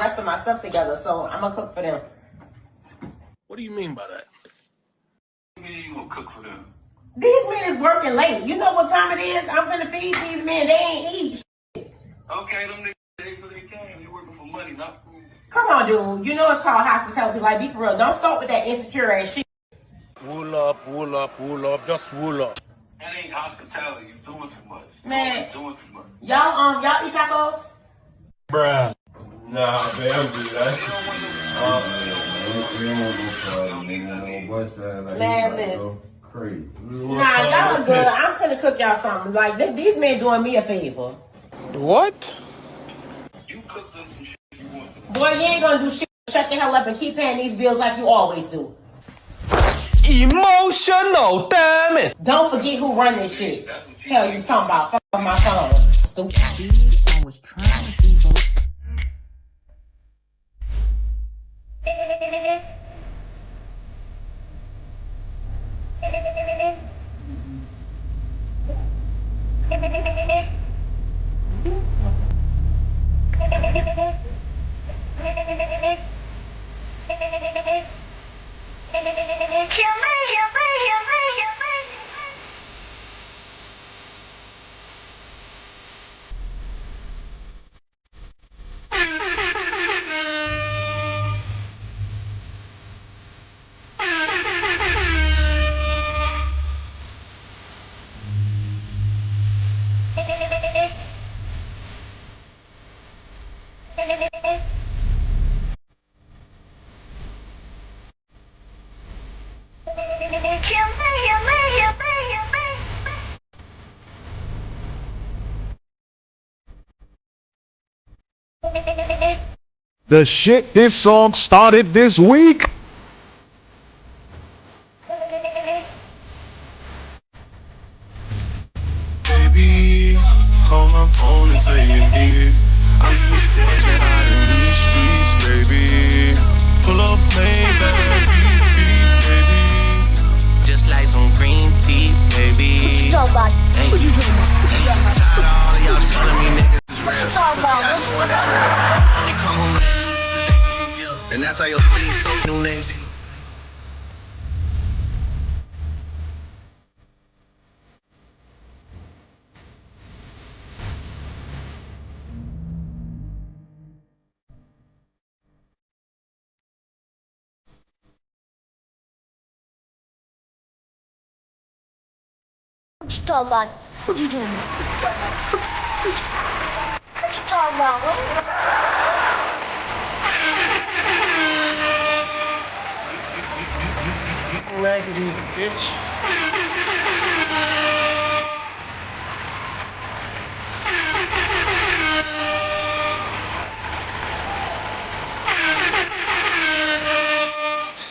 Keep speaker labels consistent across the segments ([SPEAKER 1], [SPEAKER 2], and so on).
[SPEAKER 1] rest of my stuff together, so I'm gonna cook for them.
[SPEAKER 2] What do you mean by that?
[SPEAKER 3] What do you mean you gonna cook for them?
[SPEAKER 1] These men is working late. You know what time it is? I'm gonna feed these men. They ain't eat.
[SPEAKER 3] Okay, them niggas pay for their game. They working for money, not food.
[SPEAKER 1] Come on, dude. You know it's called hospitality. Like, be for real. Don't start with that insecure ass shit.
[SPEAKER 2] Wool up, just wool up.
[SPEAKER 3] That ain't hospitality. You doing too much.
[SPEAKER 1] Man.
[SPEAKER 3] Doing too much.
[SPEAKER 1] Y'all eat tacos?
[SPEAKER 4] Bruh. Nah, man, I'm good.
[SPEAKER 1] Man, listen. Nah, y'all are good. I'm finna cook y'all something. Like, these men doing me a favor.
[SPEAKER 2] What?
[SPEAKER 3] You cook them some shit you want to.
[SPEAKER 1] Boy, you ain't gonna do shit. Shut the hell up and keep paying these bills like you always do.
[SPEAKER 4] Emotional, damn it.
[SPEAKER 1] Don't forget who run this shit. Hell, you talking about? Fuck my phone. Stupid.
[SPEAKER 5] I was trying to see folks.
[SPEAKER 6] The shit this song started this week.
[SPEAKER 7] Baby, call my phone and say you need. I'm still standing out in these streets, baby. Pull up, play back, baby. Just like some green tea, baby. What you talking about? Tired of all of y'all telling me niggas is real. Only come home and that's how your feelings so new niggas.
[SPEAKER 8] What you talking about? What you doing? What you talking about?
[SPEAKER 7] Raggedy bitch.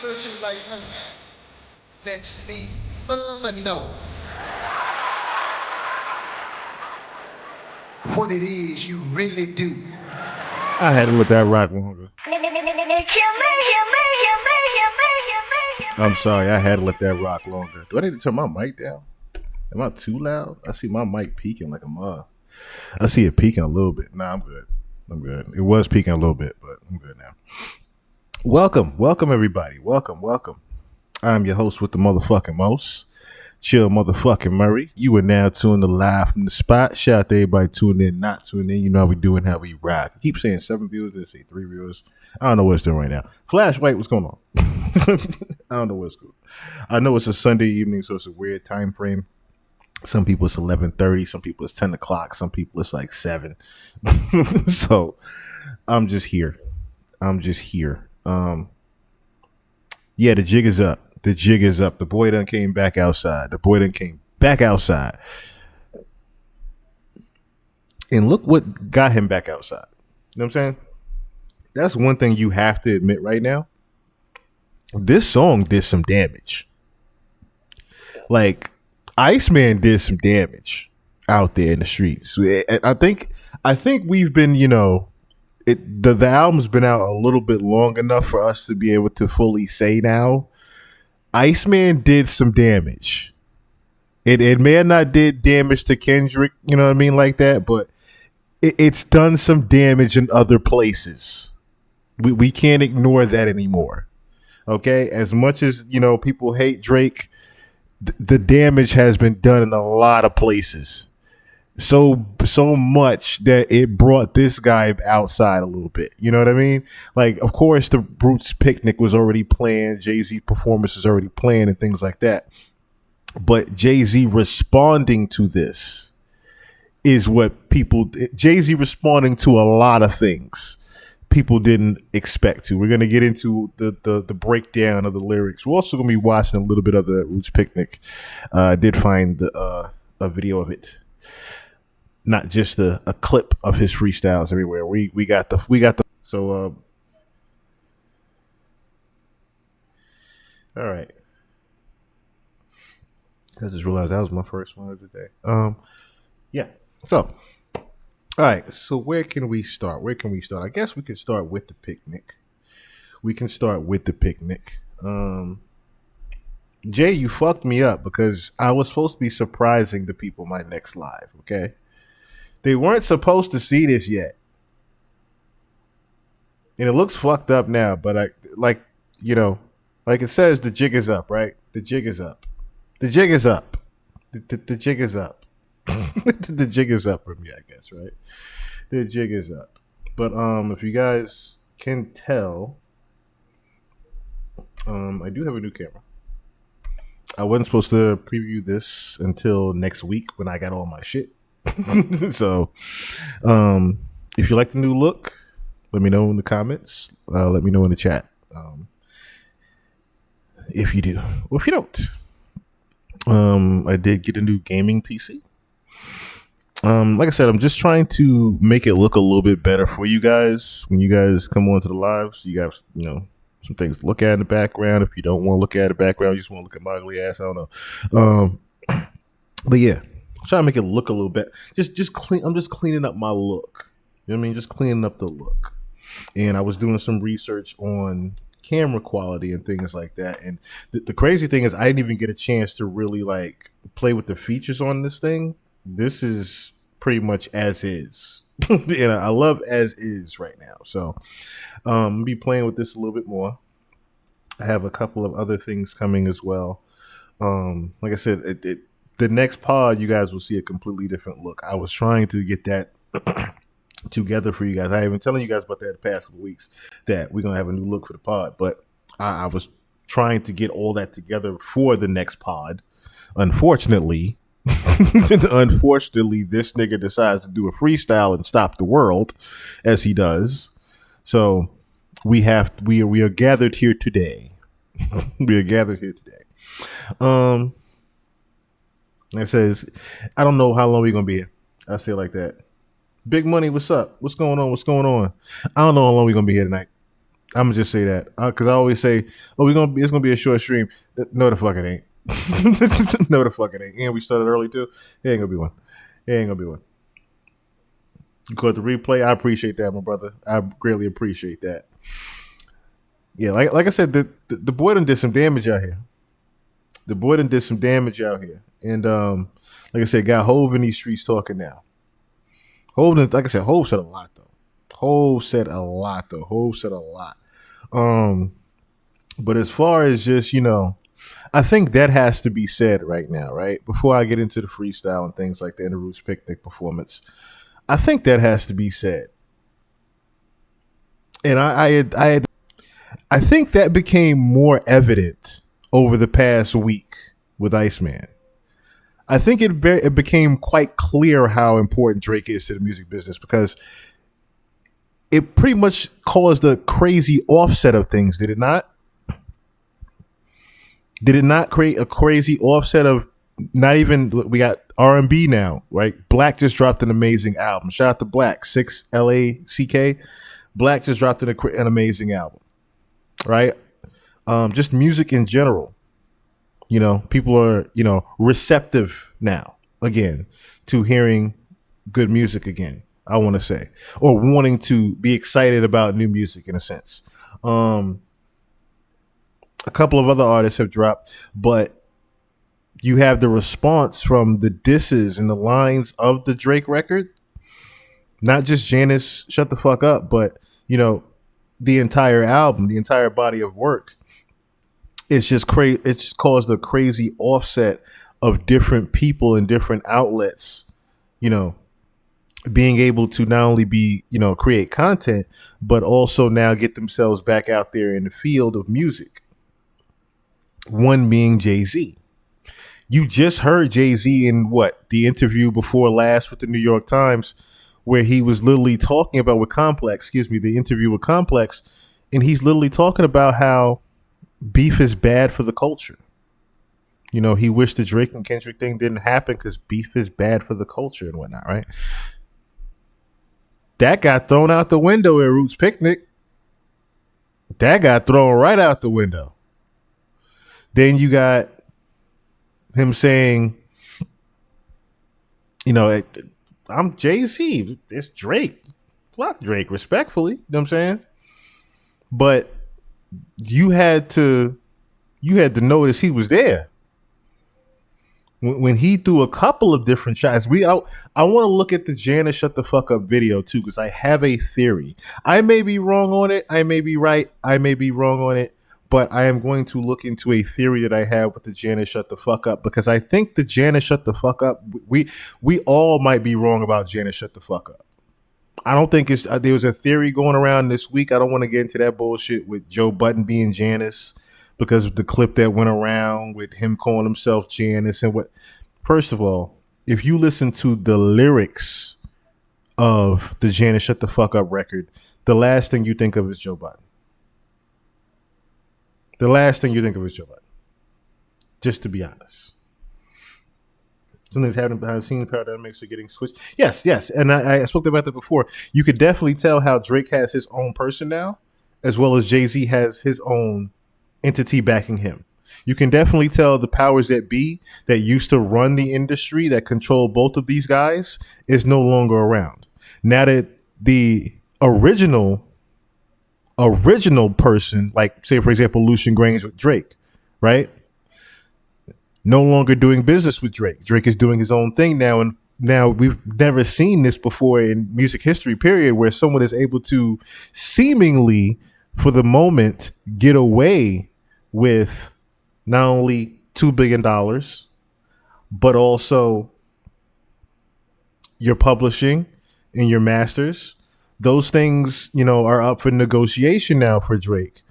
[SPEAKER 7] Person like her. Next me, no. What it is you really do.
[SPEAKER 6] I had to let that rock longer. I'm sorry, I had to let that rock longer. Do I need to turn my mic down? Am I too loud? I see my mic peaking like a mug. I see it peaking a little bit. Nah, I'm good. I'm good. It was peaking a little bit, but I'm good now. Welcome everybody. Welcome. I'm your host with the motherfucking most. Chill motherfucking Murray. You are now tuned to live from the spot. Shout out to everybody tuning in, not tuning in. You know how we doing, how we rock. I keep saying 7 viewers, they say 3 viewers. I don't know what's doing right now. Flash White, what's going on? I don't know what's going on. I know it's a Sunday evening, so it's a weird time frame. Some people it's 11:30, some people it's 10 o'clock, some people it's like 7. So I'm just here. Yeah, the jig is up. The jig is up. The boy done came back outside. And look what got him back outside. You know what I'm saying? That's one thing you have to admit right now. This song did some damage. Like, Iceman did some damage out there in the streets. I think we've been, the album's been out a little bit long enough for us to be able to fully say now, Iceman did some damage. It may have not did damage to Kendrick, like that, but it's done some damage in other places. We can't ignore that anymore. Okay, as much as people hate Drake, the damage has been done in a lot of places. So much that it brought this guy outside a little bit. You know what I mean? Like, of course, the Roots picnic was already planned. Jay-Z performance was already planned and things like that. But Jay-Z responding to this is what Jay-Z responding to a lot of things people didn't expect to. We're going to get into the breakdown of the lyrics. We're also going to be watching a little bit of the Roots picnic. I did find a video of it. Not just a clip of his freestyles everywhere. We got the so all right. I just realized that was my first one of the day. Yeah. So all right. So where can we start? I guess we can start with the picnic. Jay, you fucked me up because I was supposed to be surprising the people my next live, okay? They weren't supposed to see this yet. And it looks fucked up now, but like it says, the jig is up, right? The jig is up. The jig is up. The jig is up. The jig is up for me, I guess, right? The jig is up. But if you guys can tell, I do have a new camera. I wasn't supposed to preview this until next week when I got all my shit. So if you like the new look, let me know in the comments. Let me know in the chat if you do or if you don't. I did get a new gaming PC. Like I said, I'm just trying to make it look a little bit better for you guys when you guys come on to the lives. You guys, some things to look at in the background. If you don't want to look at the background, you just want to look at my ugly ass. I don't know. But yeah. I'm trying to make it look a little bit. Just clean. I'm just cleaning up my look. You know what I mean? Just cleaning up the look. And I was doing some research on camera quality and things like that. And the crazy thing is, I didn't even get a chance to really play with the features on this thing. This is pretty much as is. And I love as is right now. So I'll be playing with this a little bit more. I have a couple of other things coming as well. Like I said, the next pod, you guys will see a completely different look. I was trying to get that together for you guys. I have been telling you guys about that the past couple weeks, that we're going to have a new look for the pod. But I was trying to get all that together for the next pod. Unfortunately, this nigga decides to do a freestyle and stop the world, as he does. So we are gathered here today. It says, I don't know how long we're going to be here. I say it like that. Big Money, what's up? What's going on? I don't know how long we're going to be here tonight. I'm going to just say that. Because I always say, it's going to be a short stream. No, the fuck it ain't. No, the fuck it ain't. And we started early, too. It ain't going to be one. You caught the replay. I appreciate that, my brother. I greatly appreciate that. Yeah, like I said, the boy done did some damage out here. And like I said, got Hove in these streets talking now. Hove said a lot though. Hove said a lot. But as far as just, I think that has to be said right now, right? Before I get into the freestyle and things like that in the Roots Picnic performance, I think that has to be said. And I think that became more evident over the past week with Iceman. I think it became quite clear how important Drake is to the music business, because it pretty much caused a crazy offset of things, did it not? Did it not create a crazy offset of not even, we got R&B now, right? Black just dropped an amazing album. Shout out to Black, 6LACK. Black just dropped an amazing album, right? Just music in general. People are, receptive now, again, to hearing good music again, I want to say, or wanting to be excited about new music in a sense. A couple of other artists have dropped, but you have the response from the disses and the lines of the Drake record. Not just Janice, shut the fuck up, but, the entire album, the entire body of work, it's just crazy. It's just caused a crazy offset of different people and different outlets, you know, being able to not only be, you know, create content, but also now get themselves back out there in the field of music. One being Jay-Z. You just heard Jay-Z in the interview before last with the New York Times, where he was literally talking about the interview with Complex, and he's literally talking about how beef is bad for the culture. You know, he wished the Drake and Kendrick thing didn't happen because beef is bad for the culture and whatnot, right? That got thrown out the window at Roots Picnic. That got thrown right out the window. Then you got him saying, you know, I'm Jay-Z. It's Drake. Fuck Drake, respectfully. You know what I'm saying? But you had to notice he was there. When he threw a couple of different shots, I want to look at the Jana Shut the Fuck Up video too, because I have a theory. I may be wrong on it. I may be right. I may be wrong on it. But I am going to look into a theory that I have with the Jana Shut the Fuck Up, because I think the Jana Shut the Fuck Up, we all might be wrong about Jana Shut the Fuck Up. I don't think there was a theory going around this week. I don't want to get into that bullshit with Joe Budden being Janice, because of the clip that went around with him calling himself Janice and what. First of all, if you listen to the lyrics of the Janice Shut the Fuck Up record, the last thing you think of is Joe Budden. The last thing you think of is Joe Budden. Just to be honest. Something's happening behind the scenes, paradigms are getting switched. Yes. And I spoke about that before. You could definitely tell how Drake has his own person now, as well as Jay-Z has his own entity backing him. You can definitely tell the powers that be that used to run the industry, that control both of these guys, is no longer around. Now that the original person, like say for example Lucian Grainge with Drake, right? No longer doing business with Drake. Drake is doing his own thing now, and now we've never seen this before in music history, period, where someone is able to seemingly, for the moment, get away with not only $2 billion, but also your publishing and your masters. Those things, you know, are up for negotiation now for Drake.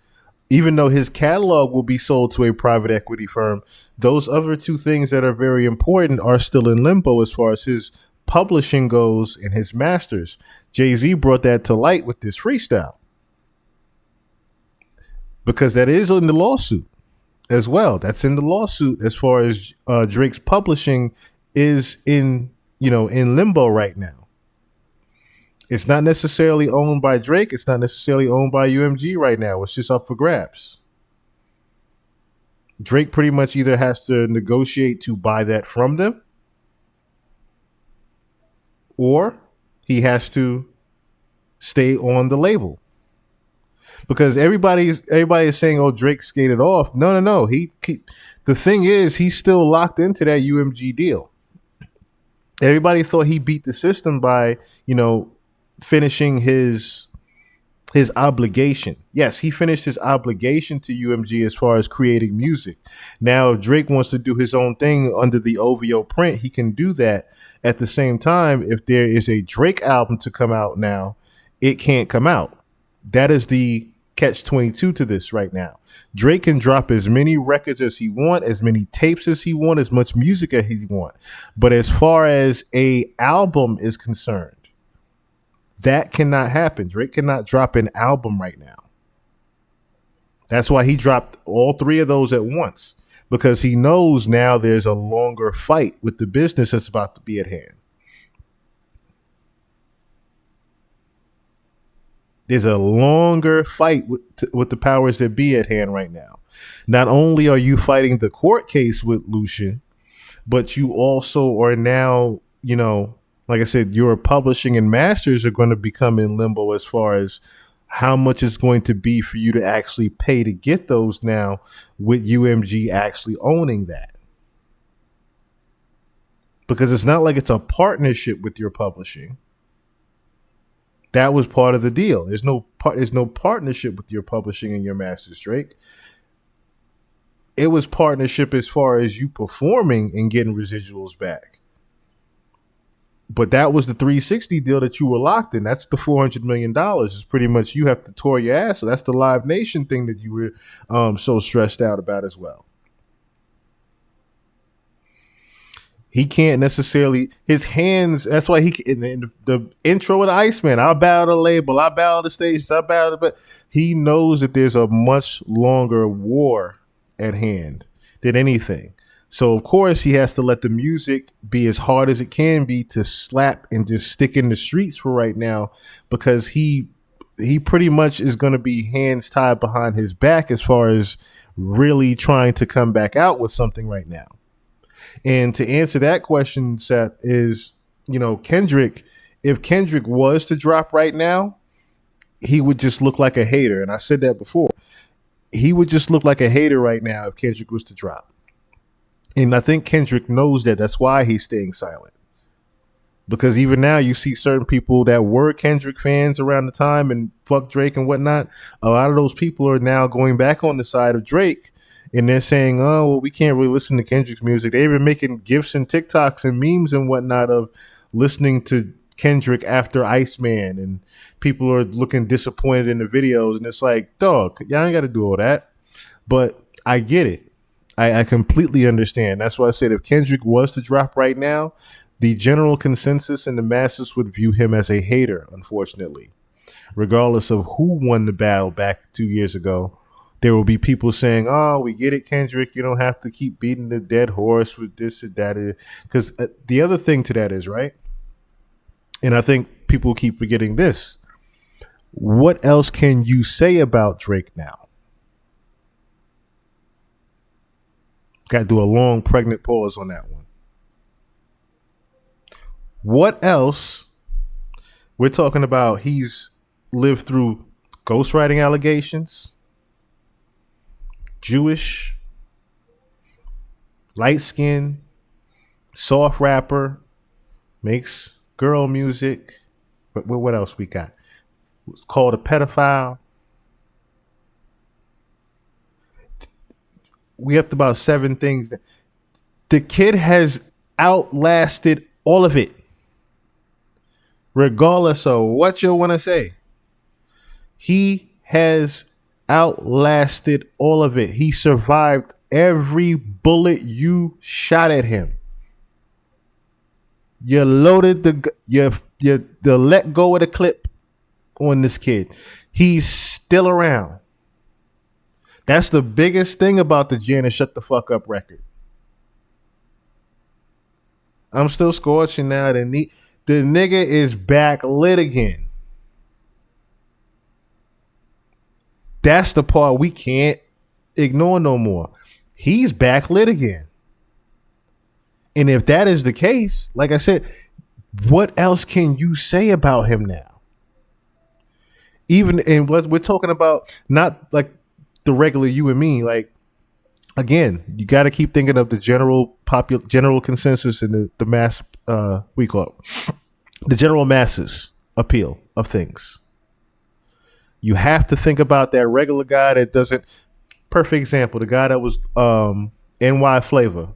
[SPEAKER 6] Even though his catalog will be sold to a private equity firm, those other two things that are very important are still in limbo as far as his publishing goes and his masters. Jay-Z brought that to light with this freestyle, because that is in the lawsuit as well. That's in the lawsuit as far as Drake's publishing is in limbo right now. It's not necessarily owned by Drake. It's not necessarily owned by UMG right now. It's just up for grabs. Drake pretty much either has to negotiate to buy that from them, or he has to stay on the label. Because everybody is saying, "Oh, Drake skated off." No. He the thing is, he's still locked into that UMG deal. Everybody thought he beat the system by, finishing his obligation. Yes, he finished his obligation to UMG as far as creating music. Now, if Drake wants to do his own thing under the OVO print, he can do that. At the same time, if there is a Drake album to come out now, it can't come out. That is the catch-22 to this right now. Drake can drop as many records as he want, as many tapes as he want, as much music as he want. But as far as a album is concerned, that cannot happen. Drake cannot drop an album right now. That's why he dropped all three of those at once, because he knows now there's a longer fight with the business that's about to be at hand. There's a longer fight with the powers that be at hand right now. Not only are you fighting the court case with Lucian, but you also are now, like I said, your publishing and masters are going to become in limbo as far as how much it's going to be for you to actually pay to get those now, with UMG actually owning that. Because it's not like it's a partnership with your publishing. That was part of the deal. There's no partnership with your publishing and your masters, Drake. It was partnership as far as you performing and getting residuals back. But that was the 360 deal that you were locked in. That's the $400 million. It's pretty much you have to tour your ass. So that's the Live Nation thing that you were so stressed out about as well. He can't necessarily, his hands, that's why he, in the intro of the Iceman, I bow to the label, I bow to the stages, I bow to, but he knows that there's a much longer war at hand than anything. So, of course, he has to let the music be as hard as it can be to slap and just stick in the streets for right now, because he pretty much is going to be hands tied behind his back as far as really trying to come back out with something right now. And to answer that question, Seth, is, Kendrick, if Kendrick was to drop right now, he would just look like a hater. And I said that before. He would just look like a hater right now if Kendrick was to drop. And I think Kendrick knows that. That's why he's staying silent. Because even now you see certain people that were Kendrick fans around the time and fuck Drake and whatnot. A lot of those people are now going back on the side of Drake. And they're saying, oh, well, we can't really listen to Kendrick's music. They've been making GIFs and TikToks and memes and whatnot of listening to Kendrick after Iceman. And people are looking disappointed in the videos. And it's like, dog, y'all ain't got to do all that. But I get it. I completely understand. That's why I said if Kendrick was to drop right now, the general consensus in the masses would view him as a hater, unfortunately. Regardless of who won the battle back 2 years ago. There will be people saying, oh, we get it, Kendrick. You don't have to keep beating the dead horse with this or that. Because the other thing to that is, right? And I think people keep forgetting this. What else can you say about Drake now? Got to do a long pregnant pause on that one. What else? We're talking about he's lived through ghostwriting allegations. Jewish, light skin, soft rapper, makes girl music. But what else we got? It's called a pedophile. We up to about 7 things. The kid has outlasted all of it, regardless of what you want to say. He has outlasted all of it. He survived every bullet you shot at him. You loaded the let go of the clip on this kid. He's still around. That's the biggest thing about the Janet Shut the Fuck Up record. I'm still scorching now. The nigga is back lit again. That's the part we can't ignore no more. He's back lit again. And if that is the case, like I said, what else can you say about him now? Even in what we're talking about, not like the regular you and me. Like, again, you got to keep thinking of the general consensus and the mass, we call it, the general masses appeal of things. You have to think about that regular guy that doesn't. Perfect example, the guy that was NY Flavor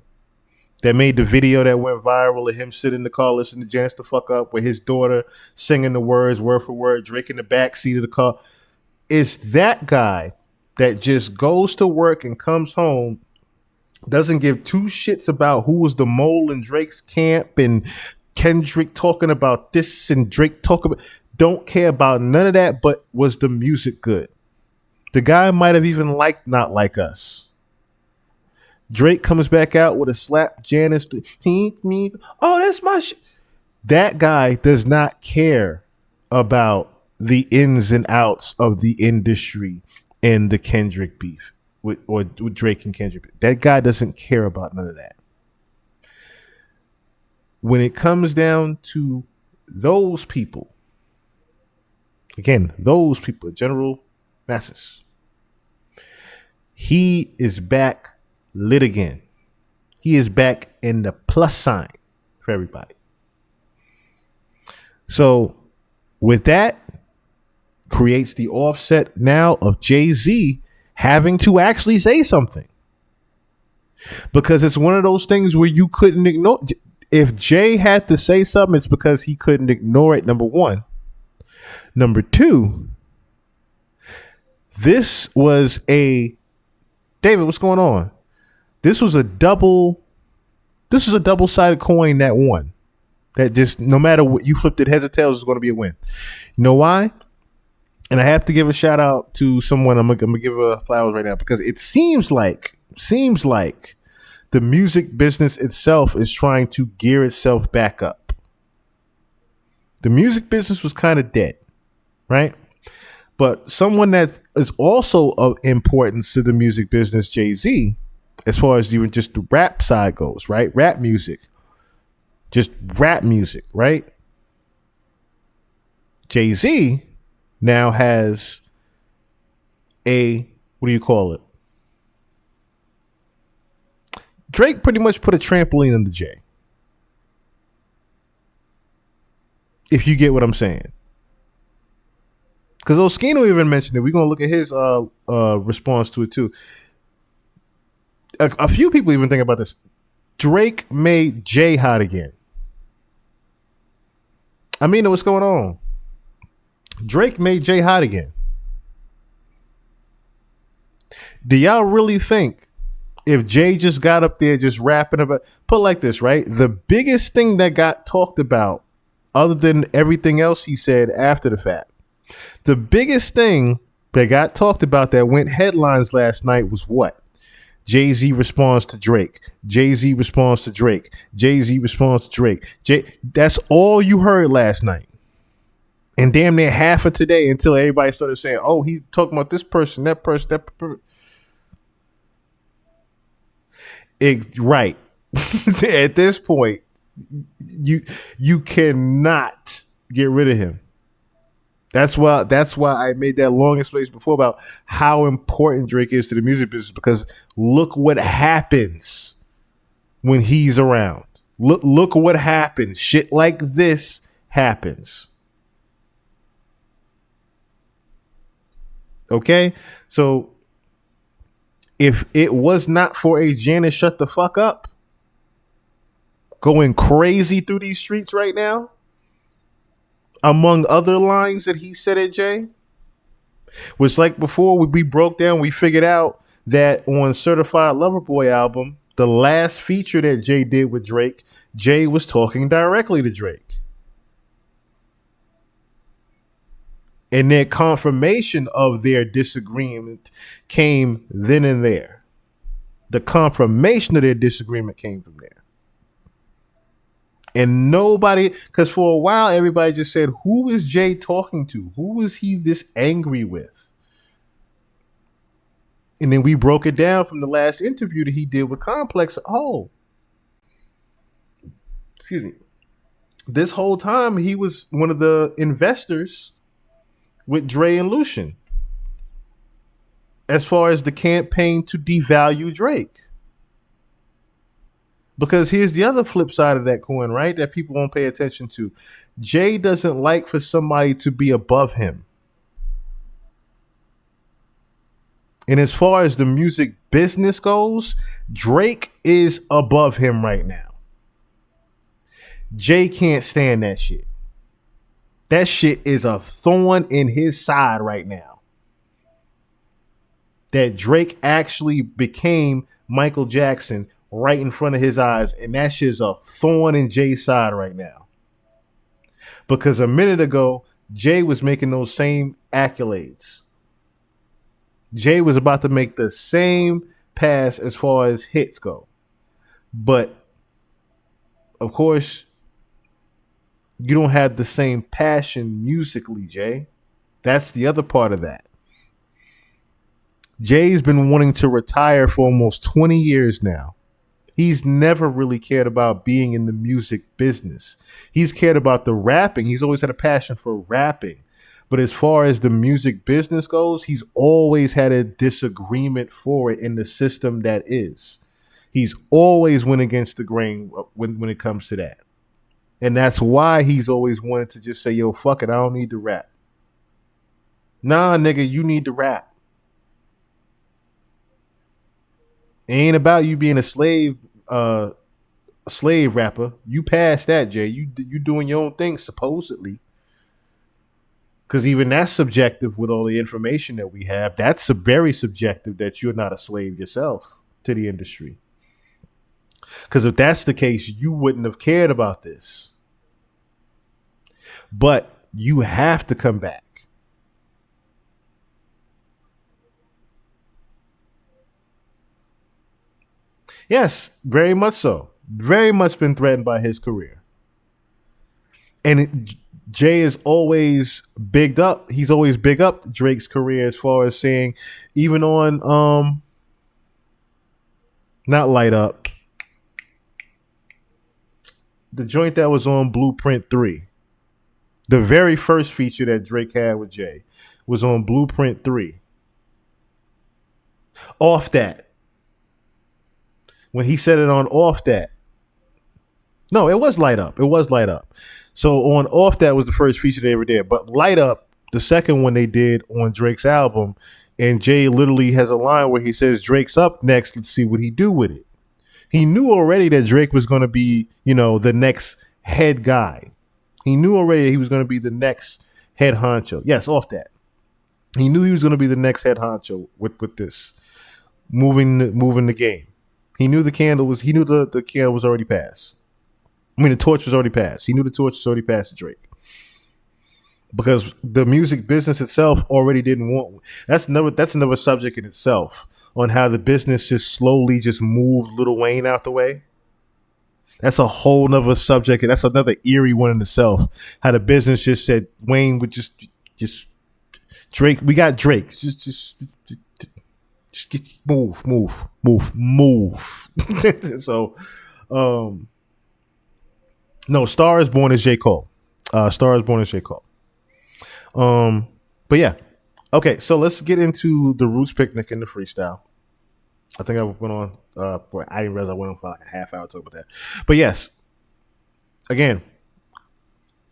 [SPEAKER 6] that made the video that went viral of him sitting in the car listening to Janet the Fuck Up with his daughter singing the words word for word, Drake in the back seat of the car. It's that guy that just goes to work and comes home, doesn't give 2 shits about who was the mole in Drake's camp and Kendrick talking about this and Drake talking about. Don't care about none of that, but was the music good? The guy might have even liked Not Like Us. Drake comes back out with a slap Janice. Oh, that's my shit. That guy does not care about the ins and outs of the industry and the Kendrick beef with Drake and Kendrick. That guy doesn't care about none of that. When it comes down to those people, again, those people, general masses, he is back lit again. He is back in the plus sign for everybody. So with that, creates the offset now of Jay-Z having to actually say something. Because it's one of those things where you couldn't ignore. If Jay had to say something, it's because he couldn't ignore it, number one. Number two, this was a... David, what's going on? This was a double-sided coin that won. That just, no matter what you flipped it, heads or tails, is going to be a win. You know why? And I have to give a shout out to someone. I'm gonna give her flowers right now because it seems like the music business itself is trying to gear itself back up. The music business was kind of dead, right? But someone that is also of importance to the music business, Jay-Z, as far as even just the rap side goes, right? Rap music, right? Jay-Z now has a, what do you call it? Drake pretty much put a trampoline in the J. If you get what I'm saying. Because Oskino even mentioned it. We're going to look at his response to it too. A few people even think about this. Drake made Jay hot again. I mean, what's going on? Drake made Jay hot again. Do y'all really think if Jay just got up there just rapping about, put like this, right? The biggest thing that got talked about, other than everything else he said after the fact, the biggest thing that got talked about that went headlines last night was what? Jay-Z responds to Drake. Jay-Z responds to Drake. Jay-Z responds to Drake. That's all you heard last night. And damn near half of today until everybody started saying, oh, he's talking about this person, that person, that person. Right. At this point, you cannot get rid of him. That's why I made that long explanation before about how important Drake is to the music business, because look what happens when he's around. Look what happens. Shit like this happens. Okay? So if it was not for a Janet shut the fuck up going crazy through these streets right now, among other lines that he said at Jay, which, like before we broke down, we figured out that on Certified Lover Boy album, the last feature that Jay did with Drake, Jay was talking directly to Drake. And their confirmation of their disagreement came then and there. The confirmation of their disagreement came from there. And nobody, because for a while, everybody just said, who is Jay talking to? Who is he this angry with? And then we broke it down from the last interview that he did with Complex. Oh, excuse me. This whole time, he was one of the investors with Dre and Lucian as far as the campaign to devalue Drake. Because here's the other flip side of that coin, right? That people won't pay attention to. Jay doesn't like for somebody to be above him. And as far as the music business goes, Drake is above him right now. Jay can't stand that shit. That shit is a thorn in his side right now. That Drake actually became Michael Jackson right in front of his eyes, and that shit is a thorn in Jay's side right now. Because a minute ago, Jay was making those same accolades. Jay was about to make the same pass as far as hits go. But, of course, you don't have the same passion musically, Jay. That's the other part of that. Jay's been wanting to retire for almost 20 years now. He's never really cared about being in the music business. He's cared about the rapping. He's always had a passion for rapping. But as far as the music business goes, he's always had a disagreement for it in the system that is. He's always went against the grain when it comes to that. And that's why he's always wanted to just say, yo, fuck it, I don't need to rap. Nah, nigga, you need to rap. It ain't about you being a slave rapper. You passed that, Jay. You doing your own thing, supposedly. Because even that's subjective with all the information that we have. That's very subjective that you're not a slave yourself to the industry. Because if that's the case, you wouldn't have cared about this. But you have to come back. Yes, very much so. Very much been threatened by his career. And Jay is always bigged up. He's always big up Drake's career as far as saying, even on not Light Up, the joint that was on Blueprint 3. The very first feature that Drake had with Jay was on Blueprint 3. Off That. When he said it on Off That. No, it was Light Up. It was Light Up. So on Off That was the first feature they ever did. But Light Up, the second one they did on Drake's album, and Jay literally has a line where he says, Drake's up next. Let's see what he do with it. He knew already that Drake was going to be, the next head guy. He knew already that he was going to be the next head honcho. Yes, Off That. He knew he was going to be the next head honcho with this, moving the game. He knew the candle was already passed. I mean, the torch was already passed. He knew the torch was already passed to Drake. Because the music business itself already didn't want. That's another subject in itself on how the business just slowly just moved Lil Wayne out the way. That's a whole nother subject, and that's another eerie one in itself. How the business just said Wayne would just Drake. We got Drake. Just move. So, no, Star is Born as J. Cole. Star is Born as J. Cole. But yeah. Okay, so let's get into the Roots Picnic and the freestyle. I think I went on I didn't realize I went on for like a half hour talking about that. But yes, again,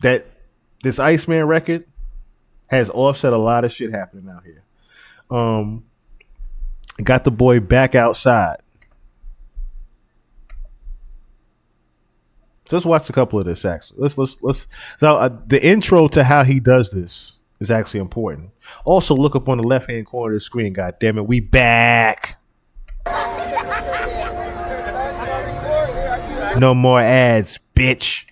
[SPEAKER 6] that this Iceman record has offset a lot of shit happening out here. Got the boy back outside. Just watch a couple of this actually. Let's so the intro to how he does this is actually important. Also look up on the left hand corner of the screen, god damn it, we back. No more ads, bitch.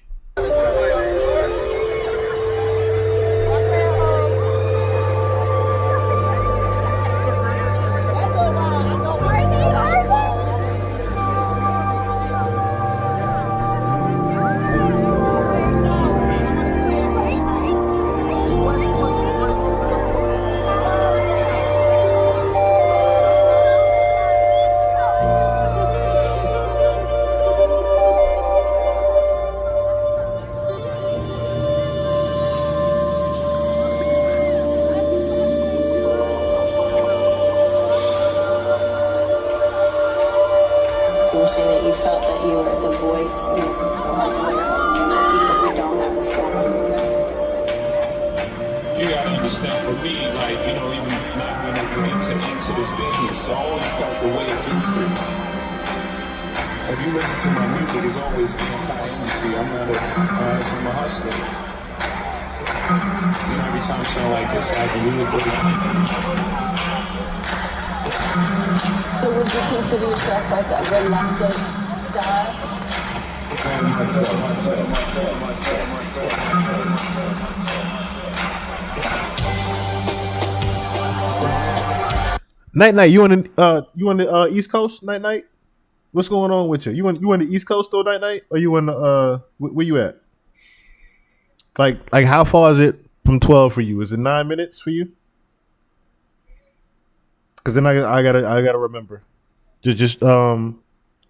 [SPEAKER 6] Night, you on the East Coast? Night, what's going on with you? You on the East Coast though? Night, or you on the where you at? Like how far is it from 12 for you? Is it 9 minutes for you? Because then I gotta remember. Just let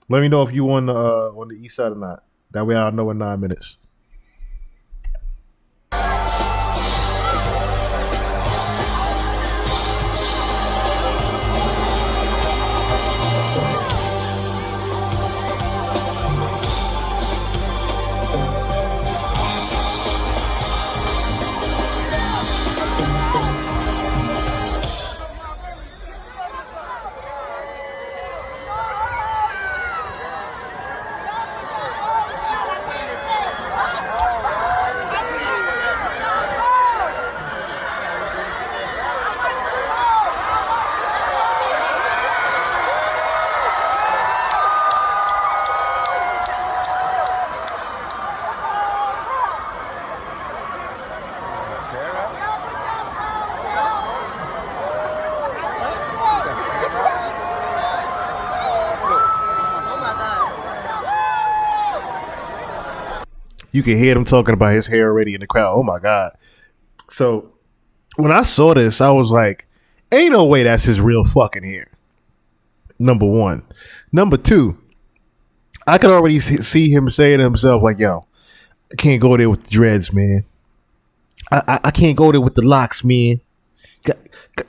[SPEAKER 6] me know if you on the east side or not. That way I'll know in 9 minutes. You can hear them talking about his hair already in the crowd. Oh my God. So when I saw this, I was like, ain't no way that's his real fucking hair. Number one. Number two, I could already see him saying to himself, like, yo, I can't go there with the dreads, man. I can't go there with the locks, man.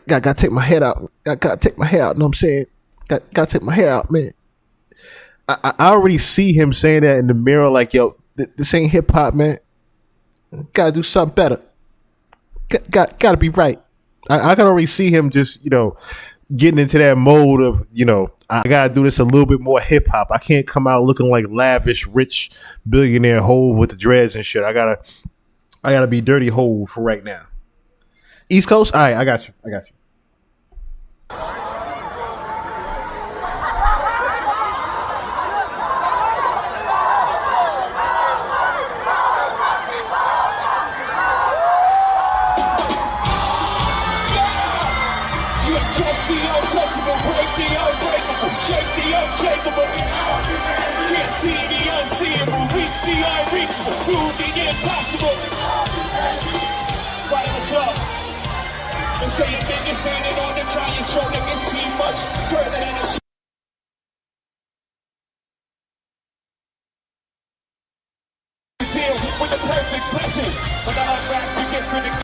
[SPEAKER 6] Gotta take my head out. Gotta take my hair out. Know what I'm saying? Gotta take my hair out, man. I already see him saying that in the mirror, like, yo, this ain't hip hop, man. Gotta do something better. Gotta be right. I can already see him just, getting into that mode of, I gotta do this a little bit more hip hop. I can't come out looking like lavish, rich billionaire Hove with the dreads and shit. I gotta be dirty Hove for right now. East Coast, all right, I got you.
[SPEAKER 7] Can't see the unseeable, reach the unreachable, prove the impossible. Right in the club. They say a nigga standing on the giant shoulder can see much further than a feel with the perfect present. When I unwrap, you get rid of.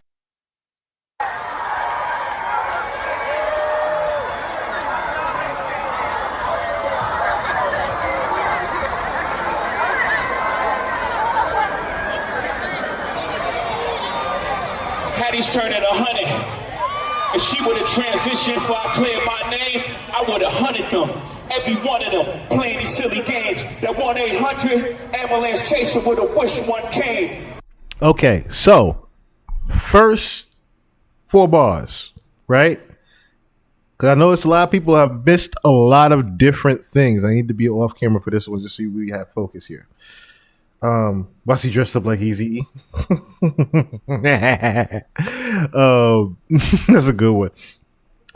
[SPEAKER 7] Hattie's turning 100. If she would have transitioned before I cleared my name, I would have hunted them. Every one of them playing these silly games. That 1-800 ambulance chaser would have wished one came.
[SPEAKER 6] Okay, so first 4 bars, right? Because I know it's a lot of people have missed a lot of different things. I need to be off camera for this one just so we have focus here. Why's he dressed up like Eazy-E? That's a good one.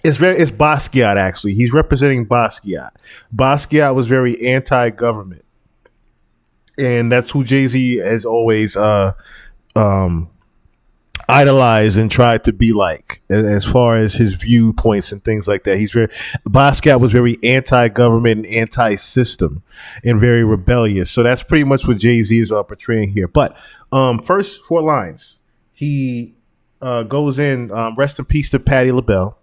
[SPEAKER 6] It's Basquiat, actually. He's representing Basquiat. Basquiat was very anti-government, and that's who Jay-Z has always idolized and tried to be like, as far as his viewpoints and things like that. Basquiat was very anti-government and anti-system and very rebellious. So that's pretty much what Jay-Z is portraying here. But first 4 lines, he goes in, rest in peace to Patti LaBelle.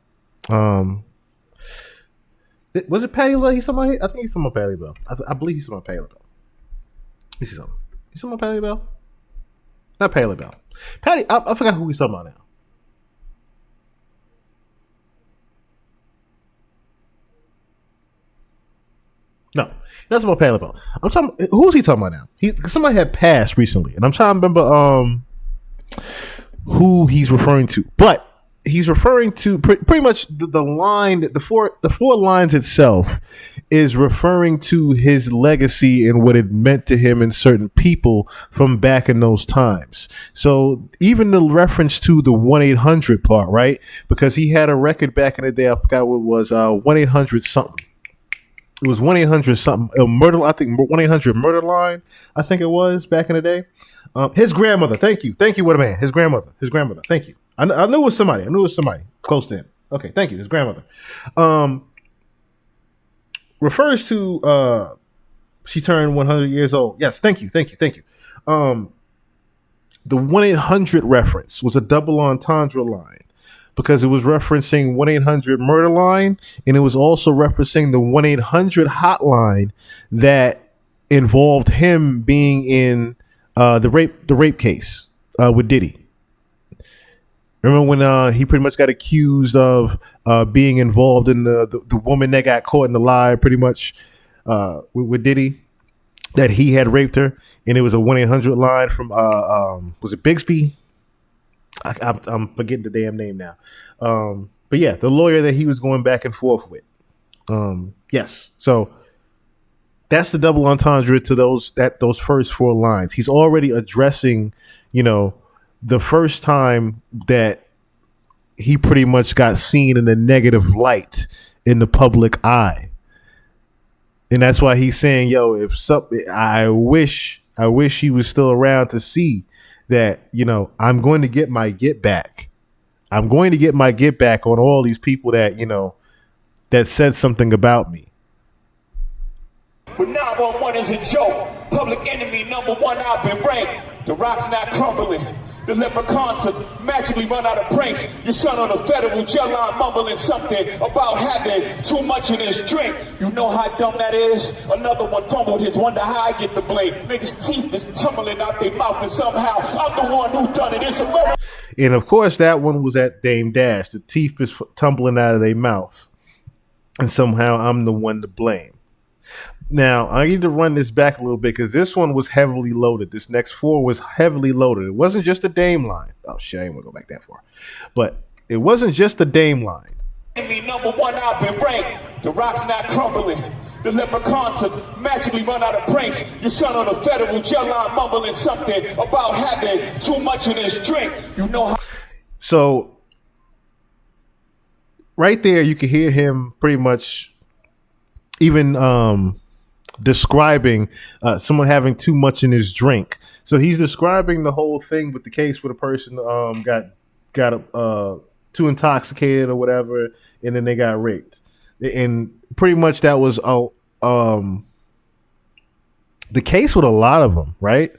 [SPEAKER 6] Was it Patti LaBelle? He's talking about? I think he's talking about Patti LaBelle. I believe he's talking about Patti LaBelle. Let me see something. He's talking about Patti LaBelle? Not Patti LaBelle. Patty, I forgot who he's talking about now. No, that's about Patti LaBelle. I'm talking. Who's he talking about now? Somebody had passed recently, and I'm trying to remember who he's referring to. But he's referring to pretty much the line. The four lines itself is referring to his legacy and what it meant to him and certain people from back in those times. So even the reference to the 1-800 part, right? Because he had a record back in the day. I forgot what it was. 1-800 something. It was 1-800 something. Murder. I think 1-800 murder line. I think it was back in the day. His grandmother. Thank you. What a man. His grandmother. Thank you. I knew it was somebody. Close to him. Okay. Thank you. His grandmother. Refers to she turned 100 years old. Yes, thank you. The 1-800 reference was a double entendre line because it was referencing 1-800 murder line, and it was also referencing the 1-800 hotline that involved him being in the rape case with Diddy. Remember when he pretty much got accused of being involved in the woman that got caught in the lie, pretty much with Diddy, that he had raped her, and it was a 1-800 line from was it Bixby? I'm forgetting the damn name now. But yeah, the lawyer that he was going back and forth with. Yes, so that's the double entendre to those first 4 lines. He's already addressing, the first time that he pretty much got seen in a negative light in the public eye. And that's why he's saying, yo, I wish I wish he was still around to see that, you know, I'm going to get my get back. I'm going to get my get back on all these people that, you know, that said something about me.
[SPEAKER 9] But 911 is a joke. Public enemy #1, I've been ranked. The rock's not crumbling. The leprechauns have magically run out of pranks. Your son on a federal jail line mumbling something about having too much in his drink. You know how dumb that is? Another one fumbled his, wonder how I get the blame. Niggas' teeth is tumbling out their mouth and somehow I'm the one who done it. It's a murder.
[SPEAKER 6] And of course, that one was at Dame Dash. The teeth is tumbling out of their mouth. And somehow I'm the one to blame. Now, I need to run this back a little bit because this one was heavily loaded. This next 4 was heavily loaded. It wasn't just a Dame line. Oh, shit, I ain't going to go back that far. But it wasn't just a Dame line.
[SPEAKER 9] Enemy #1, I've been ranked. The rock's not crumbling. The leprechauns have magically run out of pranks. Your son on a federal jail line mumbling something about having too much in his drink. You know how.
[SPEAKER 6] So, right there, you can hear him pretty much even describing someone having too much in his drink. So he's describing the whole thing with the case where the person got too intoxicated or whatever, and then they got raped. And pretty much that was the case with a lot of them, right?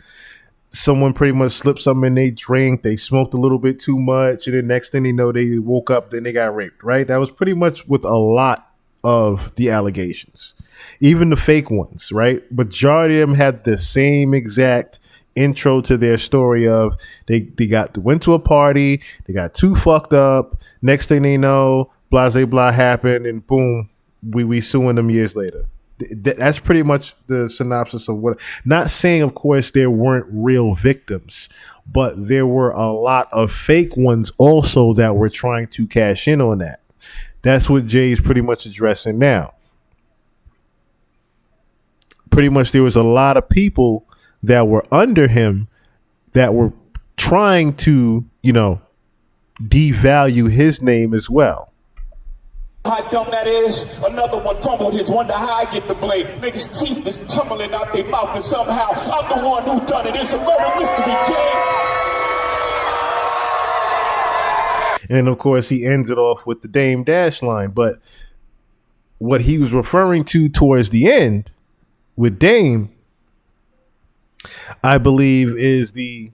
[SPEAKER 6] Someone pretty much slipped something in their drink, they smoked a little bit too much, and then next thing you know, they woke up, then they got raped, right? That was pretty much with a lot of the allegations, even the fake ones, right? Majority of them had the same exact intro to their story of they went to a party, they got too fucked up, next thing they know, blah blah blah happened, and boom, we suing them years later. That's pretty much the synopsis of what. Not saying, of course, there weren't real victims, but there were a lot of fake ones also that were trying to cash in on that. That's what Jay's pretty much addressing now. Pretty much there was a lot of people that were under him that were trying to, you know, devalue his name as well.
[SPEAKER 9] How dumb that is. Another one fumbled his, wonder how I get the blame. Niggas' teeth is tumbling out their mouth and somehow I'm the one who done it. It's a murder mystery game.
[SPEAKER 6] And of course, he ends it off with the Dame Dash line. But what he was referring to towards the end with Dame, I believe, is the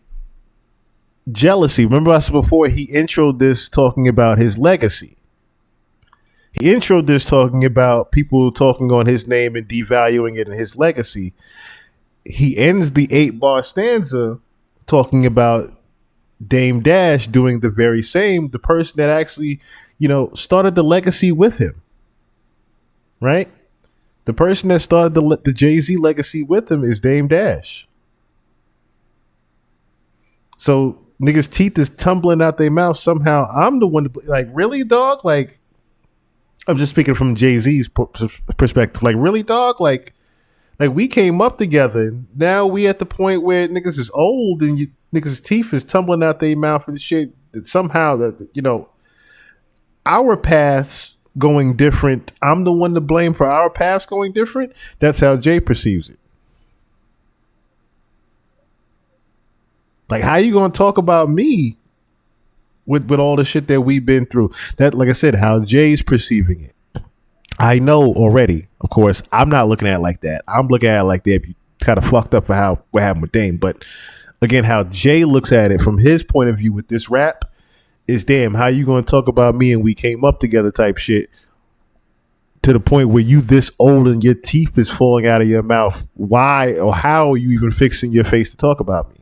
[SPEAKER 6] jealousy. Remember I said before, he introed this talking about his legacy. He introed this talking about people talking on his name and devaluing it and his legacy. He ends the 8-bar stanza talking about Dame Dash doing the very same, the person that actually, you know, started the legacy with him, right? The person that started the Jay-Z legacy with him is Dame Dash. So niggas' teeth is tumbling out their mouth. Somehow I'm the one to, like, really, dog? Like, I'm just speaking from Jay-Z's perspective. Like, really, dog? Like we came up together. Now we at the point where niggas is old and niggas' teeth is tumbling out their mouth and shit. That somehow that, you know, our paths going different. I'm the one to blame for our paths going different. That's how Jay perceives it. Like, how you gonna talk about me with all the shit that we've been through? That, like I said, how Jay's perceiving it. I know already, of course, I'm not looking at it like that. I'm looking at it like that. Kind of fucked up for how what happened with Dame. But again, how Jay looks at it from his point of view with this rap is, damn, how you going to talk about me and we came up together type shit to the point where you this old and your teeth is falling out of your mouth. Why or how are you even fixing your face to talk about me?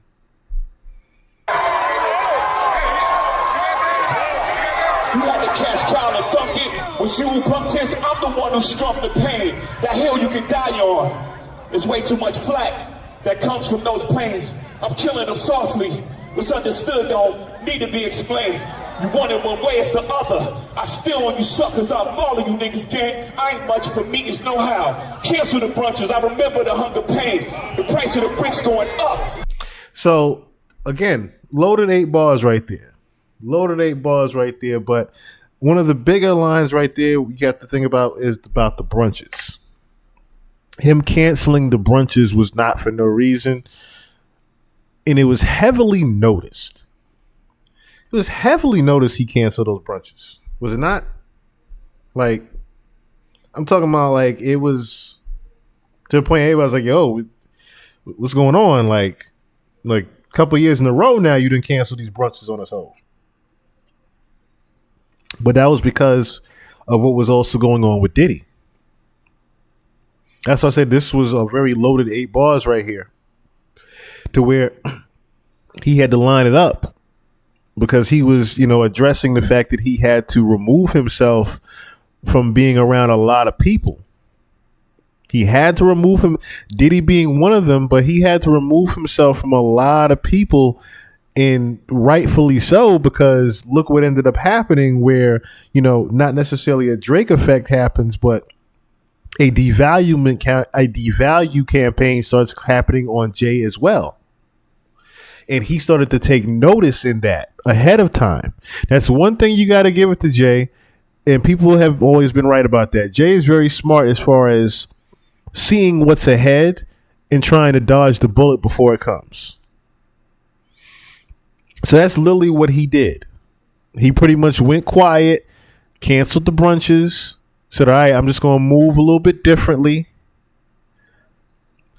[SPEAKER 9] Cash cow and thunk it. With you pump test, I'm the one who strummed the pain. That hill you can die on. There's way too much flack that comes from those pains. I'm killing them softly. What's understood don't need to be explained. You want it one way, it's the other. I still on you suckers, I'm mauling you niggas gang. I ain't much for me, it's no how. Cancel the brunches, I remember the hunger pain. The price of the bricks going up.
[SPEAKER 6] So again, loaded 8 bars right there. Loaded 8 bars right there, but one of the bigger lines right there you have to think about is about the brunches. him canceling the brunches was not for no reason. And it was heavily noticed. It was heavily noticed he canceled those brunches. Was it not? Like, I'm talking about like it was to the point everybody was like, yo, what's going on? Like a couple years in a row now you didn't cancel these brunches on us whole. But that was because of what was also going on with Diddy. That's why I said this was a very loaded 8 bars right here. To where he had to line it up because he was, addressing the fact that he had to remove himself from being around a lot of people. He had to remove him, Diddy being one of them, but he had to remove himself from a lot of people, and rightfully so, because look what ended up happening where, not necessarily a Drake effect happens, but a devalue campaign starts happening on Jay as well. And he started to take notice in that ahead of time. That's one thing you got to give it to Jay. And people have always been right about that. Jay is very smart as far as seeing what's ahead and trying to dodge the bullet before it comes. So that's literally what he did. He pretty much went quiet, canceled the brunches, said, all right, I'm just going to move a little bit differently.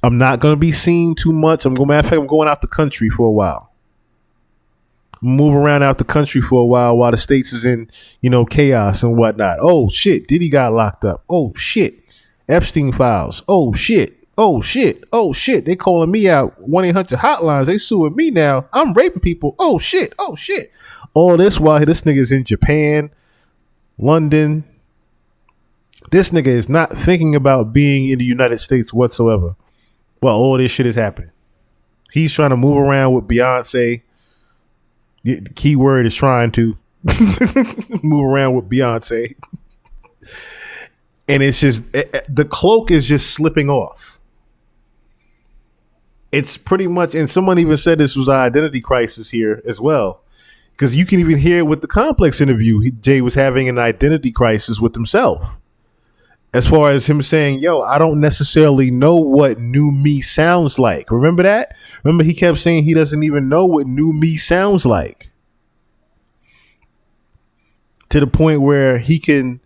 [SPEAKER 6] I'm not going to be seen too much. I'm going out the country for a while. Move around out the country for a while the States is in, chaos and whatnot. Oh, shit. Diddy got locked up. Oh, shit. Epstein files. Oh, shit. Oh, shit. Oh, shit. They calling me out. 1-800 hotlines. They suing me now. I'm raping people. Oh, shit. Oh, shit. All this while this nigga's in Japan, London. This nigga is not thinking about being in the United States whatsoever. Well, all this shit is happening. He's trying to move around with Beyonce. The key word is trying to move around with Beyonce. And it's just, the cloak is just slipping off. It's pretty much, and someone even said this was an identity crisis here as well. Because you can even hear it with the Complex interview. Jay was having an identity crisis with himself. As far as him saying, yo, I don't necessarily know what new me sounds like. Remember that? Remember he kept saying he doesn't even know what new me sounds like. To the point where he can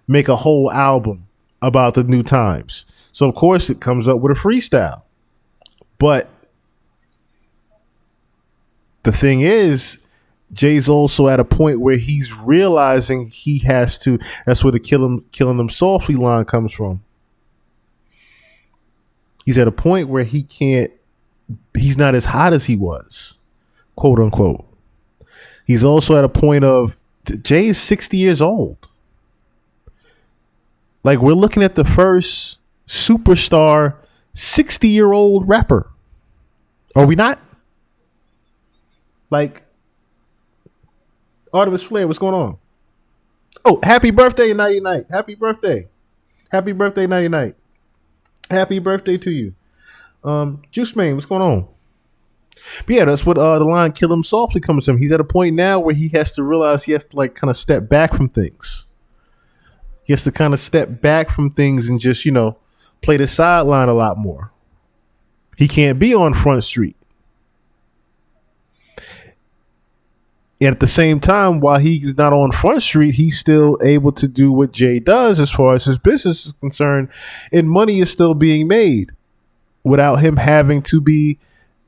[SPEAKER 6] make a whole album about the new times. So, of course, it comes up with a freestyle. But the thing is, Jay's also at a point where he's realizing he has to. That's where the killing them softly line comes from. He's at a point where he can't. He's not as hot as he was, quote unquote. He's also at a point of Jay is 60 years old. Like, we're looking at the first superstar 60-year-old rapper. Are we not? Like, Artemis Flair, what's going on? Oh, happy birthday, Nighty Night. Happy birthday. Happy birthday, Nighty Night. Happy birthday to you. Juice Man, what's going on? But yeah, that's what the line "kill him softly" comes from. He's at a point now where he has to realize he has to like kind of step back from things. He has to kind of step back from things and just, play the sideline a lot more. He can't be on Front Street. And at the same time, while he's not on Front Street, he's still able to do what Jay does as far as his business is concerned. And money is still being made without him having to be,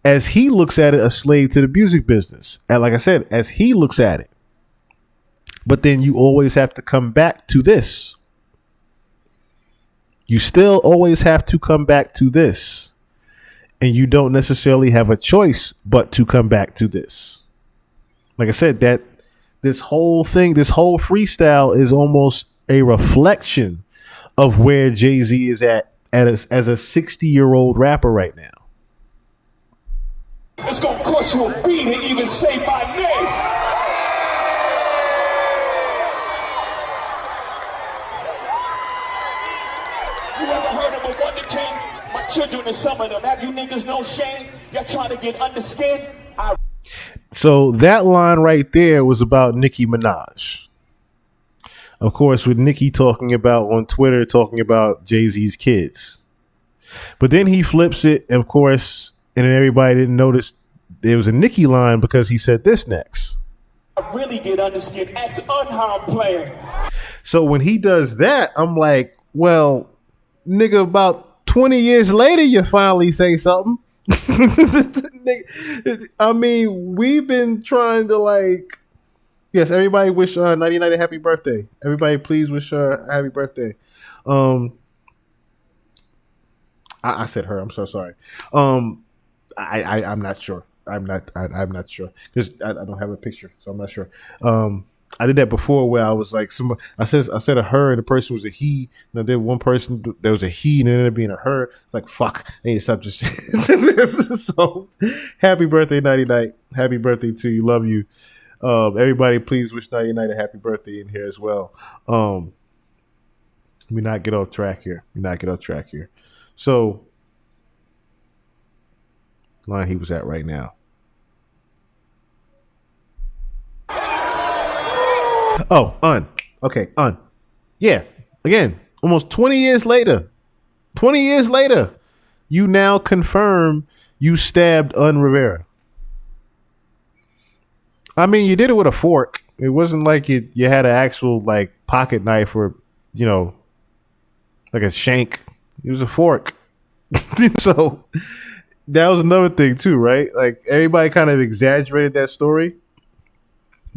[SPEAKER 6] as he looks at it, a slave to the music business. And like I said, as he looks at it. But then you always have to come back to this. You still always have to come back to this. And you don't necessarily have a choice but to come back to this. Like I said, that this whole thing, this whole freestyle is almost a reflection of where Jay-Z is at as a 60-year-old rapper right now.
[SPEAKER 9] It's gonna cost you a beat to even say my name. You ever heard of a Wonder King? My children and some of them. Have you niggas no shame? Y'all trying to get under skin?
[SPEAKER 6] So that line right there was about Nicki Minaj. Of course, with Nicki talking about on Twitter, talking about Jay-Z's kids. But then he flips it, of course, and then everybody didn't notice there was a Nicki line because he said this next.
[SPEAKER 9] I really get under skin as an unharmed player.
[SPEAKER 6] So when he does that, I'm like, well, nigga, about 20 years later, you finally say something. I mean, we've been trying to like, yes, everybody wish 99 a happy birthday. Everybody, please wish her a happy birthday. I said her. I'm so sorry. I'm not sure. I'm not sure because I don't have a picture, so I'm not sure. I did that before where I was like, I said a her and the person was a he. Now there one person there was a he and it ended up being a her. It's like fuck. I need to stop just. So happy birthday, 99. Happy birthday to you. Love you. Everybody, please wish 99 a happy birthday in here as well. We not get off track here. So, line he was at right now. Oh, okay, yeah. Again, almost 20 years later, you now confirm you stabbed Rivera. I mean, you did it with a fork. It wasn't like you had an actual like pocket knife or, you know, like a shank. It was a fork. So that was another thing too, right? Like everybody kind of exaggerated that story.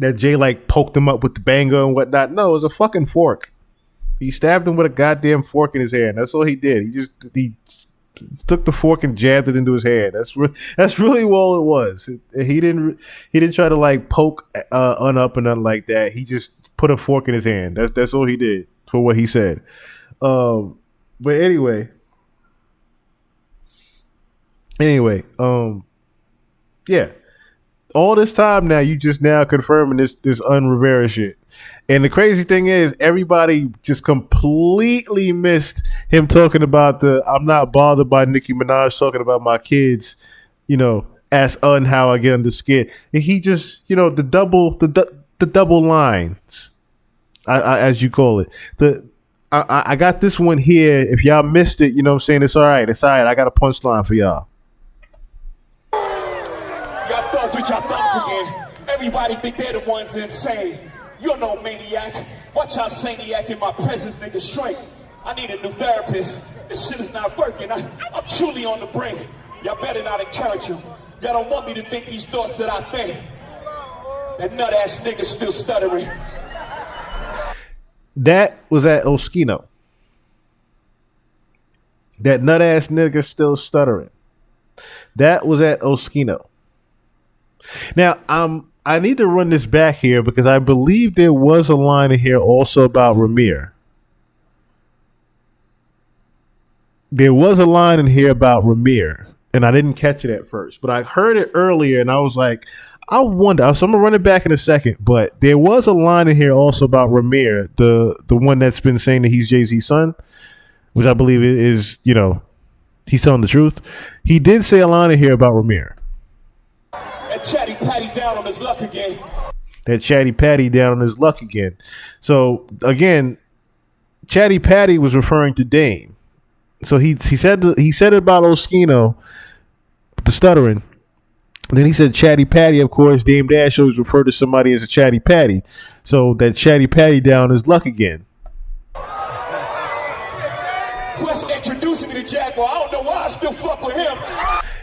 [SPEAKER 6] That Jay like poked him up with the banger and whatnot. No, it was a fucking fork. He stabbed him with a goddamn fork in his hand. That's all he did. He took the fork and jabbed it into his hand. That's really all it was. He didn't try to like poke up or nothing like that. He just put a fork in his hand. That's all he did for what he said. But anyway, yeah. All this time now, you just now confirming this Rivera shit. And the crazy thing is, everybody just completely missed him talking about I'm not bothered by Nicki Minaj talking about my kids, you know, as how I get under skin. And he just, you know, the double lines, as you call it. I got this one here. If y'all missed it, you know what I'm saying? It's all right. I got a punchline for y'all.
[SPEAKER 9] With your thumbs again. Everybody think they're the ones insane. You're no maniac. Watch how saniac in my presence, nigga, shrink. I need a new therapist. This shit is not working. I'm truly on the brink. Y'all better not encourage him. Y'all don't want me to think these thoughts that I think. That nut ass nigga still stuttering.
[SPEAKER 6] That was at Oskino. That nut ass nigga still stuttering. That was at Oskino. Now, I need to run this back here because I believe there was a line in here also about Ramir. There was a line in here about Ramir, and I didn't catch it at first, but I heard it earlier, and I was like, I wonder. So I'm gonna run it back in a second, but there was a line in here also about Ramir, the one that's been saying that he's Jay-Z's son, which I believe is, you know, he's telling the truth. He did say a line in here about Ramir.
[SPEAKER 9] That chatty patty down on his luck again. So again, Chatty Patty was referring to Dame. So he said it about Oskino, the stuttering. And then he said Chatty Patty. Of course, Dame Dash always referred to somebody as a Chatty Patty. So that Chatty Patty down his luck again. Quest introducing me to Jaguar. I don't know why I still fuck with him.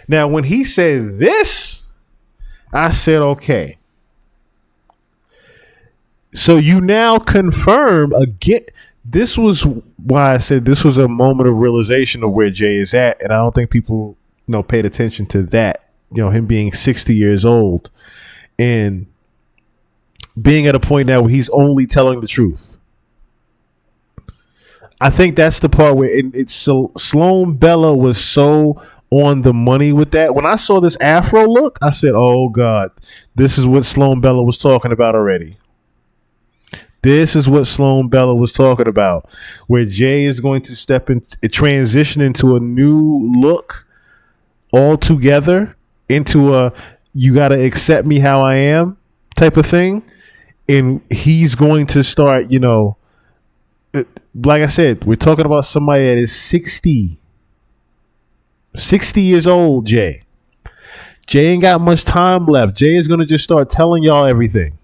[SPEAKER 6] Now, when he said this, I said, okay. So you now confirm again. This was why I said this was a moment of realization of where Jay is at. And I don't think people, you know, paid attention to that. You know, him being 60 years old and being at a point now where he's only telling the truth. I think that's the part where Sloan Bella was so on the money with that. When I saw this afro look, I said, oh God, this is what Sloan Bella was talking about already. This is what Sloan Bella was talking about, where Jay is going to transition into a new look altogether, into a you got to accept me how I am type of thing. And he's going to start, you know, like I said, we're talking about somebody that is 60. 60 years old, Jay. Jay ain't got much time left. Jay is going to just start telling y'all everything.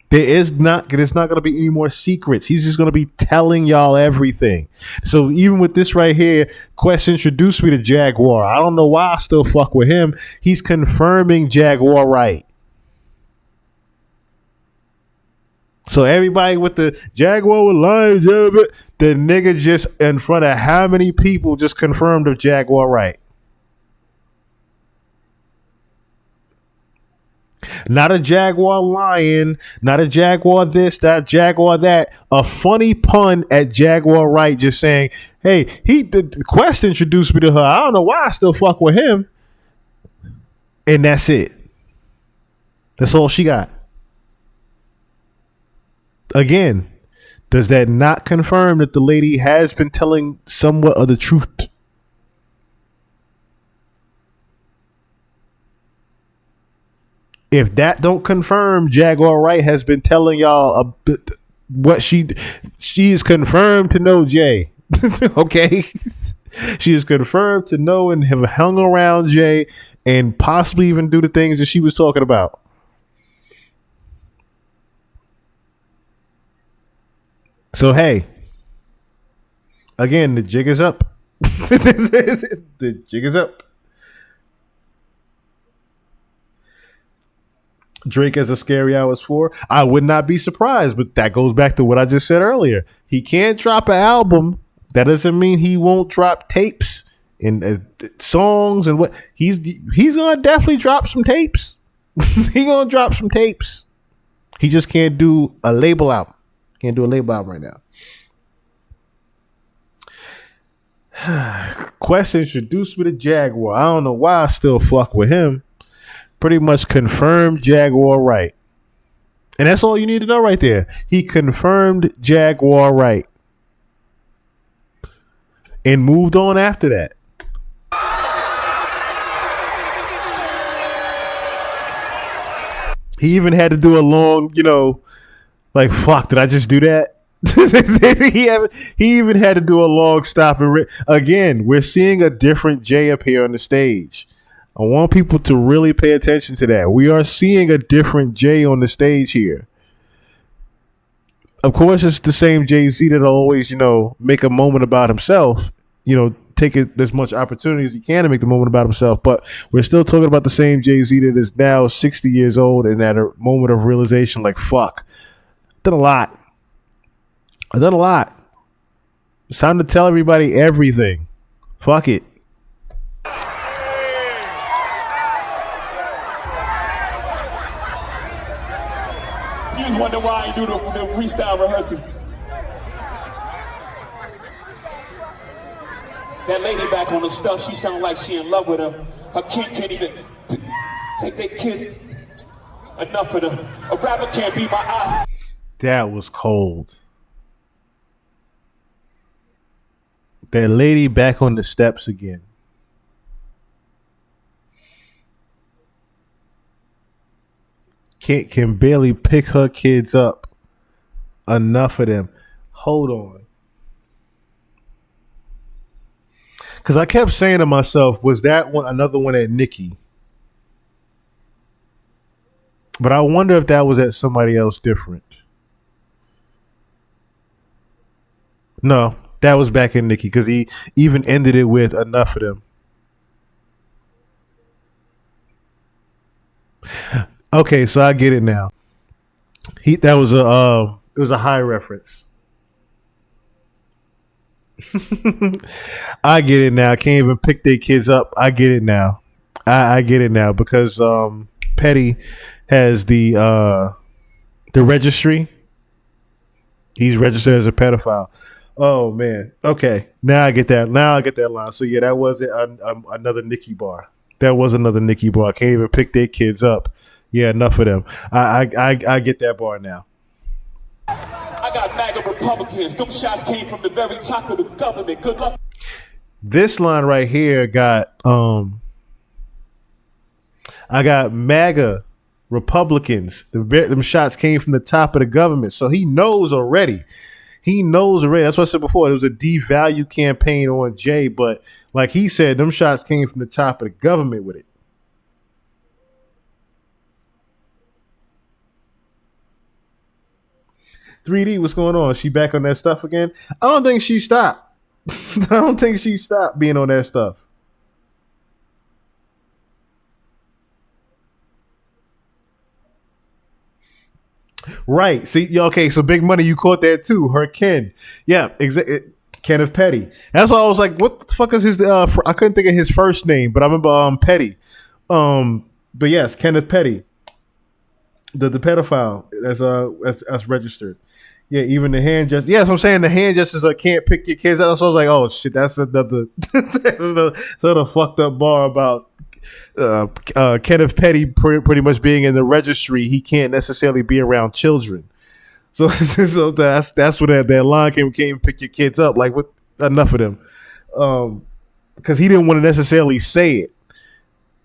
[SPEAKER 6] There's not going to be any more secrets. He's just going to be telling y'all everything. So even with this right here, Quest introduced me to Jaguar. I don't know why I still fuck with him. He's confirming Jaguar right. So everybody with the Jaguar with lying, the nigga just in front of how many people just confirmed the Jaguar right? Not a Jaguar lying, not a Jaguar this, that Jaguar that. A funny pun at Jaguar right, just saying, hey, the Quest introduced me to her. I don't know why I still fuck with him. And that's it. That's all she got. Again, does that not confirm that the lady has been telling somewhat of the truth? If that don't confirm, Jaguar Wright has been telling y'all what she is confirmed to know Jay. Okay, she is confirmed to know and have hung around Jay and possibly even do the things that she was talking about. So hey, again, the jig is up. The jig is up. Drake as a Scary Hours 4. I would not be surprised, but that goes back to what I just said earlier. He can't drop an album. That doesn't mean he won't drop tapes and songs and what. He's gonna definitely drop some tapes. He's gonna drop some tapes. He just can't do a label album. Can't do a label album right now. Quest introduced me to Jaguar. I don't know why I still fuck with him. Pretty much confirmed Jaguar right. And that's all you need to know right there. He confirmed Jaguar right. And moved on after that. He even had to do a long, like, fuck, did I just do that? He even had to do a long stop. And again, we're seeing a different Jay appear on the stage. I want people to really pay attention to that. We are seeing a different Jay on the stage here. Of course, it's the same Jay-Z that'll always, make a moment about himself, take it as much opportunity as he can to make the moment about himself. But we're still talking about the same Jay-Z that is now 60 years old and at a moment of realization, like, fuck, I've done a lot. It's time to tell everybody everything. Fuck it.
[SPEAKER 9] You was wondering why I do the freestyle rehearsal. That lady back on the stuff, she sound like she in love with her. Her kid can't even take their kids. Enough of them. A rapper can't be my eye.
[SPEAKER 6] That was cold. That lady back on the steps again. Can barely pick her kids up. Enough of them. Hold on. Because I kept saying to myself, was that one another one at Nicki? But I wonder if that was at somebody else different. No, that was back in Nicki because he even ended it with enough of them. Okay, so I get it now. That was it was a high reference. I get it now. I can't even pick their kids up. I get it now. I get it now because Petty has the registry. He's registered as a pedophile. Oh man. Okay. Now I get that. Now I get that line. So yeah, that was another Nicki bar. That was another Nicki bar. I can't even pick their kids up. Yeah, enough of them. I get that bar now.
[SPEAKER 9] I got MAGA Republicans. Them shots came from the very top of the government. Good luck.
[SPEAKER 6] This line right here got I got MAGA Republicans. Them shots came from the top of the government. So he knows already. He knows already. That's what I said before. It was a devalue campaign on Jay, but like he said, them shots came from the top of the government with it. "3D, what's going on? She back on that stuff again?" I don't think she stopped. I don't think she stopped being on that stuff. Right. See, okay, so Big Money, you caught that too. Her Ken. Yeah, Kenneth Petty. That's why I was like, what the fuck is his I couldn't think of his first name, but I remember Petty. But yes, Kenneth Petty. The pedophile that's registered. Yeah, even the hand gestures. Yes, I'm saying the hand gestures can't pick your kids out. So I was like, oh shit, that's another that's the fucked up bar about Kenneth Petty pretty much being in the registry. He can't necessarily be around children. So, so that's where that line came pick your kids up. Like, what? Enough of them. Because he didn't want to necessarily say it,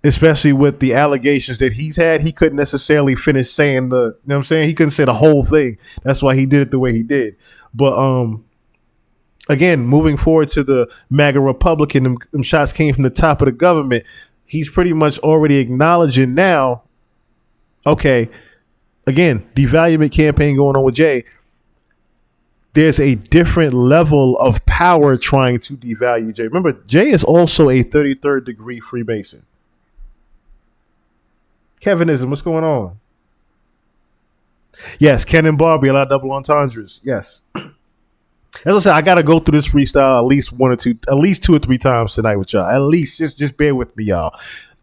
[SPEAKER 6] especially with the allegations that he's had. He couldn't necessarily finish saying you know what I'm saying? He couldn't say the whole thing. That's why he did it the way he did. But again, moving forward to the MAGA Republican, them shots came from the top of the government. He's pretty much already acknowledging now, okay, again, devaluation campaign going on with Jay. There's a different level of power trying to devalue Jay. Remember, Jay is also a 33rd degree Freemason. Kevinism, what's going on? Yes, Ken and Barbie, a lot of double entendres. Yes. As I said, I gotta go through this freestyle at least 2 or 3 times tonight with y'all. At least just bear with me, y'all.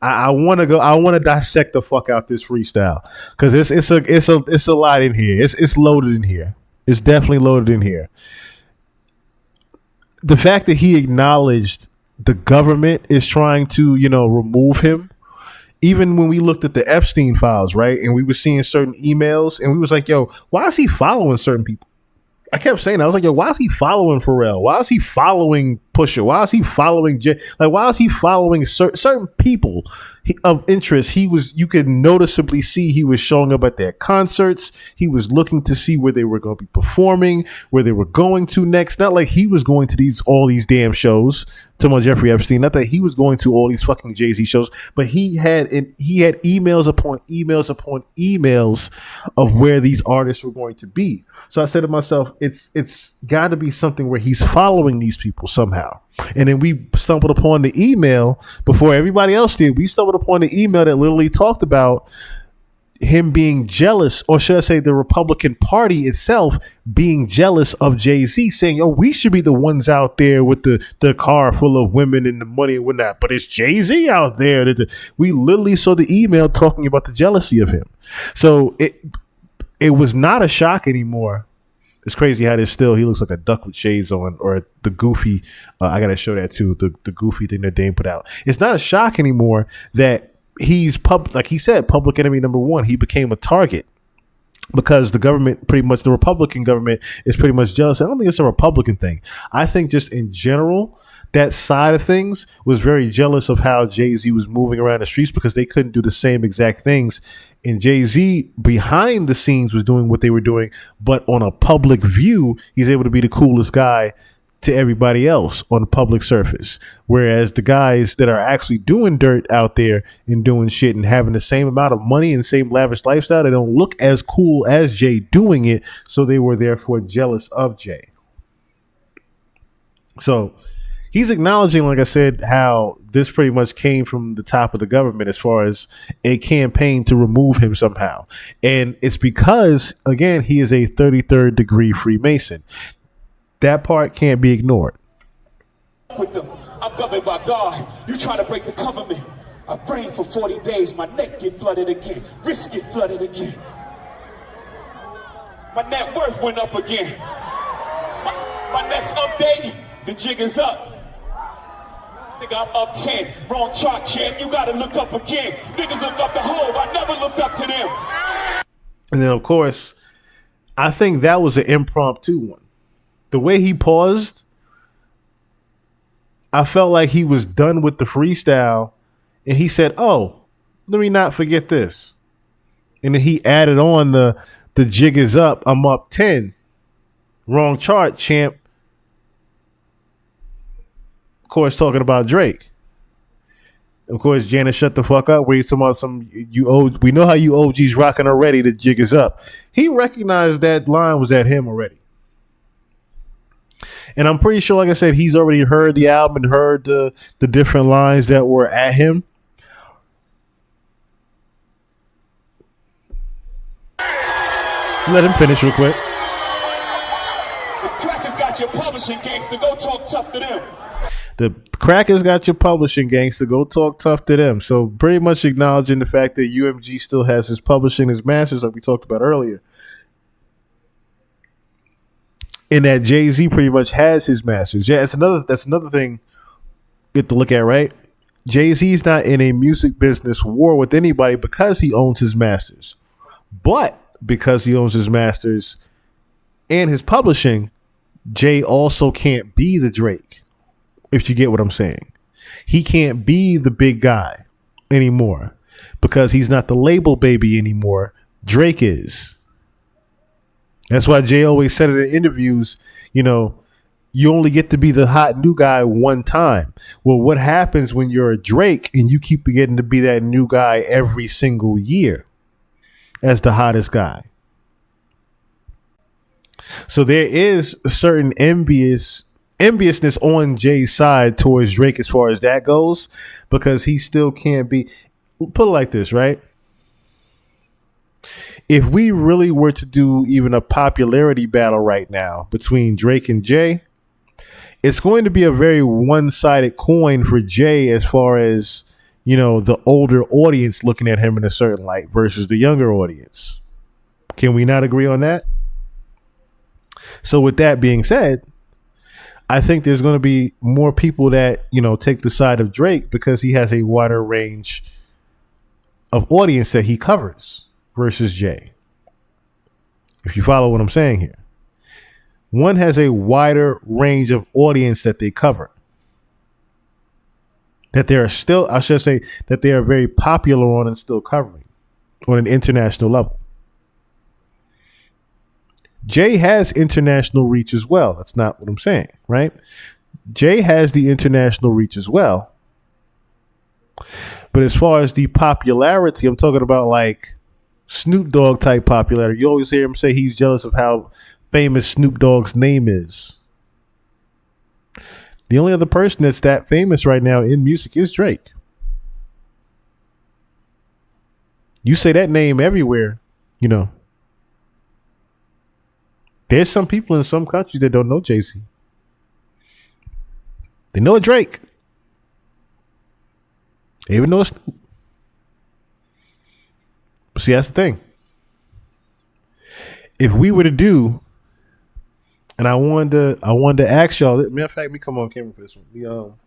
[SPEAKER 6] I want to dissect the fuck out this freestyle because it's a lot in here. It's loaded in here. It's definitely loaded in here. The fact that he acknowledged the government is trying to, remove him. Even when we looked at the Epstein files, right, and we were seeing certain emails, and we was like, yo, why is he following certain people? I kept saying that. I was like, yo, why is he following Pharrell? Why is he following Pusha? Why is he following Jay? Like, why is he following certain people of interest? You could noticeably see he was showing up at their concerts. He was looking to see where they were going to be performing, where they were going to next. Not like he was going to all these damn shows. To my Jeffrey Epstein, not that he was going to all these fucking Jay-Z shows, but he had emails upon emails upon emails of where these artists were going to be. So I said to myself, it's got to be something where he's following these people somehow. And then we stumbled upon the email before everybody else did. We stumbled upon the email that literally talked about him being jealous, or should I say the Republican Party itself being jealous of Jay-Z, saying, yo, we should be the ones out there with the car full of women and the money and whatnot, but it's Jay-Z out there. We literally saw the email talking about the jealousy of him. So it was not a shock anymore. It's crazy how he looks like a duck with shades on, or the goofy, I got to show that too, the goofy thing that Dame put out. It's not a shock anymore that he's like he said, public enemy number one. He became a target because the government, pretty much the Republican government, is pretty much jealous. I don't think it's a Republican thing. I think just in general, that side of things was very jealous of how Jay-Z was moving around the streets because they couldn't do the same exact things. And Jay-Z behind the scenes was doing what they were doing, but on a public view, he's able to be the coolest guy to everybody else on the public surface. Whereas the guys that are actually doing dirt out there and doing shit and having the same amount of money and same lavish lifestyle, they don't look as cool as Jay doing it. So they were therefore jealous of Jay. So he's acknowledging, like I said, how this pretty much came from the top of the government as far as a campaign to remove him somehow. And it's because, again, he is a 33rd degree Freemason. That part can't be ignored.
[SPEAKER 9] With them, I'm governed by God. You try to break the government. I prayed for 40 days. My neck get flooded again. Wrist get flooded again. My net worth went up again. My next update, the jig is up. Nigga, I'm up 10. Wrong chart, champ. You gotta look up again. Niggas look up the hole. I never looked up to them.
[SPEAKER 6] And then, of course, I think that was an impromptu one. The way he paused, I felt like he was done with the freestyle, and he said, "Oh, let me not forget this." And then he added on the jig is up. I'm up 10. Wrong chart, champ. Of course, talking about Drake. Of course, Janice, shut the fuck up. Where he's talking about we know how you OGs rocking already. The jig is up. He recognized that line was at him already. And I'm pretty sure, like I said, he's already heard the album and heard the different lines that were at him. Let him finish real quick.
[SPEAKER 9] The crackers got your publishing gangster. Go talk tough to them.
[SPEAKER 6] The crackers got your publishing gangster. Go talk tough to them. So pretty much acknowledging the fact that UMG still has his publishing, his masters, like we talked about earlier. And that Jay-Z pretty much has his masters. Yeah, that's another thing you have to look at, right? Jay-Z's not in a music business war with anybody because he owns his masters. But because he owns his masters and his publishing, Jay also can't be the Drake. If you get what I'm saying. He can't be the big guy anymore because he's not the label baby anymore. Drake is. That's why Jay always said it in interviews, you only get to be the hot new guy one time. Well, what happens when you're a Drake and you keep getting to be that new guy every single year as the hottest guy? So there is a certain enviousness on Jay's side towards Drake as far as that goes, because he still can't be. Put it like this, right? If we really were to do even a popularity battle right now between Drake and Jay, it's going to be a very one-sided coin for Jay as far as, the older audience looking at him in a certain light versus the younger audience. Can we not agree on that? So with that being said, I think there's going to be more people that, take the side of Drake because he has a wider range of audience that he covers versus Jay. If you follow what I'm saying here. One has a wider range of audience that they cover. That they are still, I should say, that they are very popular on and still covering on an international level. Jay has international reach as well. That's not what I'm saying, right? Jay has the international reach as well. But as far as the popularity, I'm talking about like Snoop Dogg type popularity. You always hear him say he's jealous of how famous Snoop Dogg's name is. The only other person that's that famous right now in music is Drake. You say that name everywhere, There's some people in some countries that don't know Jay-Z. They know Drake. They even know Snoop. But see, that's the thing. If we were to do, and I wanted to ask y'all. Matter of fact, let me come on camera for this one.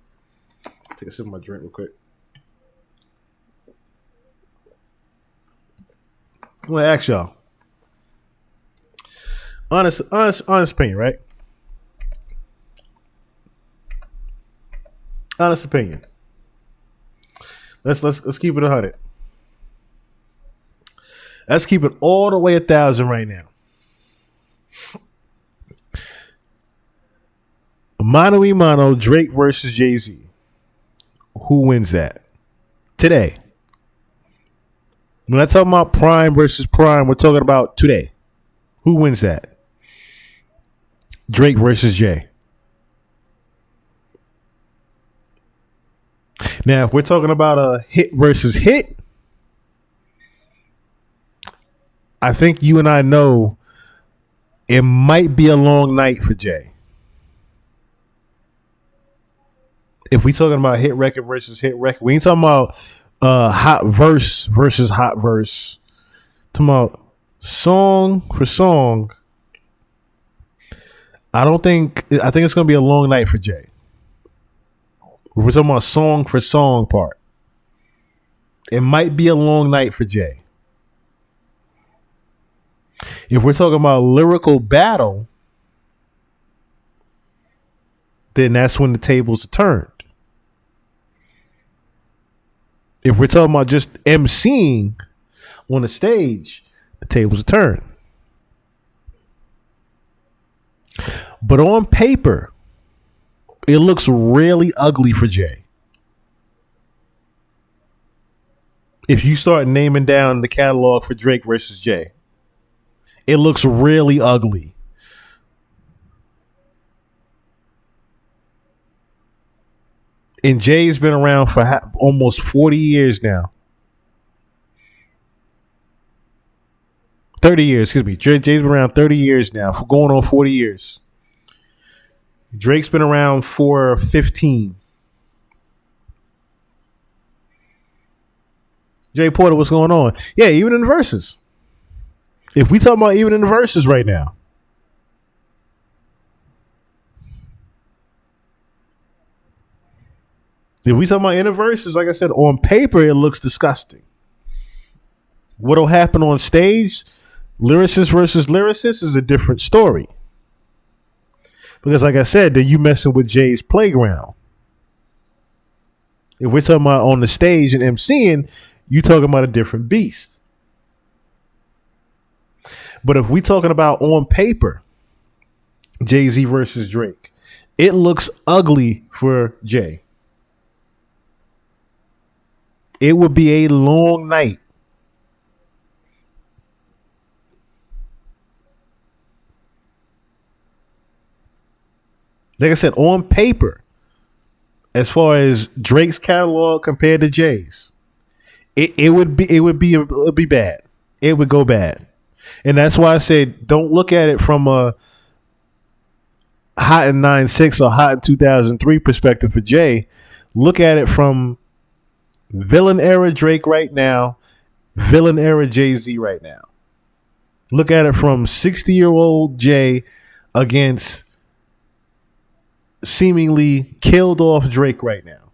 [SPEAKER 6] Take a sip of my drink real quick. I want to ask y'all. Honest opinion, right? Honest opinion. Let's keep it 100. Let's keep it all the way 1,000 right now. Mano a mano, Drake versus Jay-Z. Who wins that today? When I talk about prime versus prime, we're talking about today. Who wins that? Drake versus Jay. Now, if we're talking about a hit versus hit, I think you and I know it might be a long night for Jay. If we talking about hit record versus hit record, we ain't talking about hot verse versus hot verse. Talking about song for song. I think it's gonna be a long night for Jay. We're talking about song for song part. It might be a long night for Jay. If we're talking about lyrical battle, then that's when the tables are turned. If we're talking about just emceeing on the stage, the tables are turned. But on paper, it looks really ugly for Jay. If you start naming down the catalog for Drake versus Jay, it looks really ugly. And Jay's been around for almost 40 years now. 30 years, excuse me. Jay's been around 30 years now, for going on 40 years. Drake's been around for 15. Jay Porter, what's going on? Yeah, even in the verses. If we talking about even in the verses right now. If we talking about in the verses, like I said, on paper, it looks disgusting. What'll happen on stage, lyricist versus lyricist, is a different story. Because like I said, then you messing with Jay's playground. If we're talking about on the stage and MCing, you talking about a different beast. But if we talking about on paper, Jay-Z versus Drake, it looks ugly for Jay. It would be a long night. Like I said, on paper, as far as Drake's catalog compared to Jay's, it would be bad. It would go bad. And that's why I said don't look at it from a Hot in 9-6 or Hot in 2003 perspective for Jay. Look at it from villain era Drake right now, villain era Jay-Z right now. Look at it from 60-year-old Jay against seemingly killed off Drake right now.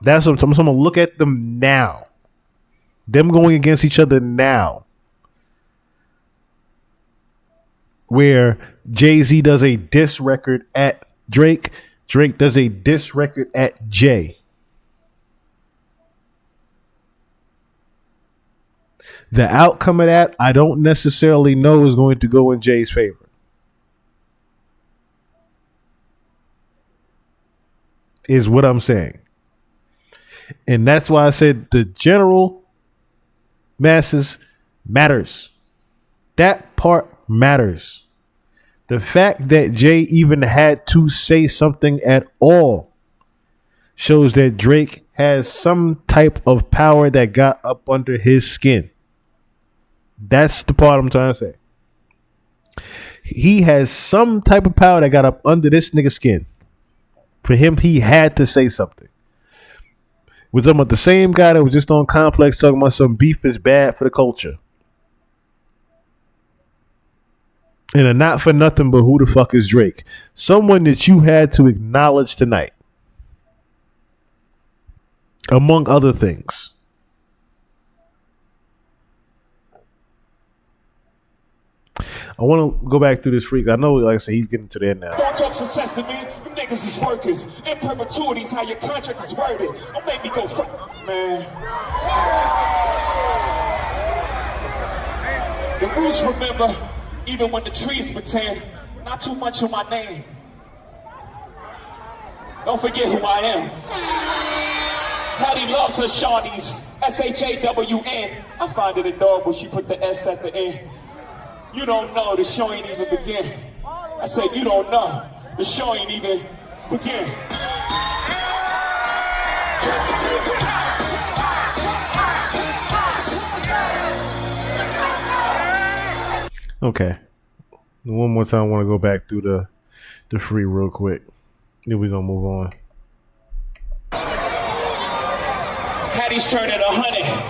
[SPEAKER 6] That's what I'm going to look at them now. Them going against each other now. Where Jay-Z does a diss record at Drake, Drake does a diss record at Jay. The outcome of that, I don't necessarily know is going to go in Jay's favor. Is what I'm saying. And that's why I said the general masses matters. That part matters. The fact that Jay even had to say something at all shows that Drake has some type of power that got up under his skin. That's the part I'm trying to say. He has some type of power that got up under this nigga's skin. For him, he had to say something. We're talking about the same guy that was just on Complex talking about some beef is bad for the culture. And a not for nothing, but who the fuck is Drake? Someone that you had to acknowledge tonight. Among other things. I want to go back through this freak. I know, like I said, he's getting to the end now.
[SPEAKER 9] Don't talk success to me. Them niggas is workers. In perpetuity is how your contract is worded. Don't make me go man. The roots remember, even when the trees pretend, not too much of my name. Don't forget who I am. Hattie loves her Shawnees. S-H-A-W-N. I find it adorable she put the S at the end. You don't know, the show ain't even begin. I said, you don't know, the show ain't even begin.
[SPEAKER 6] Okay. One more time, I want to go back through the free real quick. Then we're going to move on.
[SPEAKER 9] Hattie's turning 100.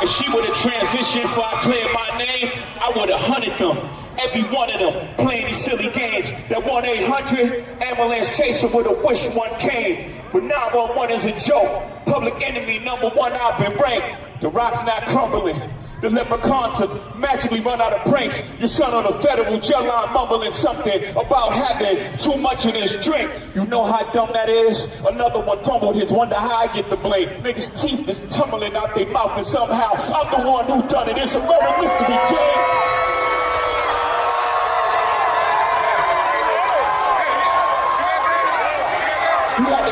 [SPEAKER 9] If she would have transitioned before I cleared my name, I would have hunted them. Every one of them playing these silly games. That 1-800 ambulance chaser would have wished one came. But 911 is a joke. Public enemy #1, I've been ranked. The rock's not crumbling. The leprechauns have magically run out of pranks. Your son on a federal jail line mumbling something about having too much of this drink. You know how dumb that is? Another one fumbled his, wonder how I get the blame. Niggas' teeth is tumbling out their mouth and somehow I'm the one who done it. It's a murder mystery game.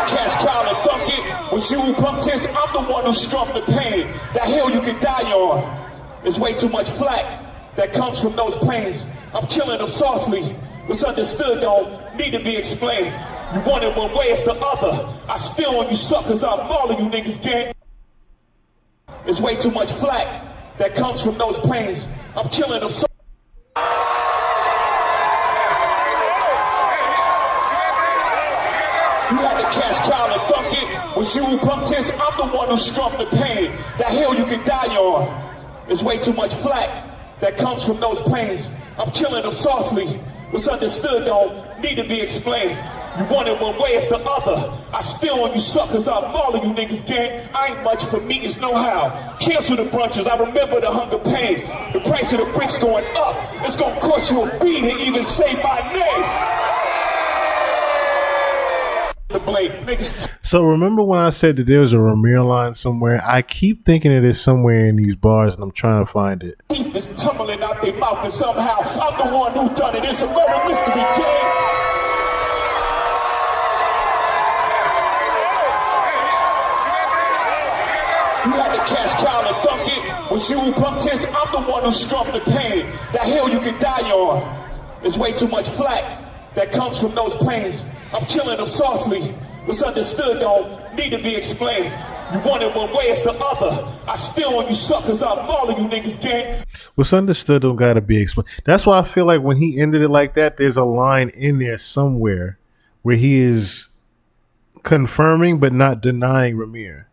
[SPEAKER 9] cash cow and thunk it. With you pump tents, I'm the one who strummed the pain. That hill you can die on. There's way too much flack that comes from those planes. I'm killing them softly. What's understood don't need to be explained. You want it one way, it's the other. I still on you suckers, I'm mauling you niggas, gang. There's way too much flack that comes from those planes. I'm killing them softly. You had to cash cow and thunk it. With you pump tents, I'm the one who strummed the pain. That hill you can die on. There's way too much flack that comes from those planes. I'm killing them softly. What's understood don't need to be explained. You want it one way, it's the other. I still on you suckers, I'm mauling you niggas, gang. I ain't much for me, it's no how. Cancel the brunches, I remember the hunger pain. The price of the bricks going up. It's gonna cost you a beat to even say my name. The blade, niggas.
[SPEAKER 6] So remember when I said that there was a Ramir line somewhere? I keep thinking it is somewhere in these bars, and I'm trying to find it.
[SPEAKER 9] Teeth is tumbling out their mouth, and somehow I'm the one who done it. It's a murder mystery, gang. You had to cash cow and thunk it. With you pump tents, I'm the one who strummed the pain. That hill you can die on. There's way too much flack that comes from those planes. I'm killing them softly. What's understood don't need to be explained. You want it one way, it's the other. I still on you suckers, I'm mauling you niggas, gang.
[SPEAKER 6] What's understood don't gotta be explained. That's why I feel like when he ended it like that, there's a line in there somewhere where he is confirming but not denying Ramir.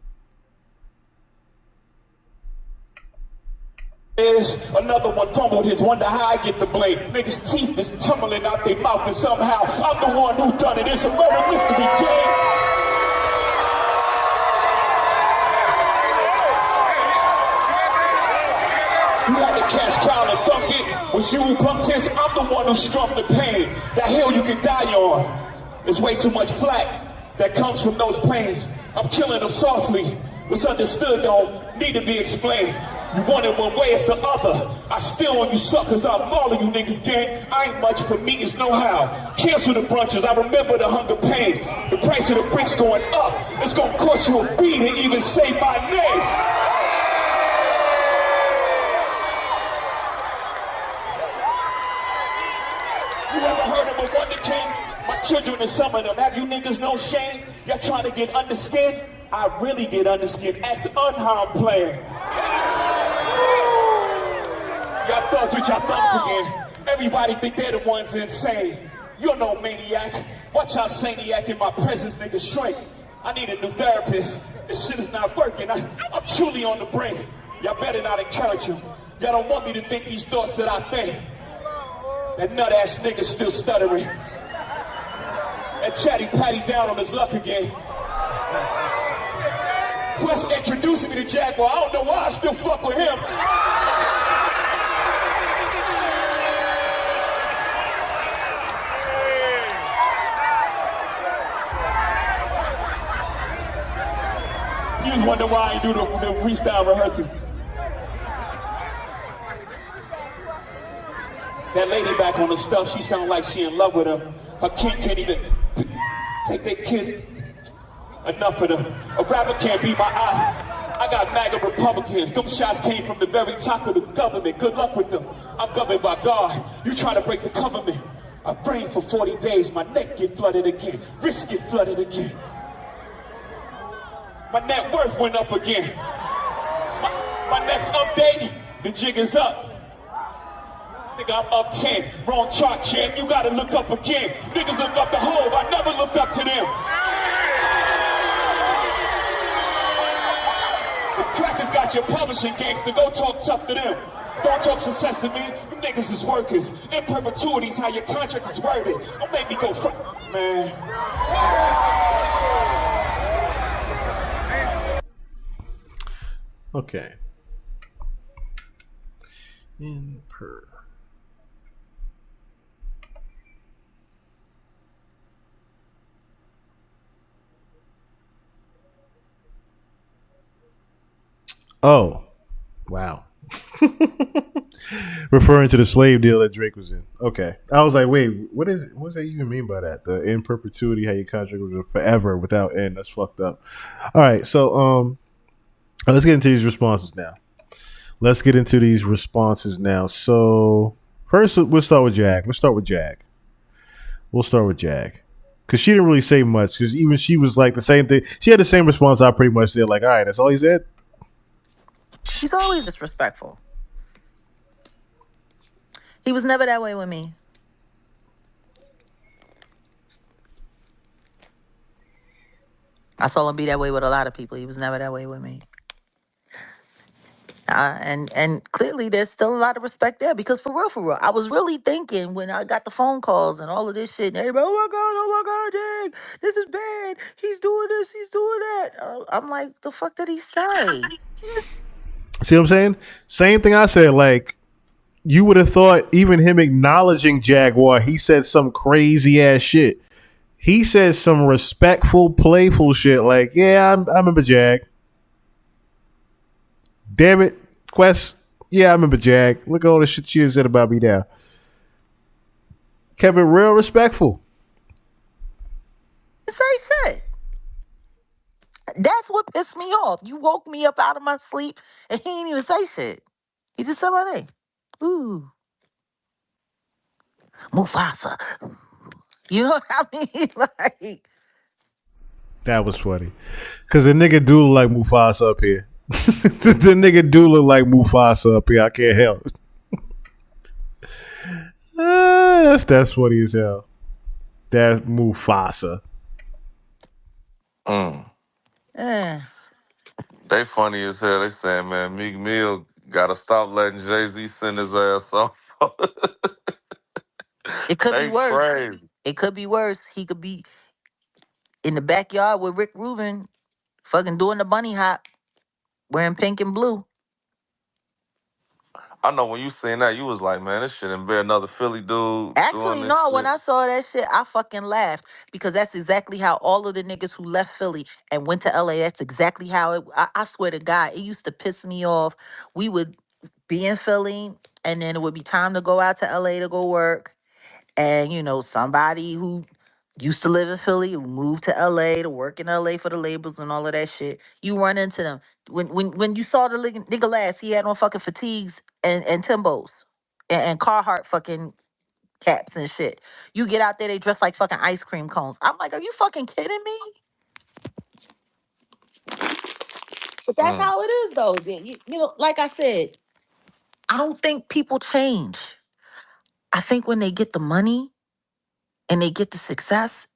[SPEAKER 9] There's another one fumbled his, wonder how I get the blade. Niggas' teeth is tumbling out their mouth, and somehow I'm the one who done it. It's a murder mystery, gang. You had to cash cow and thunk it. With you pump tents, I'm the one who strummed the pain. That hill you can die on. There's way too much flack that comes from those planes. I'm killing them softly. What's understood don't need to be explained. You want it one way, it's the other. I still on you suckers, I'm mauling you niggas, gang. I ain't much for me, it's no how. Cancel the brunches, I remember the hunger pain. The price of the bricks going up. It's gonna cost you a beat to even say my name. You ever heard of a Wonder King? My children and some of them, have you niggas no shame? Y'all trying to get under skin? I really get under skin. Ask unharmed player. Y'all thugs with y'all thumbs again. Everybody think they're the ones insane. You're no maniac. Watch how saniac in my presence, nigga, shrink. I need a new therapist. This shit is not working. I'm truly on the brink. Y'all better not encourage him. Y'all don't want me to think these thoughts that I think. That nut-ass nigga still stuttering. And Chatty Patty down on his luck again. Quest introducing me to Jaguar. I don't know why I still fuck with him. You wonder why I do the freestyle rehearsals. That lady back on the stuff, she sound like she in love with her. Her kid can't even take their kids. Enough of them. A rapper can't be my eye. I got MAGA Republicans. Them shots came from the very top of the government. Good luck with them. I'm governed by God. You try to break the government. I prayed for 40 days. My neck get flooded again. Wrist get flooded again. My net worth went up again. My next update, the jig is up. Nigga, I'm up 10. Wrong chart, champ. You gotta look up again. Niggas look up the Hove. I never looked up to them. The crackers got your publishing gangster. Go talk tough to them. Don't talk success to me. You niggas is workers. In perpetuities, how your contract is worded. Don't make me go front, man.
[SPEAKER 6] Okay. In per. Oh, wow. Referring to the slave deal that Drake was in. Okay. I was like, wait, what does that even mean by that? The in perpetuity, how your contract was forever without end. That's fucked up. All right, so let's get into these responses now. So first, we'll start with Jag. Because she didn't really say much. Because even she was like the same thing. She had the same response I pretty much said. Like, all right, that's all he said.
[SPEAKER 5] He's always disrespectful. He was never that way with me. I saw him be that way with a lot of people. He was never that way with me. And clearly there's still a lot of respect there because for real, I was really thinking when I got the phone calls and all of this shit and everybody, oh my God, Jake, this is bad. He's doing this, he's doing that. I'm like, the fuck did he say?
[SPEAKER 6] See what I'm saying? Same thing I said. Like, you would have thought even him acknowledging Jaguar, he said some crazy ass shit. He said some respectful, playful shit like, yeah, I remember Jag. Damn it, Quest. Yeah, I remember Jag. Look at all the shit she said about me now. Kept it real respectful.
[SPEAKER 5] Say shit. That's what pissed me off. You woke me up out of my sleep and he ain't even say shit. He just said my name. Ooh. Mufasa. You know what I mean? Like,
[SPEAKER 6] That was funny. Because the nigga do look like Mufasa up here. The nigga do look like Mufasa up here. I can't help it. That's funny as hell. That's Mufasa.
[SPEAKER 5] eh.
[SPEAKER 10] They funny as hell. They saying, man, Meek Mill gotta stop letting Jay-Z send his ass off.
[SPEAKER 5] It could be
[SPEAKER 10] They
[SPEAKER 5] worse.
[SPEAKER 10] crazy.
[SPEAKER 5] It could be worse. He could be in the backyard with Rick Rubin, fucking doing the bunny hop, wearing pink and blue.
[SPEAKER 10] I know when you seen that, you was like, man, this shouldn't be another Philly dude doing
[SPEAKER 5] Actually,
[SPEAKER 10] this
[SPEAKER 5] no, when
[SPEAKER 10] shit.
[SPEAKER 5] I saw that shit, I fucking laughed because that's exactly how all of the niggas who left Philly and went to LA, that's exactly how I swear to God, it used to piss me off. We would be in Philly and then it would be time to go out to LA to go work. And, you know, somebody who used to live in Philly, who moved to LA to work in LA for the labels and all of that shit, you run into them. When you saw the nigga last, he had on fucking fatigues and Timbos and Carhartt fucking caps and shit. You get out there, they dress like fucking ice cream cones. I'm like, are you fucking kidding me? But that's
[SPEAKER 10] Mm.
[SPEAKER 5] how it is, though. You know, like I said, I don't think people change. I think when they get the money and they get the success,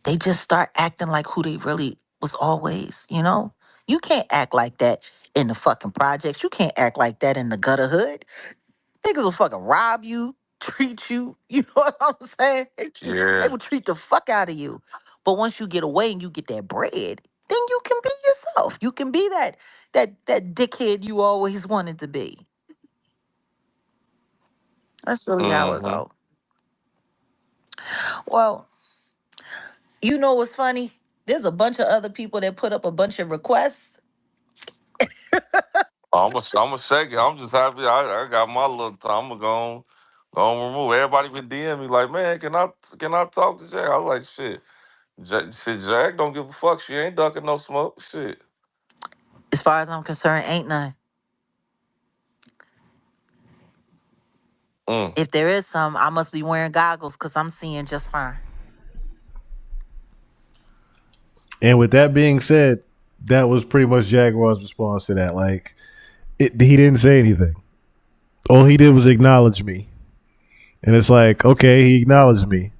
[SPEAKER 5] they just start acting like who they really was always, you know? You can't act like that in the fucking projects. You can't act like that in the gutter hood. Niggas will fucking rob you, treat you. You know what I'm saying? They
[SPEAKER 10] Yeah.
[SPEAKER 5] will treat the fuck out of you. But once you get away and you get that bread, then you can be yourself. You can be that dickhead you always wanted to be. That's really how it
[SPEAKER 10] Mm-hmm.
[SPEAKER 5] go. Well, you know what's funny? There's a bunch of other people that put up a bunch of requests.
[SPEAKER 10] I'm gonna shake it. I'm just happy I got my little time. I'm gonna remove. Everybody been DM me like, man, can I talk to Jack? I was like, shit, Jack don't give a fuck. She ain't ducking no smoke. Shit.
[SPEAKER 5] As far as I'm concerned, ain't none.
[SPEAKER 10] Mm.
[SPEAKER 5] If there is some, I must be wearing goggles because I'm seeing just fine.
[SPEAKER 6] And with that being said, that was pretty much Jaguar's response to that. Like, he didn't say anything. All he did was acknowledge me. And it's like, okay, he acknowledged me.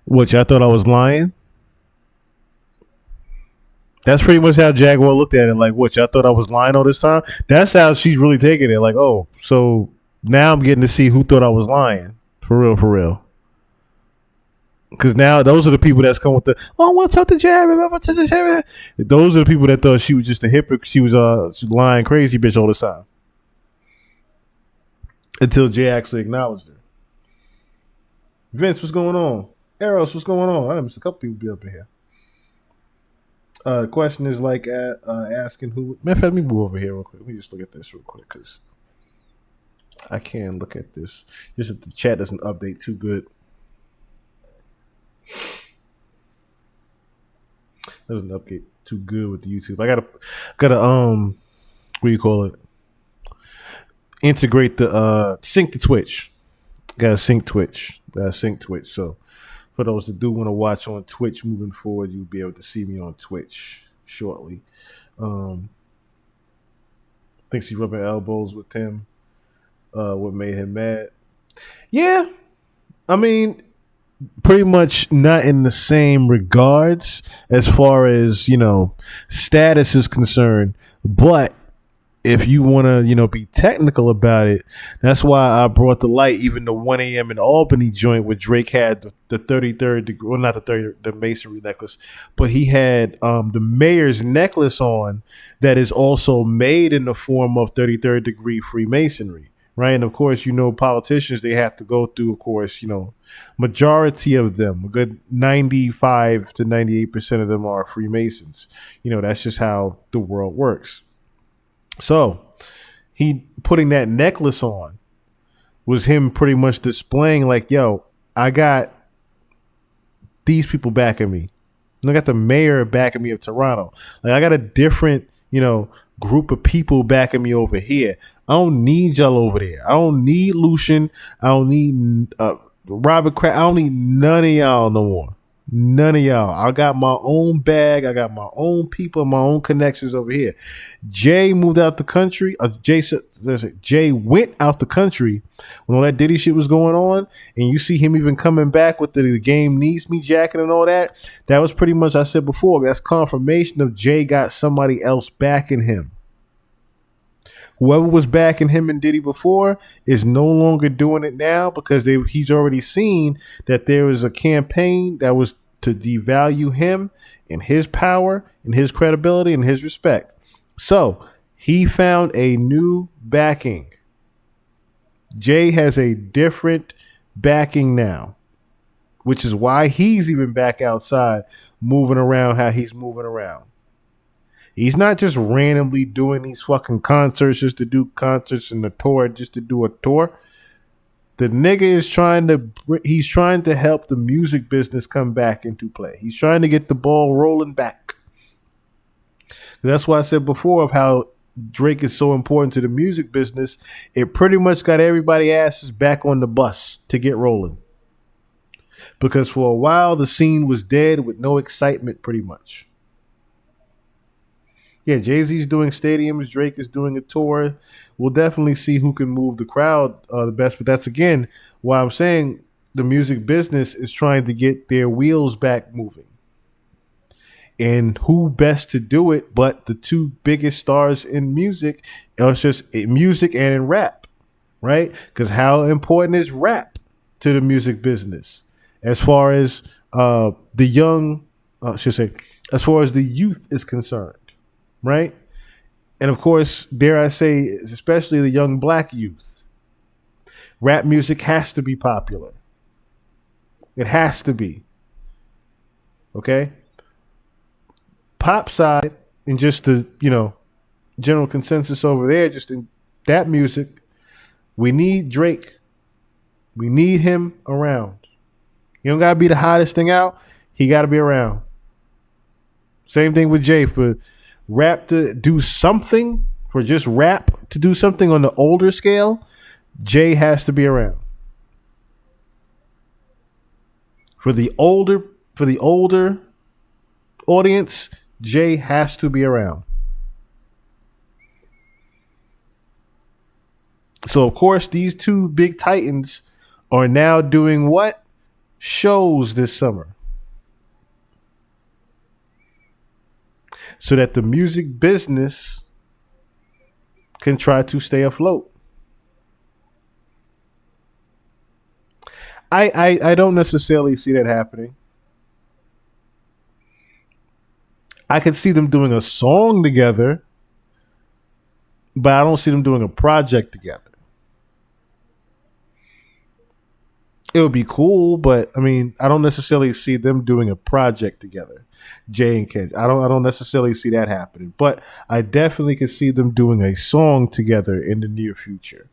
[SPEAKER 6] Which I thought I was lying. That's pretty much how Jaguar looked at it. Like, what, I thought I was lying all this time? That's how she's really taking it. Like, oh, so now I'm getting to see who thought I was lying. For real, for real. Because now those are the people that's come with the, oh, what's up to Jab? Those are the people that thought she was just a hypocrite. She was a lying crazy bitch all the time. Until Jay actually acknowledged her. Vince, what's going on? Eros, what's going on? I missed a couple people be up in here. The question is like asking who. Matter of fact, let me move over here real quick. Let me just look at this real quick because I can look at this. Just that the chat doesn't update too good. Doesn't update too good with the YouTube. I gotta what do you call it? Integrate the sync to Twitch. Gotta sync Twitch. So for those that do want to watch on Twitch moving forward, you'll be able to see me on Twitch shortly. Think she's rubbing elbows with him. What made him mad? Yeah, I mean, pretty much not in the same regards as far as status is concerned, but if you want to, be technical about it, that's why I brought the light, even the 1 a.m. in Albany joint where Drake had the 33rd degree, well, not the 30, the masonry necklace, but he had the mayor's necklace on that is also made in the form of 33rd degree Freemasonry, right? And of course, politicians, they have to go through, of course, majority of them, a good 95 to 98% of them are Freemasons. That's just how the world works. So he putting that necklace on was him pretty much displaying like, yo, I got these people backing me. And I got the mayor backing me of Toronto. Like I got a different, group of people backing me over here. I don't need y'all over there. I don't need Lucian. I don't need Robert Kraft. I don't need none of y'all no more. None of y'all. I got my own bag. I got my own people, my own connections over here. Jay moved out the country. Jay went out the country when all that Diddy shit was going on, and you see him even coming back with the game needs me jacket and all that. That was pretty much, I said before, that's confirmation of Jay got somebody else backing him. Whoever was backing him and Diddy before is no longer doing it now because he's already seen that there was a campaign that was to devalue him and his power and his credibility and his respect. So he found a new backing. Jay has a different backing now, which is why he's even back outside moving around how he's moving around. He's not just randomly doing these fucking concerts just to do concerts and a tour just to do a tour. The nigga is trying to help the music business come back into play. He's trying to get the ball rolling back. That's why I said before of how Drake is so important to the music business. It pretty much got everybody asses back on the bus to get rolling. Because for a while the scene was dead with no excitement pretty much. Yeah, Jay-Z's doing stadiums. Drake is doing a tour. We'll definitely see who can move the crowd the best. But that's, again, why I'm saying the music business is trying to get their wheels back moving. And who best to do it but the two biggest stars in music? It's just music and in rap, right? Because how important is rap to the music business? As far as the young, as far as the youth is concerned. Right? And of course, dare I say, especially the young black youth, rap music has to be popular. It has to be. Okay? Pop side and just the, general consensus over there, just in that music, we need Drake. We need him around. You don't got to be the hottest thing out. He got to be around. Same thing with Jay. For rap to do something, for just rap to do something on the older scale, Jay has to be around. For the older audience, Jay has to be around. So of course, these two big titans are now doing what? Shows this summer. So that the music business can try to stay afloat. I don't necessarily see that happening. I could see them doing a song together, but I don't see them doing a project together. It would be cool, but I mean, I don't necessarily see them doing a project together. Jay and Ken. I don't necessarily see that happening, but I definitely could see them doing a song together in the near future.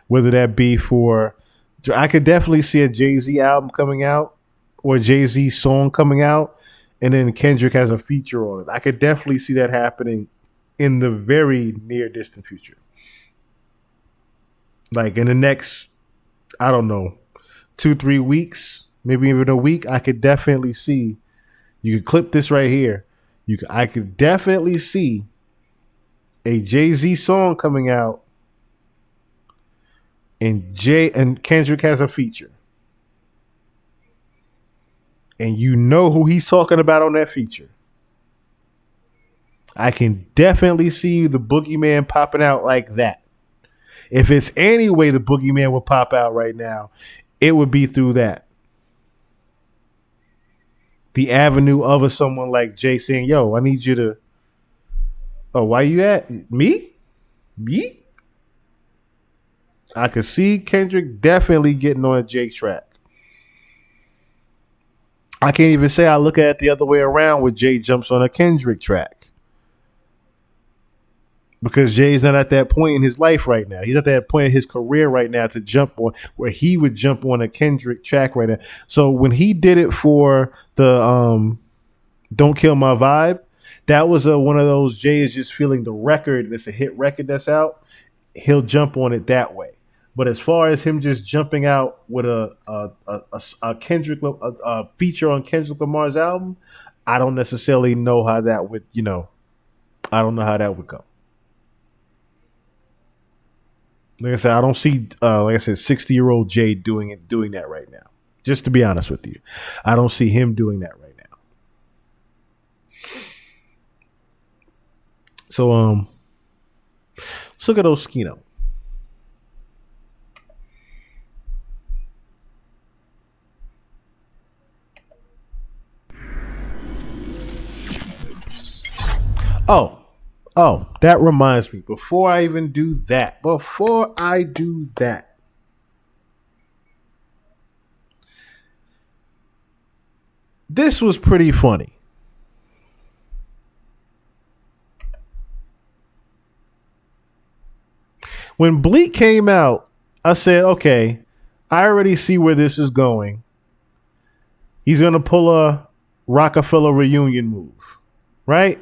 [SPEAKER 6] Whether that be for, I could definitely see a Jay-Z album coming out or a Jay-Z song coming out, and then Kendrick has a feature on it. I could definitely see that happening in the very near distant future. Like in the next, I don't know, 2-3 weeks, maybe even a week, I could definitely see. You could clip this right here. I could definitely see a Jay-Z song coming out, and Kendrick has a feature, and you know who he's talking about on that feature. I can definitely see the boogeyman popping out like that. If it's any way the boogeyman would pop out right now, it would be through that. The avenue of someone like Jay saying, yo, I need you to, oh, why you at? Me? I could see Kendrick definitely getting on a Jake track. I can't even say I look at it the other way around where Jay jumps on a Kendrick track. Because Jay's not at that point in his life right now. He's at that point in his career right now to jump on where he would jump on a Kendrick track right now. So when he did it for the Don't Kill My Vibe, that was one of those Jay is just feeling the record. It's a hit record that's out. He'll jump on it that way. But as far as him just jumping out with a Kendrick a feature on Kendrick Lamar's album, I don't necessarily know how that would, I don't know how that would go. Like I said, I don't see, 60-year-old Jay doing that right now. Just to be honest with you, I don't see him doing that right now. So, let's look at Oskino. Oh, that reminds me. Before I do that, this was pretty funny. When Bleak came out, I said, okay, I already see where this is going. He's going to pull a Rockefeller reunion move, right?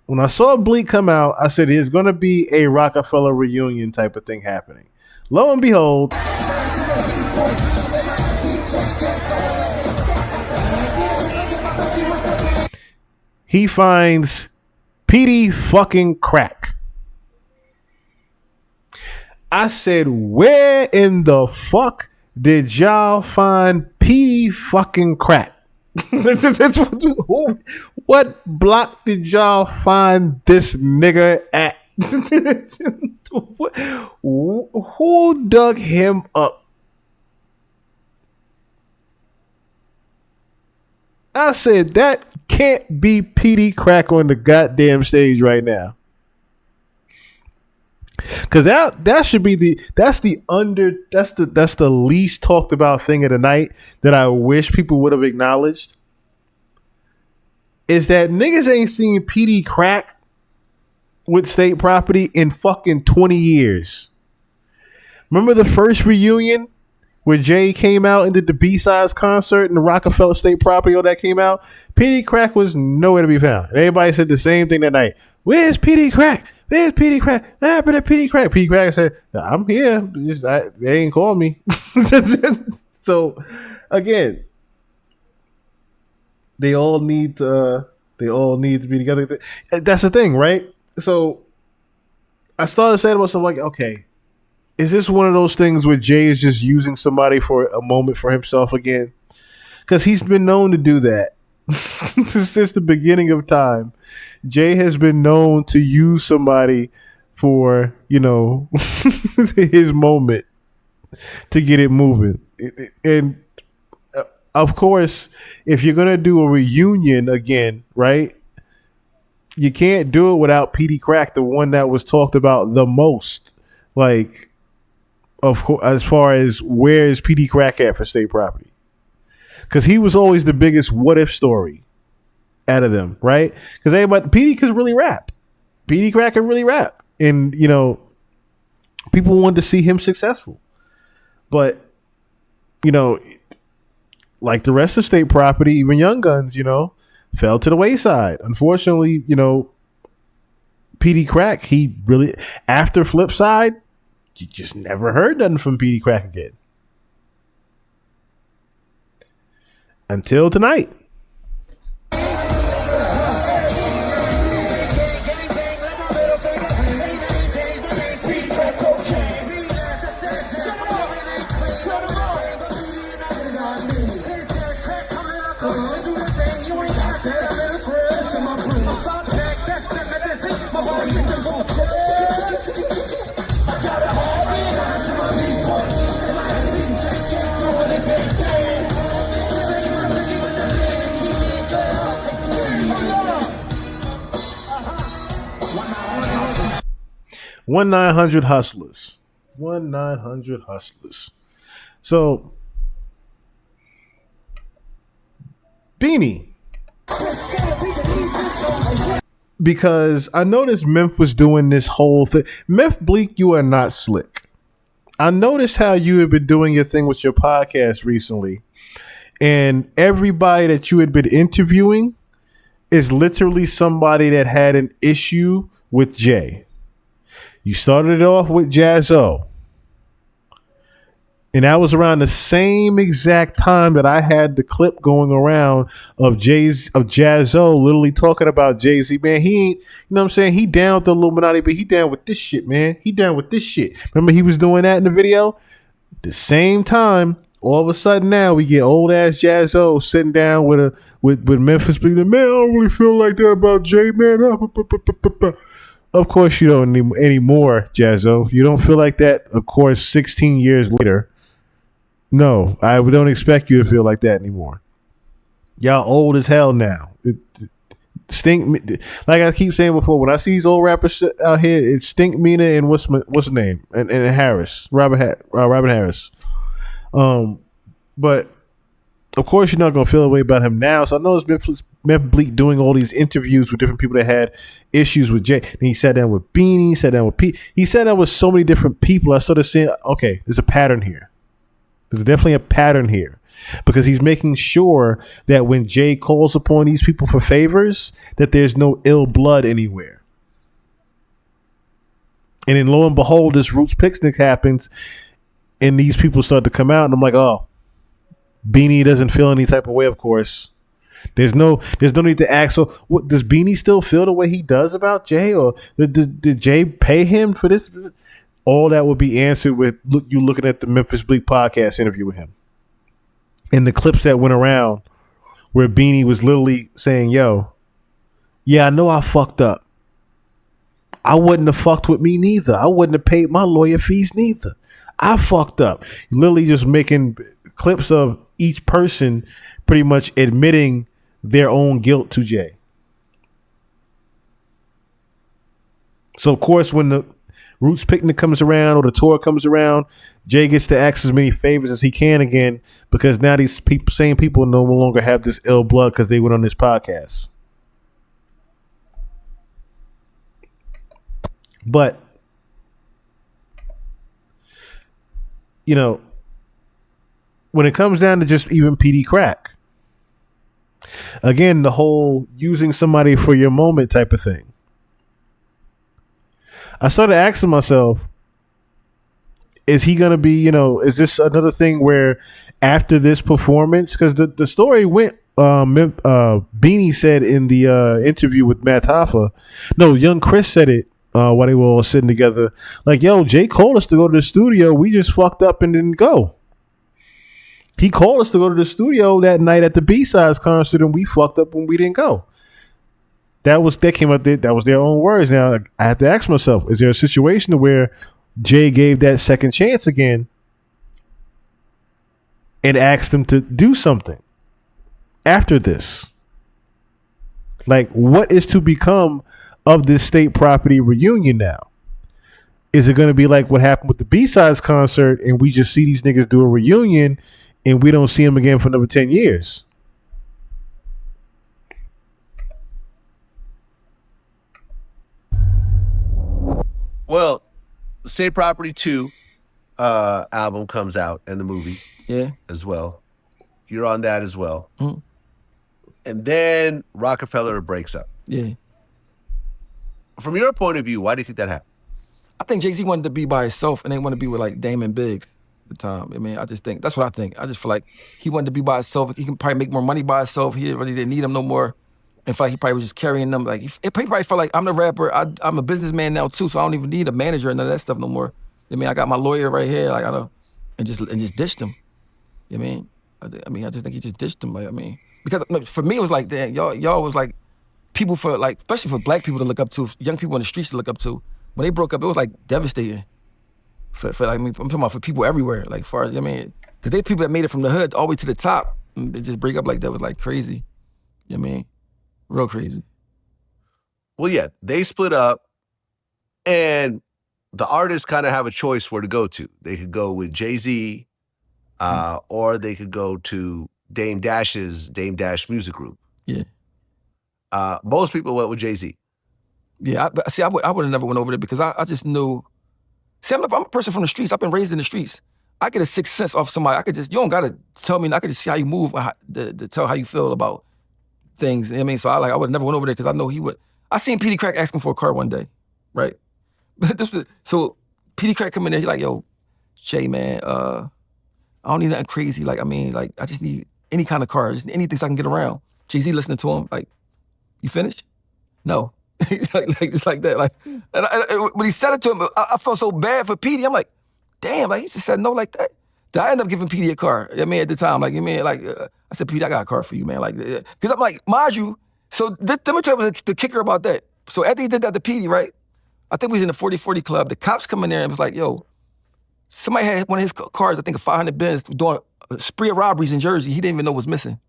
[SPEAKER 6] When I saw Bleak come out, I said there's going to be a Rockefeller reunion type of thing happening. Lo and behold, he finds Petey fucking crack. I said, where in the fuck did y'all find Petey fucking crack? What block did y'all find this nigga at? Who dug him up? I said that can't be Petey crack on the goddamn stage right now. Cause that should be that's the least talked about thing of the night that I wish people would have acknowledged. Is that niggas ain't seen PD crack with State Property in fucking 20 years. Remember the first reunion where Jay came out and did the B-Sides concert and the Rockefeller State Property, all that came out? PD crack was nowhere to be found. And everybody said the same thing that night. Where's PD crack? Where's PD crack? What happened to PD crack? PD crack said, I'm here. They ain't called me. So again, they all need to be together. That's the thing, right? So I started saying to myself, like, okay, is this one of those things where Jay is just using somebody for a moment for himself again? Because he's been known to do that since the beginning of time. Jay has been known to use somebody for, his moment to get it moving. And of course, if you're going to do a reunion again, right, you can't do it without Petey Crack, the one that was talked about the most. Like, as far as where is Petey Crack at for State Property? Because he was always the biggest what if story out of them, right? Because everybody, Petey could really rap. Petey Crack could really rap. And, People wanted to see him successful. But, you know, like the rest of state property, even Young Guns, you know, fell to the wayside. Unfortunately, you know, PD Crack, he really, after Flipside, you just never heard nothing from PD Crack again. Until tonight. One 900 hustlers. 1-900 hustlers. So Beanie. Because I noticed Memph was doing this whole thing. Memph Bleak, you are not slick. I noticed how you had been doing your thing with your podcast recently. And everybody that you had been interviewing is literally somebody that had an issue with Jay. You started it off with Jaz-O. And that was around the same exact time that I had the clip going around of Jaz-O literally talking about Jay-Z. Man, he ain't, you know what I'm saying? He down with the Illuminati, but he down with this shit, man. He down with this shit. Remember he was doing that in the video? The same time, all of a sudden now we get old ass Jaz-O sitting down with Memphis being like, man, I don't really feel like that about Jay, man. Of course you don't anymore, Jaz-O. You don't feel like that, of course, 16 years later. No, I don't expect you to feel like that anymore. Y'all old as hell now. Stink, like I keep saying before, when I see these old rappers out here, it's Stink Mina and what's his name? And Harris, Robin Harris. But of course you're not gonna feel a way about him now. So I know it's Memphis Bleak doing all these interviews with different people that had issues with Jay. And he sat down with Beanie, he sat down with Pete, he sat down with so many different people. I started saying, okay, there's a pattern here. There's definitely a pattern here because he's making sure that when Jay calls upon these people for favors, that there's no ill blood anywhere. And then lo and behold, this Roots picnic happens and these people start to come out and I'm like, oh, Beanie doesn't feel any type of way, of course. There's no need to ask. So what, does Beanie still feel the way he does about Jay, or did Jay pay him for this? All that would be answered with you looking at the Memphis Bleak podcast interview with him. And the clips that went around where Beanie was literally saying, yo, yeah, I know I fucked up. I wouldn't have fucked with me neither. I wouldn't have paid my lawyer fees neither. I fucked up. Literally just making clips of each person pretty much admitting their own guilt to Jay. So, of course, when the Roots picnic comes around or the tour comes around, Jay gets to ask as many favors as he can again because now these same people no longer have this ill blood because they went on this podcast. But, you know, when it comes down to just even PD Crack, again, the whole using somebody for your moment type of thing. I started asking myself, is he going to be, you know, is this another thing where after this performance, because the story went, Beanie said in the interview with Matt Hoffa, no, young Chris said it while they were all sitting together, like, yo, Jay called us to go to the studio. We just fucked up and didn't go. He called us to go to the studio that night at the B-Sides concert and we fucked up when we didn't go. That came out there. That was their own words. Now I have to ask myself: is there a situation where Jay gave that second chance again and asked them to do something after this? Like, what is to become of this state property reunion now? Is it going to be like what happened with the B-Sides concert, and we just see these niggas do a reunion, and we don't see them again for another 10 years?
[SPEAKER 11] Well, State Property 2 album comes out and the movie as well. You're on that as well.
[SPEAKER 12] Mm-hmm.
[SPEAKER 11] And then Rockefeller breaks up.
[SPEAKER 12] Yeah.
[SPEAKER 11] From your point of view, why do you think that happened?
[SPEAKER 12] I think Jay-Z wanted to be by himself and they wanted to be with like Damon Biggs at the time. I mean, I just think, that's what I think. I just feel like he wanted to be by himself. He can probably make more money by himself. He really didn't need him no more. And felt like he probably was just carrying them. Like, he probably felt like, I'm the rapper. I'm a businessman now too, so I don't even need a manager and none of that stuff no more. I mean, I got my lawyer right here. Like, I don't, and just dished him. You know what I mean? I just think he just dished him. Like, I mean, because for me, it was like, damn, y'all was like people for like, especially for black people to look up to, young people in the streets to look up to. When they broke up, it was like devastating. For like, I mean, I'm talking about for people everywhere. Like, far as, I mean, because they people that made it from the hood all the way to the top, and they just break up like that was like crazy. You know what I mean? Real crazy.
[SPEAKER 11] Well, yeah, they split up, and the artists kind of have a choice where to go to. They could go with Jay-Z, or they could go to Dame Dash's Dame Dash Music Group.
[SPEAKER 12] Yeah.
[SPEAKER 11] Most people went with Jay-Z.
[SPEAKER 12] Yeah, I would have never went over there because I just knew. See, I'm a person from the streets. I've been raised in the streets. I get a sixth sense off somebody. I could just, you don't gotta tell me. I could just see how you move, to tell how you feel about things. You know what I mean? So I would never went over there because I know he would. I seen Petey Crack asking for a car one day, right? So Petey Crack come in there, he like, yo, Jay, man, I don't need nothing crazy. Like, I mean, like, I just need any kind of car, just anything so I can get around. Jay-Z listening to him, like, you finished? No. He's like just like that. Like, and when he said it to him, I felt so bad for Petey. I'm like, damn, like he just said no like that. Then I ended up giving Petey a car. I mean, at the time, like, I mean, like, I said, Petey, I got a car for you, man. Like, because I'm like, mind you, so let me tell you the kicker about that. So after he did that to Petey, right? I think we was in the 40/40 club. The cops come in there and was like, yo, somebody had one of his cars, I think a 500 Benz, doing a spree of robberies in Jersey. He didn't even know was missing.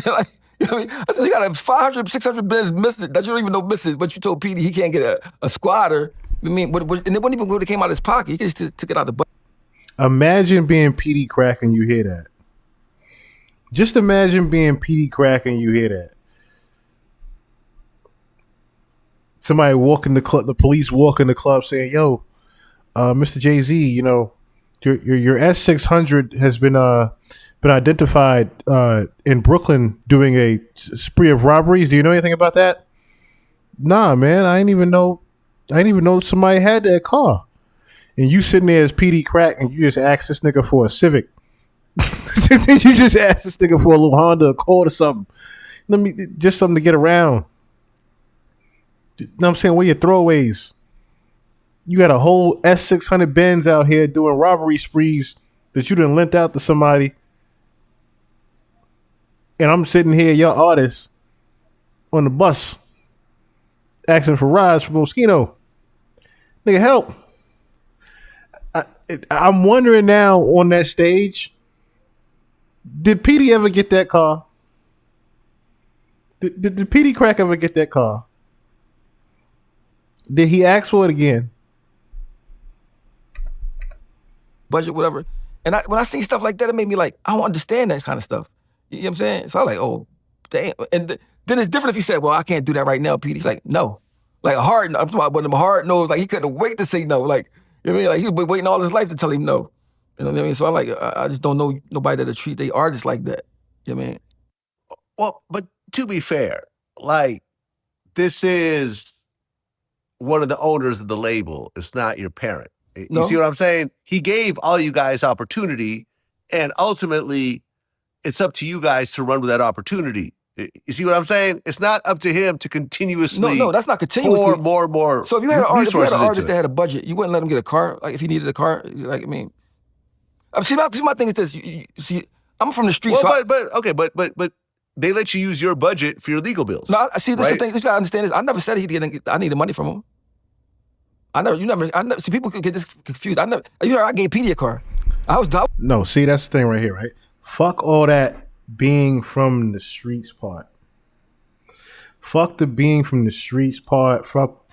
[SPEAKER 12] Like, you know what I mean? I said, you got a 500, 600 Benz missing that you don't even know missing, but you told Petey he can't get a squatter. I mean, and it wasn't even when it came out of his pocket. He just took it out of the butt.
[SPEAKER 6] Imagine being Petey Crack and you hear that. Just imagine being Petey Crack and you hear that. Somebody walk in the club, the police walk in the club saying, yo, Mr. Jay-Z, you know, your S600 has been identified in Brooklyn doing a spree of robberies. Do you know anything about that? Nah, man, I didn't even know somebody had that car. And you sitting there as Petey Crack and you just ask this nigga for a Civic. You just ask this nigga for a little Honda Accord or something. Just something to get around. You know what I'm saying? Where your throwaways? You got a whole S600 Benz out here doing robbery sprees that you done lent out to somebody. And I'm sitting here, your artist, on the bus, asking for rides from Moschino. Nigga, help. I'm wondering now on that stage, did Petey ever get that car? Did Petey Crack ever get that car? Did he ask for it again?
[SPEAKER 12] Budget, whatever. And when I see stuff like that, it made me like, I don't understand that kind of stuff. You know what I'm saying? So I was like, oh, damn. And then it's different if he said, well, I can't do that right now, Pete. He's like, no. Like a hard no. I'm talking about one of them hard no's. Like he couldn't wait to say no. Like, you know what I mean? Like he was waiting all his life to tell him no. You know what I mean? So I like, I just don't know nobody that'll treat their artists like that. You know what I mean?
[SPEAKER 11] Well, but to be fair, like, this is one of the owners of the label. It's not your parent. You see what I'm saying? He gave all you guys opportunity, and ultimately, it's up to you guys to run with that opportunity. You see what I'm saying? It's not up to him to continuously.
[SPEAKER 12] No, that's not continuously.
[SPEAKER 11] More.
[SPEAKER 12] So if you had an artist that had a budget, you wouldn't let him get a car. Like if he needed a car, like I mean, see, my thing is this. You see, I'm from the streets.
[SPEAKER 11] Well, but they let you use your budget for your legal bills.
[SPEAKER 12] No, see, this is the thing. You gotta understand this. I never said I needed money from him. I never. See, people could get this confused. You heard I gave Petey a car.
[SPEAKER 6] No, see, that's the thing right here, right? Fuck all that being from the streets part. Fuck the being from the streets part. Fuck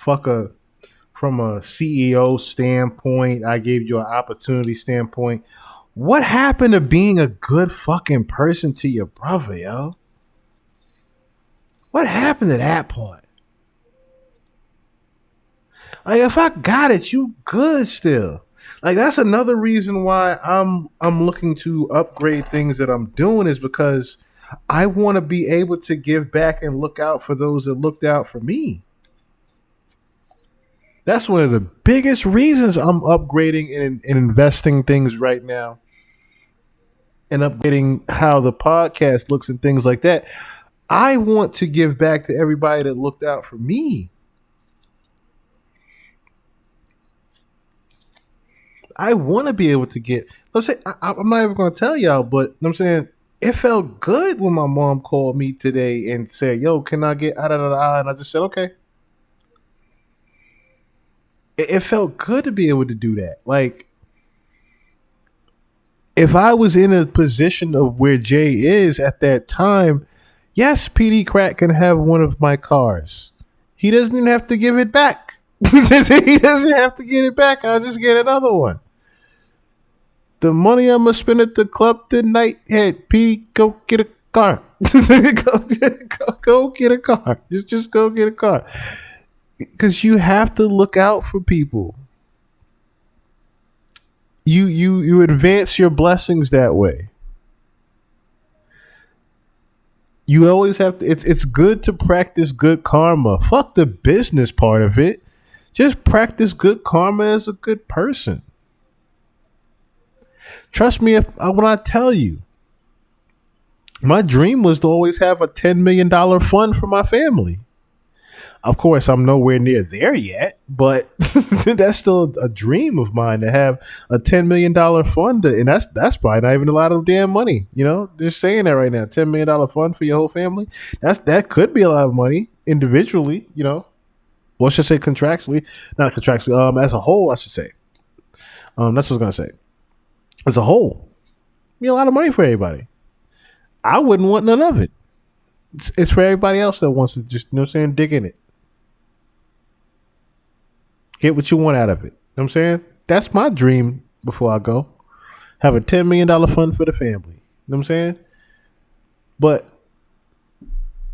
[SPEAKER 6] from a CEO standpoint. I gave you an opportunity standpoint. What happened to being a good fucking person to your brother, yo? What happened to that part? Like if I got it, you good still. Like that's another reason why I'm looking to upgrade things that I'm doing is because I want to be able to give back and look out for those that looked out for me. That's one of the biggest reasons I'm upgrading and investing things right now and upgrading how the podcast looks and things like that. I want to give back to everybody that looked out for me. I want to be able to get. I'm saying I'm not even going to tell y'all, but I'm saying it felt good when my mom called me today and said, "Yo, can I get da da da?" And I just said, "Okay." It felt good to be able to do that. Like, if I was in a position of where Jay is at that time, yes, PD Crack can have one of my cars. He doesn't even have to give it back. He doesn't have to get it back. I'll just get another one. The money I'm gonna spend at the club tonight, hey, P, go get a car. go get a car. Just go get a car. Because you have to look out for people. You advance your blessings that way. You always have to. It's good to practice good karma. Fuck the business part of it. Just practice good karma as a good person. Trust me when I tell you. My dream was to always have a $10 million fund for my family. Of course, I'm nowhere near there yet, but that's still a dream of mine to have a $10 million fund. And that's probably not even a lot of damn money. You know, just saying that right now, $10 million fund for your whole family. That could be a lot of money individually, you know, or I should say contractually, not contractually, as a whole, I should say. That's what I was going to say. As a whole, a lot of money for everybody. I wouldn't want none of it. It's for everybody else that wants to just, you know what I'm saying, dig in it. Get what you want out of it. You know what I'm saying? That's my dream before I go. Have a $10 million fund for the family. You know what I'm saying? But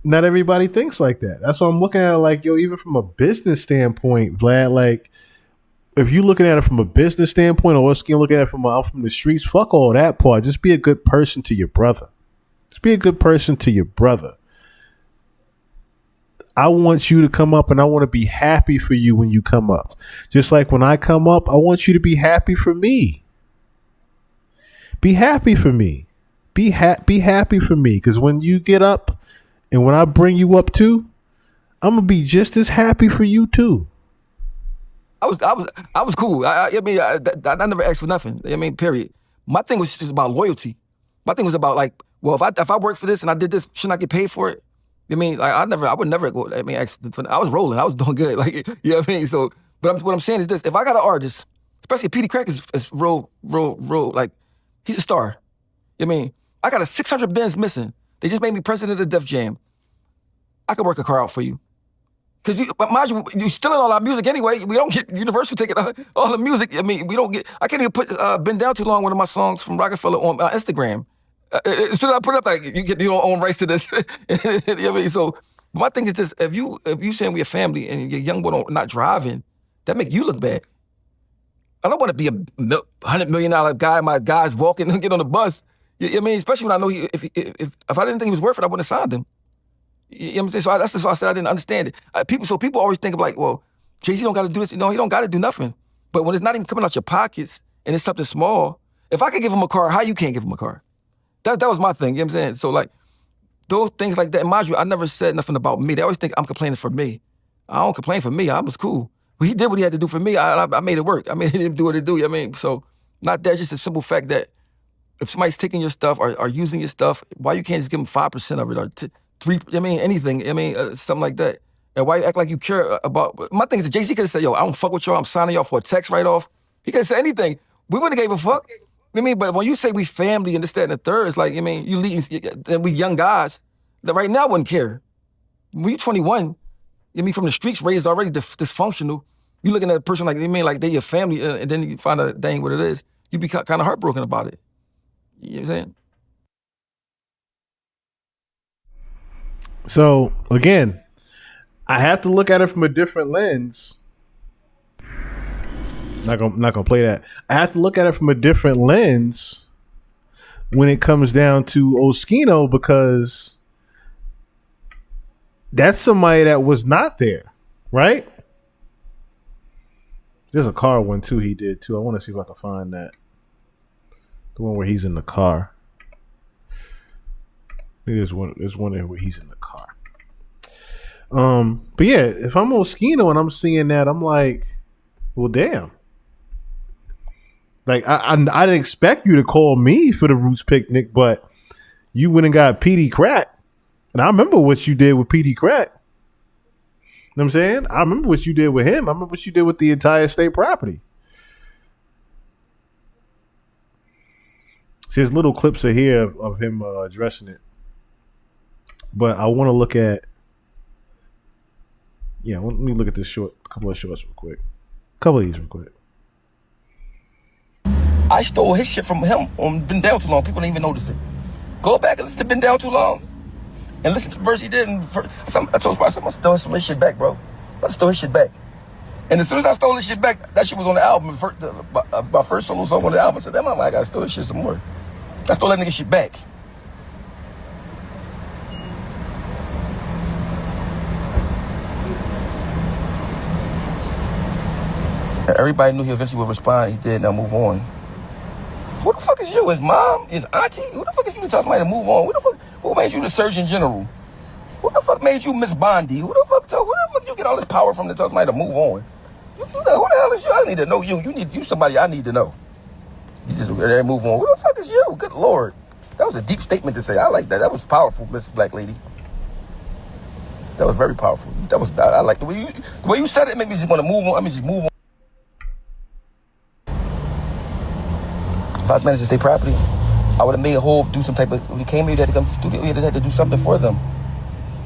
[SPEAKER 6] not everybody thinks like that. That's why I'm looking at it like, yo, even from a business standpoint, Vlad, like, if you're looking at it from a business standpoint or else you look at it from the streets, fuck all that part. Just be a good person to your brother. Just be a good person to your brother. I want you to come up and I want to be happy for you when you come up. Just like when I come up, I want you to be happy for me. Be happy for me. Be happy for me. Because when you get up and when I bring you up too, I'm going to be just as happy for you too.
[SPEAKER 12] I was cool. I never asked for nothing. I mean, period. My thing was just about loyalty. My thing was about like, well, if I worked for this and I did this, shouldn't I get paid for it? I mean, like I would never go. I mean, ask for, I was rolling. I was doing good. Like, you know what I mean? So, but what I'm saying is this: if I got an artist, especially PD Crack is real, like, he's a star. You know what I mean? I got a 600 Benz missing. They just made me president of Def Jam. I could work a car out for you. Because mind you stealing all our music anyway. We don't get Universal taking all the music. I mean, we don't get. I can't even put "Been Down Too Long," one of my songs from Rockefeller, on Instagram. As soon as I put it up, like, you don't own rights to this. You know what I mean? So my thing is this: if you saying we a family and your young boy not driving, that make you look bad. I don't want to be a $100 million guy. My guy's walking and get on the bus. You know what I mean? Especially when I know if I didn't think he was worth it, I wouldn't have signed him. You know what I'm saying? So that's just why I said I didn't understand it. People always think of like, well, Jay-Z don't got to do this. No, he don't got to do nothing. But when it's not even coming out your pockets and it's something small, if I could give him a car, how you can't give him a car? That was my thing. You know what I'm saying? So like those things like that. Mind you, I never said nothing about me. They always think I'm complaining for me. I don't complain for me. I was cool. But he did what he had to do for me. I made it work. I made him do what he do. You know what I mean? So not that, just a simple fact that if somebody's taking your stuff or using your stuff, why you can't just give them 5% of it or 3, I mean, anything, I mean, something like that. And why you act like you care about, my thing is that Jay-Z could have said, yo, I don't fuck with y'all, I'm signing y'all for a text write-off. He could have said anything. We wouldn't have gave a fuck. I mean, but when you say we family and this, that, and the third, it's like, I mean, you leading, and we young guys, that right now wouldn't care. When you're 21, I mean, from the streets, raised already dysfunctional, you looking at a person like, I mean, like they your family, and then you find out that ain't what it is, you be kind of heartbroken about it. You know what I'm saying?
[SPEAKER 6] So again, I have to look at it from a different lens. Not gonna play that. I have to look at it from a different lens when it comes down to Oskino, because that's somebody that was not there, right? There's a car one too he did too. I want to see if I can find that. The one where he's in the car. There's one there where he's in the car. But yeah, if I'm Oskino and I'm seeing that, I'm like, well, damn. Like I didn't expect you to call me for the Roots picnic, but you went and got PD Crack, and I remember what you did with PD Crack. You know what I'm saying? I remember what you did with him. I remember what you did with the entire state property. See, there's little clips of here of him addressing it, but I want to look at. Yeah, let me look at this couple of shorts real quick. Couple of these real quick.
[SPEAKER 12] I stole his shit from him on Been Down Too Long. People didn't even notice it. Go back and listen to Been Down Too Long. And listen to the verse he did. I told you, I stole some of his shit back, bro. I stole his shit back. And as soon as I stole his shit back, that shit was on the album. My first solo song on the album. I said, damn, I gotta steal his shit some more. I stole that nigga shit back. Everybody knew he eventually would respond. He did. Now move on. Who the fuck is you? His mom? His auntie? Who the fuck is you to tell somebody to move on? Who made you the Surgeon General? Who the fuck made you Miss Bondi? Who the fuck you get all this power from to tell somebody to move on? Who the hell is you? I need to know you. You somebody I need to know. You just move on. Who the fuck is you? Good Lord. That was a deep statement to say. I like that. That was powerful, Miss Black Lady. That was very powerful. I like the way you said it. Made me just want to move on. I mean, just move on. If I was managing state property, I would have made Hov do some type of. When he came here, he had to come to the studio. He had to do something for them,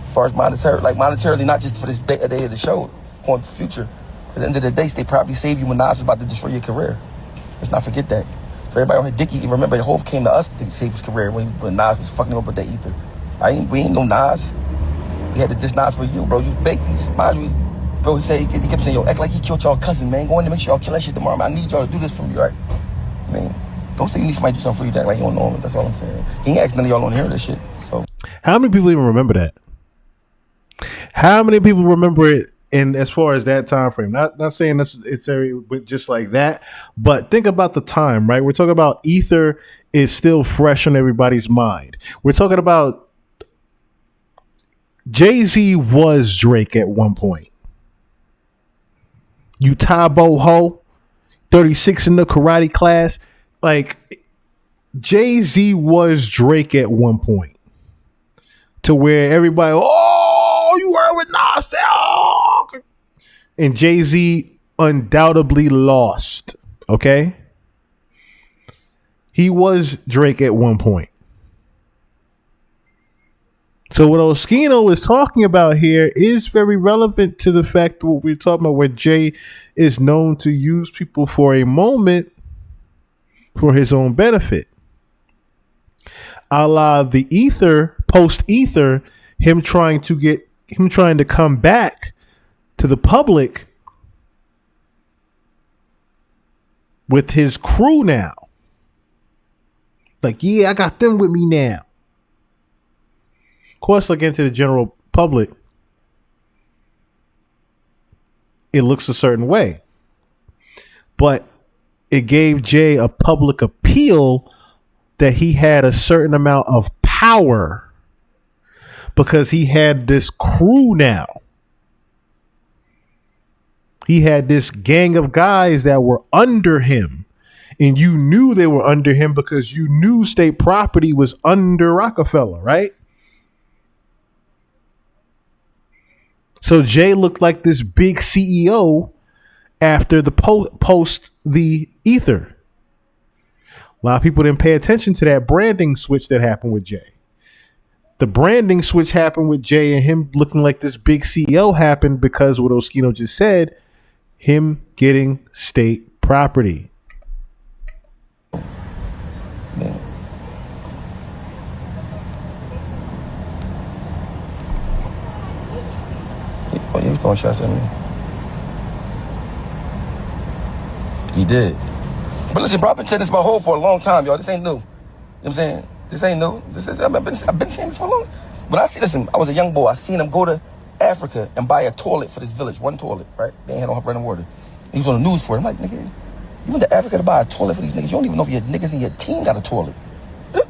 [SPEAKER 12] as far as monetarily, not just for this day of the show, going to the future. At the end of the day, state property saved you when Nas was about to destroy your career. Let's not forget that. So everybody on here, Dickie, remember Hov came to us to save his career when Nas was fucking him up with that ether. We ain't no Nas. We had to diss Nas for you, bro. You big, mind you, bro. He said he kept saying, yo, act like he killed y'all cousin, man. Go in there, make sure y'all kill that shit tomorrow. Man, I need y'all to do this for me, right? Man. Don't say you need somebody to do something for you that like you don't know him. That's all I'm saying. He ain't asking none of y'all on hear this shit. So,
[SPEAKER 6] how many people even remember that? How many people remember it? And as far as that time frame, not saying it's very just like that, but think about the time, right? We're talking about Ether is still fresh on everybody's mind. We're talking about Jay-Z was Drake at one point. You Tabo Ho, 36 in the karate class. Like, Jay-Z was Drake at one point, to where everybody, oh, you heard what Nas said, oh. And Jay-Z undoubtedly lost, okay? He was Drake at one point. So what Oskino is talking about here is very relevant to the fact that what we're talking about, where Jay is known to use people for a moment for his own benefit. A la the Ether, post Ether, him trying to come back to the public with his crew now. Like, yeah, I got them with me now. Of course, like, into the general public, it looks a certain way. But it gave Jay a public appeal that he had a certain amount of power because he had this crew now. He had this gang of guys that were under him, and you knew they were under him because you knew state property was under Rockefeller, right? So Jay looked like this big CEO after the post the Ether. A lot of people didn't pay attention to that branding switch that happened with Jay. The branding switch happened with Jay, and him looking like this big CEO happened because what Oskino just said, him getting state property.
[SPEAKER 12] Yeah. Oh, you was throwing shots at me. He did. But listen, bro, I've been saying this my whole for a long time, y'all. This ain't new. You know what I'm saying? This ain't new. I've been saying this for a long. But listen, I was a young boy. I seen him go to Africa and buy a toilet for this village. One toilet, right? They ain't had no running water. He was on the news for it. I'm like, nigga, you went to Africa to buy a toilet for these niggas. You don't even know if your niggas in your team got a toilet. You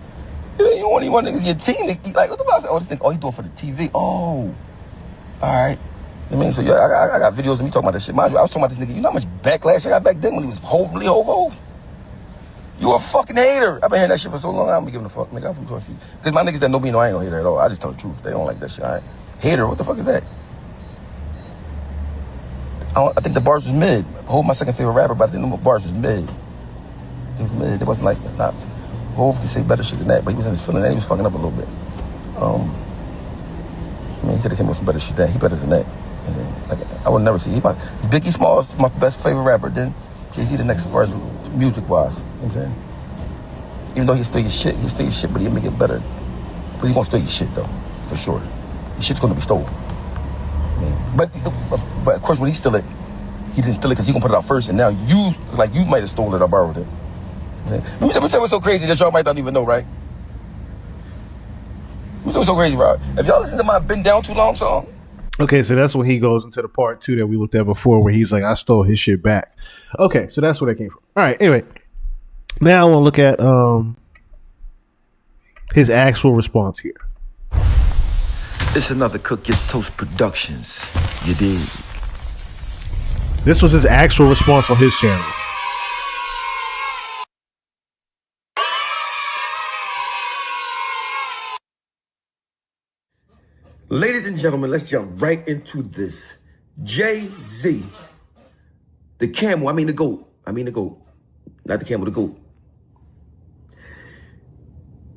[SPEAKER 12] don't even want niggas in your team to eat. Like, what the fuck? Oh, this thing, he doing it for the TV. Oh, all right. I mean, so yeah, I got videos of me talking about that shit. Mind you, I was talking about this nigga. You know how much backlash I got back then when he was holy hovo? You a fucking hater. I've been hearing that shit for so long, I don't be giving a fuck, nigga. I'm from Torch Street. Because my niggas that know me know I ain't gonna hater at all. I just tell the truth. They don't like that shit. I ain't. Hater, what the fuck is that? I think the bars was mid. Hov my second favorite rapper, but I think the bars was mid. It was mid. It wasn't like, not, Hov could say better shit than that, but he was in his feelings and he was fucking up a little bit. I mean, he could have came with some better shit than that. He better than that. Like, I would never see. He's Biggie Smalls, my best favorite rapper. Then Jay-Z the next as far as music-wise. You know what I'm saying? Even though he still his shit, but he'll make it better. But he gonna steal your shit though, for sure. Your shit's gonna be stolen. But of course, when he steal it, he didn't steal it because he gonna put it out first, and now you might have stolen it or borrowed it. Let me tell you what's so crazy that y'all might not even know, right? Let me tell you what's so crazy, Rob. If y'all listen to my "Been Down Too Long" song.
[SPEAKER 6] Okay, so that's when he goes into the part 2 that we looked at before, where he's like, I stole his shit back. Okay, so that's where that came from. All right, anyway. Now I want to look at his actual response here.
[SPEAKER 12] It's another Cook Your Toast Productions. You dig?
[SPEAKER 6] This was his actual response on his channel.
[SPEAKER 12] Ladies and gentlemen, let's jump right into this. Jay-Z, the camel, the GOAT. Not the camel, the GOAT.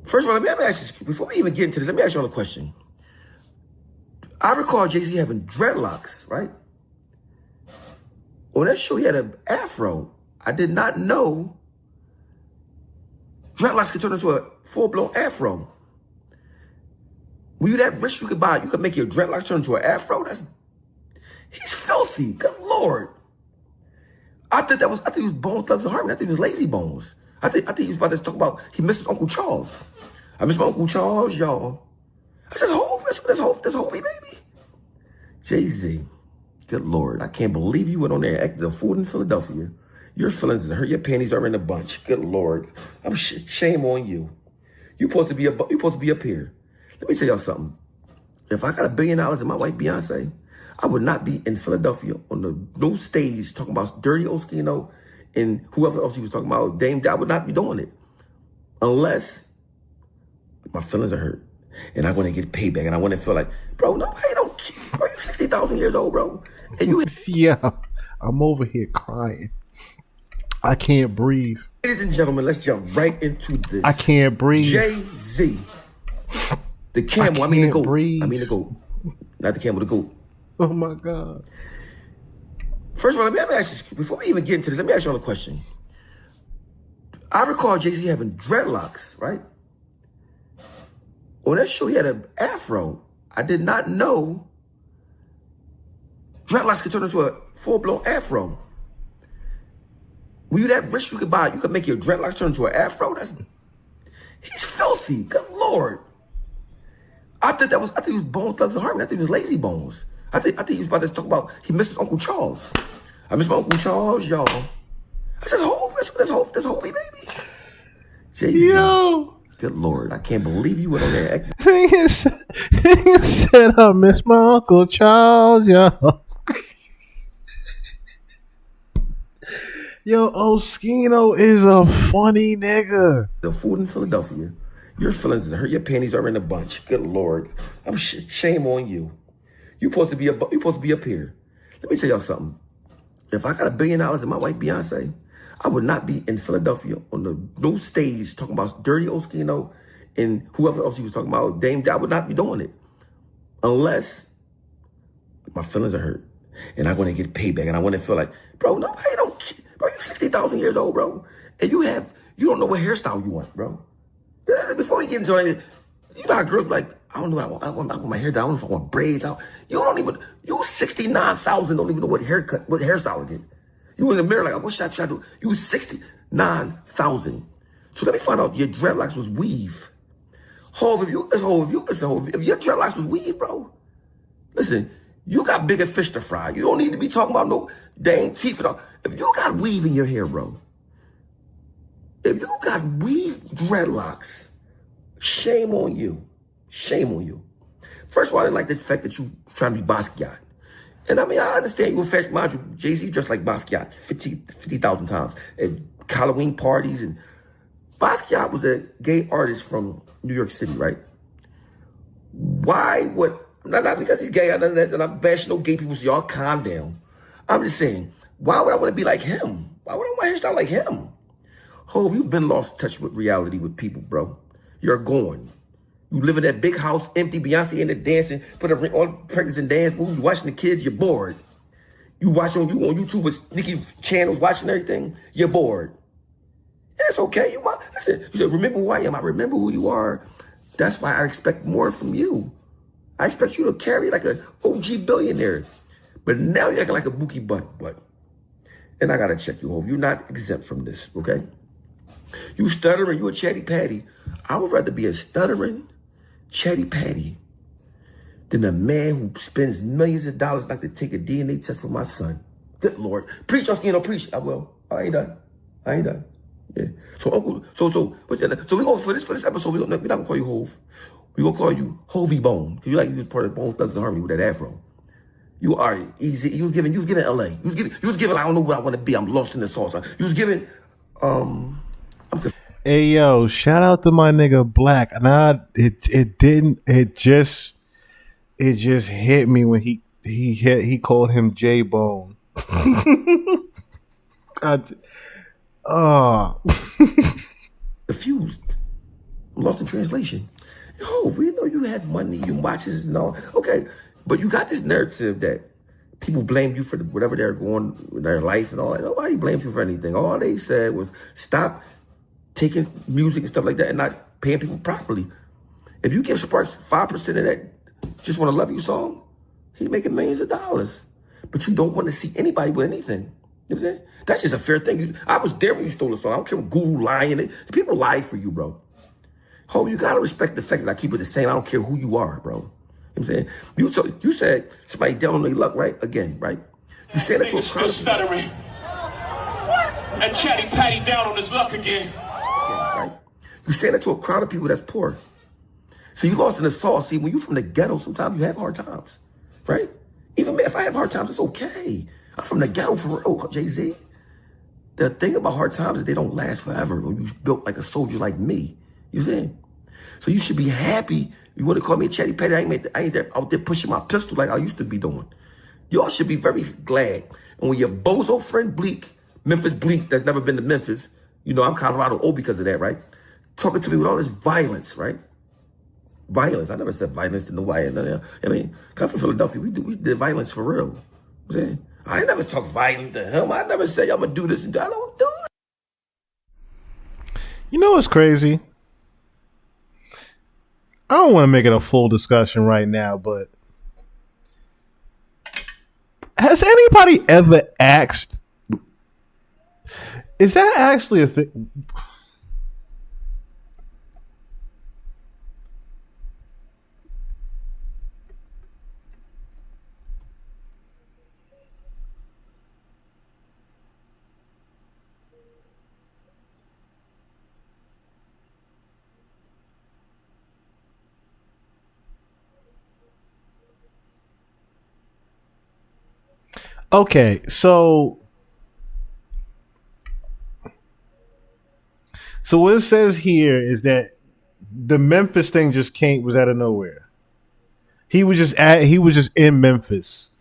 [SPEAKER 12] First of all, let me ask you, before we even get into this, let me ask you all a question. I recall Jay-Z having dreadlocks, right? On that show, he had an afro. I did not know dreadlocks could turn into a full-blown afro. Were you that rich you could make your dreadlocks turn into an afro? He's filthy. Good Lord. I think he was Bone Thugs and Harmony. I think he was Lazy Bones. I think he was about to talk about he misses Uncle Charles. I miss my Uncle Charles, y'all. I said, that's Hovey, baby. Jay-Z. Good Lord. I can't believe you went on there and acted a fool in Philadelphia. Your feelings hurt. Your panties are in a bunch. Good Lord. Shame on you. You're supposed to be up here. Let me tell y'all something. If I got $1 billion and my wife Beyonce, I would not be in Philadelphia on no stage talking about Dirty Oskino and whoever else he was talking about, Dame. I would not be doing it unless my feelings are hurt and I want to get payback and I want to feel like, bro, nobody don't care. Bro, you 60,000 years old, bro. And you
[SPEAKER 6] yeah, I'm over here crying. I can't breathe.
[SPEAKER 12] Ladies and gentlemen, let's jump right into this.
[SPEAKER 6] I can't breathe.
[SPEAKER 12] Jay-Z. The camel, the GOAT.
[SPEAKER 6] Breathe.
[SPEAKER 12] The GOAT. Not the camel, the GOAT.
[SPEAKER 6] Oh my God.
[SPEAKER 12] First of all, let me ask you, before we even get into this, let me ask you all a question. I recall Jay-Z having dreadlocks, right? On that show, he had an afro. I did not know dreadlocks could turn into a full-blown afro. Were you that rich you could make your dreadlocks turn into an afro? He's filthy. Good Lord. I think he was Bone Thugs and Harmony. I think he was Lazy Bones. I think he was about to talk about he misses Uncle Charles. I miss my Uncle Charles, y'all. I said, that's Hovey, baby. Jay-Z.
[SPEAKER 6] Yo.
[SPEAKER 12] Good Lord. I can't believe you went on there.
[SPEAKER 6] He said, I miss my Uncle Charles, y'all. Yo, Oskino is a funny nigga.
[SPEAKER 12] The food in Philadelphia. Your feelings hurt. Your panties are in a bunch. Good Lord. Shame on you. You're supposed to be up here. Let me tell y'all something. If I got $1 billion and my wife Beyonce, I would not be in Philadelphia on no stage talking about Dirty Oskino and whoever else he was talking about, Dame. I would not be doing it unless my feelings are hurt and I want to get payback and I want to feel like, bro, nobody don't care. Bro, you're 60,000 years old, bro, and you don't know what hairstyle you want, bro. Before we get into it, you know how girls be like, I don't know, I want my hair down. I don't know if I want braids out. You 69,000 don't even know what hairstyle to get.
[SPEAKER 13] You in the mirror like, what should I do? You was 69,000. So let me find out your dreadlocks was weave. Hov, if your dreadlocks was weave, bro, listen, you got bigger fish to fry. You don't need to be talking about no dang teeth and all. If you got weave in your hair, bro, if you got weave dreadlocks, shame on you. Shame on you. First of all, I didn't like the fact that you trying to be Basquiat. And I mean, I understand you in fact, mind you, Jay-Z dressed like Basquiat 50,000 times at Halloween parties. And Basquiat was a gay artist from New York City, right? Why would, not because he's gay, and I'm bashing no gay people, so y'all calm down. I'm just saying, why would I want to be like him? Why would I want a hairstyle like him? Hov, you've been lost touch with reality with people, bro. You're gone. You live in that big house, empty, Beyonce in there dancing, put a ring on, practicing dance moves, you watching the kids, you're bored. You watch on YouTube with Nicki channels, watching everything, you're bored. And it's okay. You said, remember who I am. I remember who you are. That's why I expect more from you. I expect you to carry like an OG billionaire. But now you're acting like a bookie butt. And I got to check you, Hov. You're not exempt from this, okay? You stuttering, you a chatty patty. I would rather be a stuttering chatty patty than a man who spends millions of dollars like to take a DNA test for my son. Good Lord. Preach, Oskino, preach. I will. I ain't done. Yeah. So Uncle, so we go for this episode, we're not gonna call you Hov. We're gonna call you Hovey Bone. Cause you was part of Bone Thugs and Harmony with that afro. You are easy. You was giving LA. You was giving I don't know what I want to be. I'm lost in the sauce. You was giving
[SPEAKER 6] Hey yo, shout out to my nigga Black. And it just hit me when he called him J Bone.
[SPEAKER 13] Confused. I'm lost in translation. Yo, we know you have money, you watches and all. Okay, but you got this narrative that people blame you for whatever they're going with their life and all that. Nobody blames you for anything. All they said was stop taking music and stuff like that and not paying people properly. If you give Sparks 5% of that Just Want to Love You song, he's making millions of dollars. But you don't want to see anybody with anything. You know what I'm saying? That's just a fair thing. I was there when you stole the song. I don't care what Guru lying. People lie for you, bro. Ho, you got to respect the fact that I keep it the same. I don't care who you are, bro. You know what I'm saying? You said somebody down on their luck, right? Again, right? You said that to a crowd.
[SPEAKER 9] Stuttering. And Chatty Patty down on his luck again.
[SPEAKER 13] Right? You say that to a crowd of people that's poor. So you lost in the sauce. See, when you from the ghetto, sometimes you have hard times, right? Even if I have hard times, it's okay. I'm from the ghetto for real, Jay-Z. The thing about hard times is they don't last forever when you built like a soldier like me. You see? So you should be happy. You want to call me a chatty patty? I ain't out there pushing my pistol like I used to be doing. Y'all should be very glad. And when your bozo friend Bleak, Memphis Bleak, that's never been to Memphis, you know, I'm Colorado O because of that, right? Talking to me with all this violence, right? Violence. I never said violence to nobody. I mean, come from Philadelphia, we did violence for real. You know I ain't never talk violent to him. I never say I'm gonna do this and I don't do it.
[SPEAKER 6] You know what's crazy? I don't want to make it a full discussion right now, but has anybody ever asked, is that actually a thing? Okay, so what it says here is that the Memphis thing was out of nowhere. He was just in Memphis,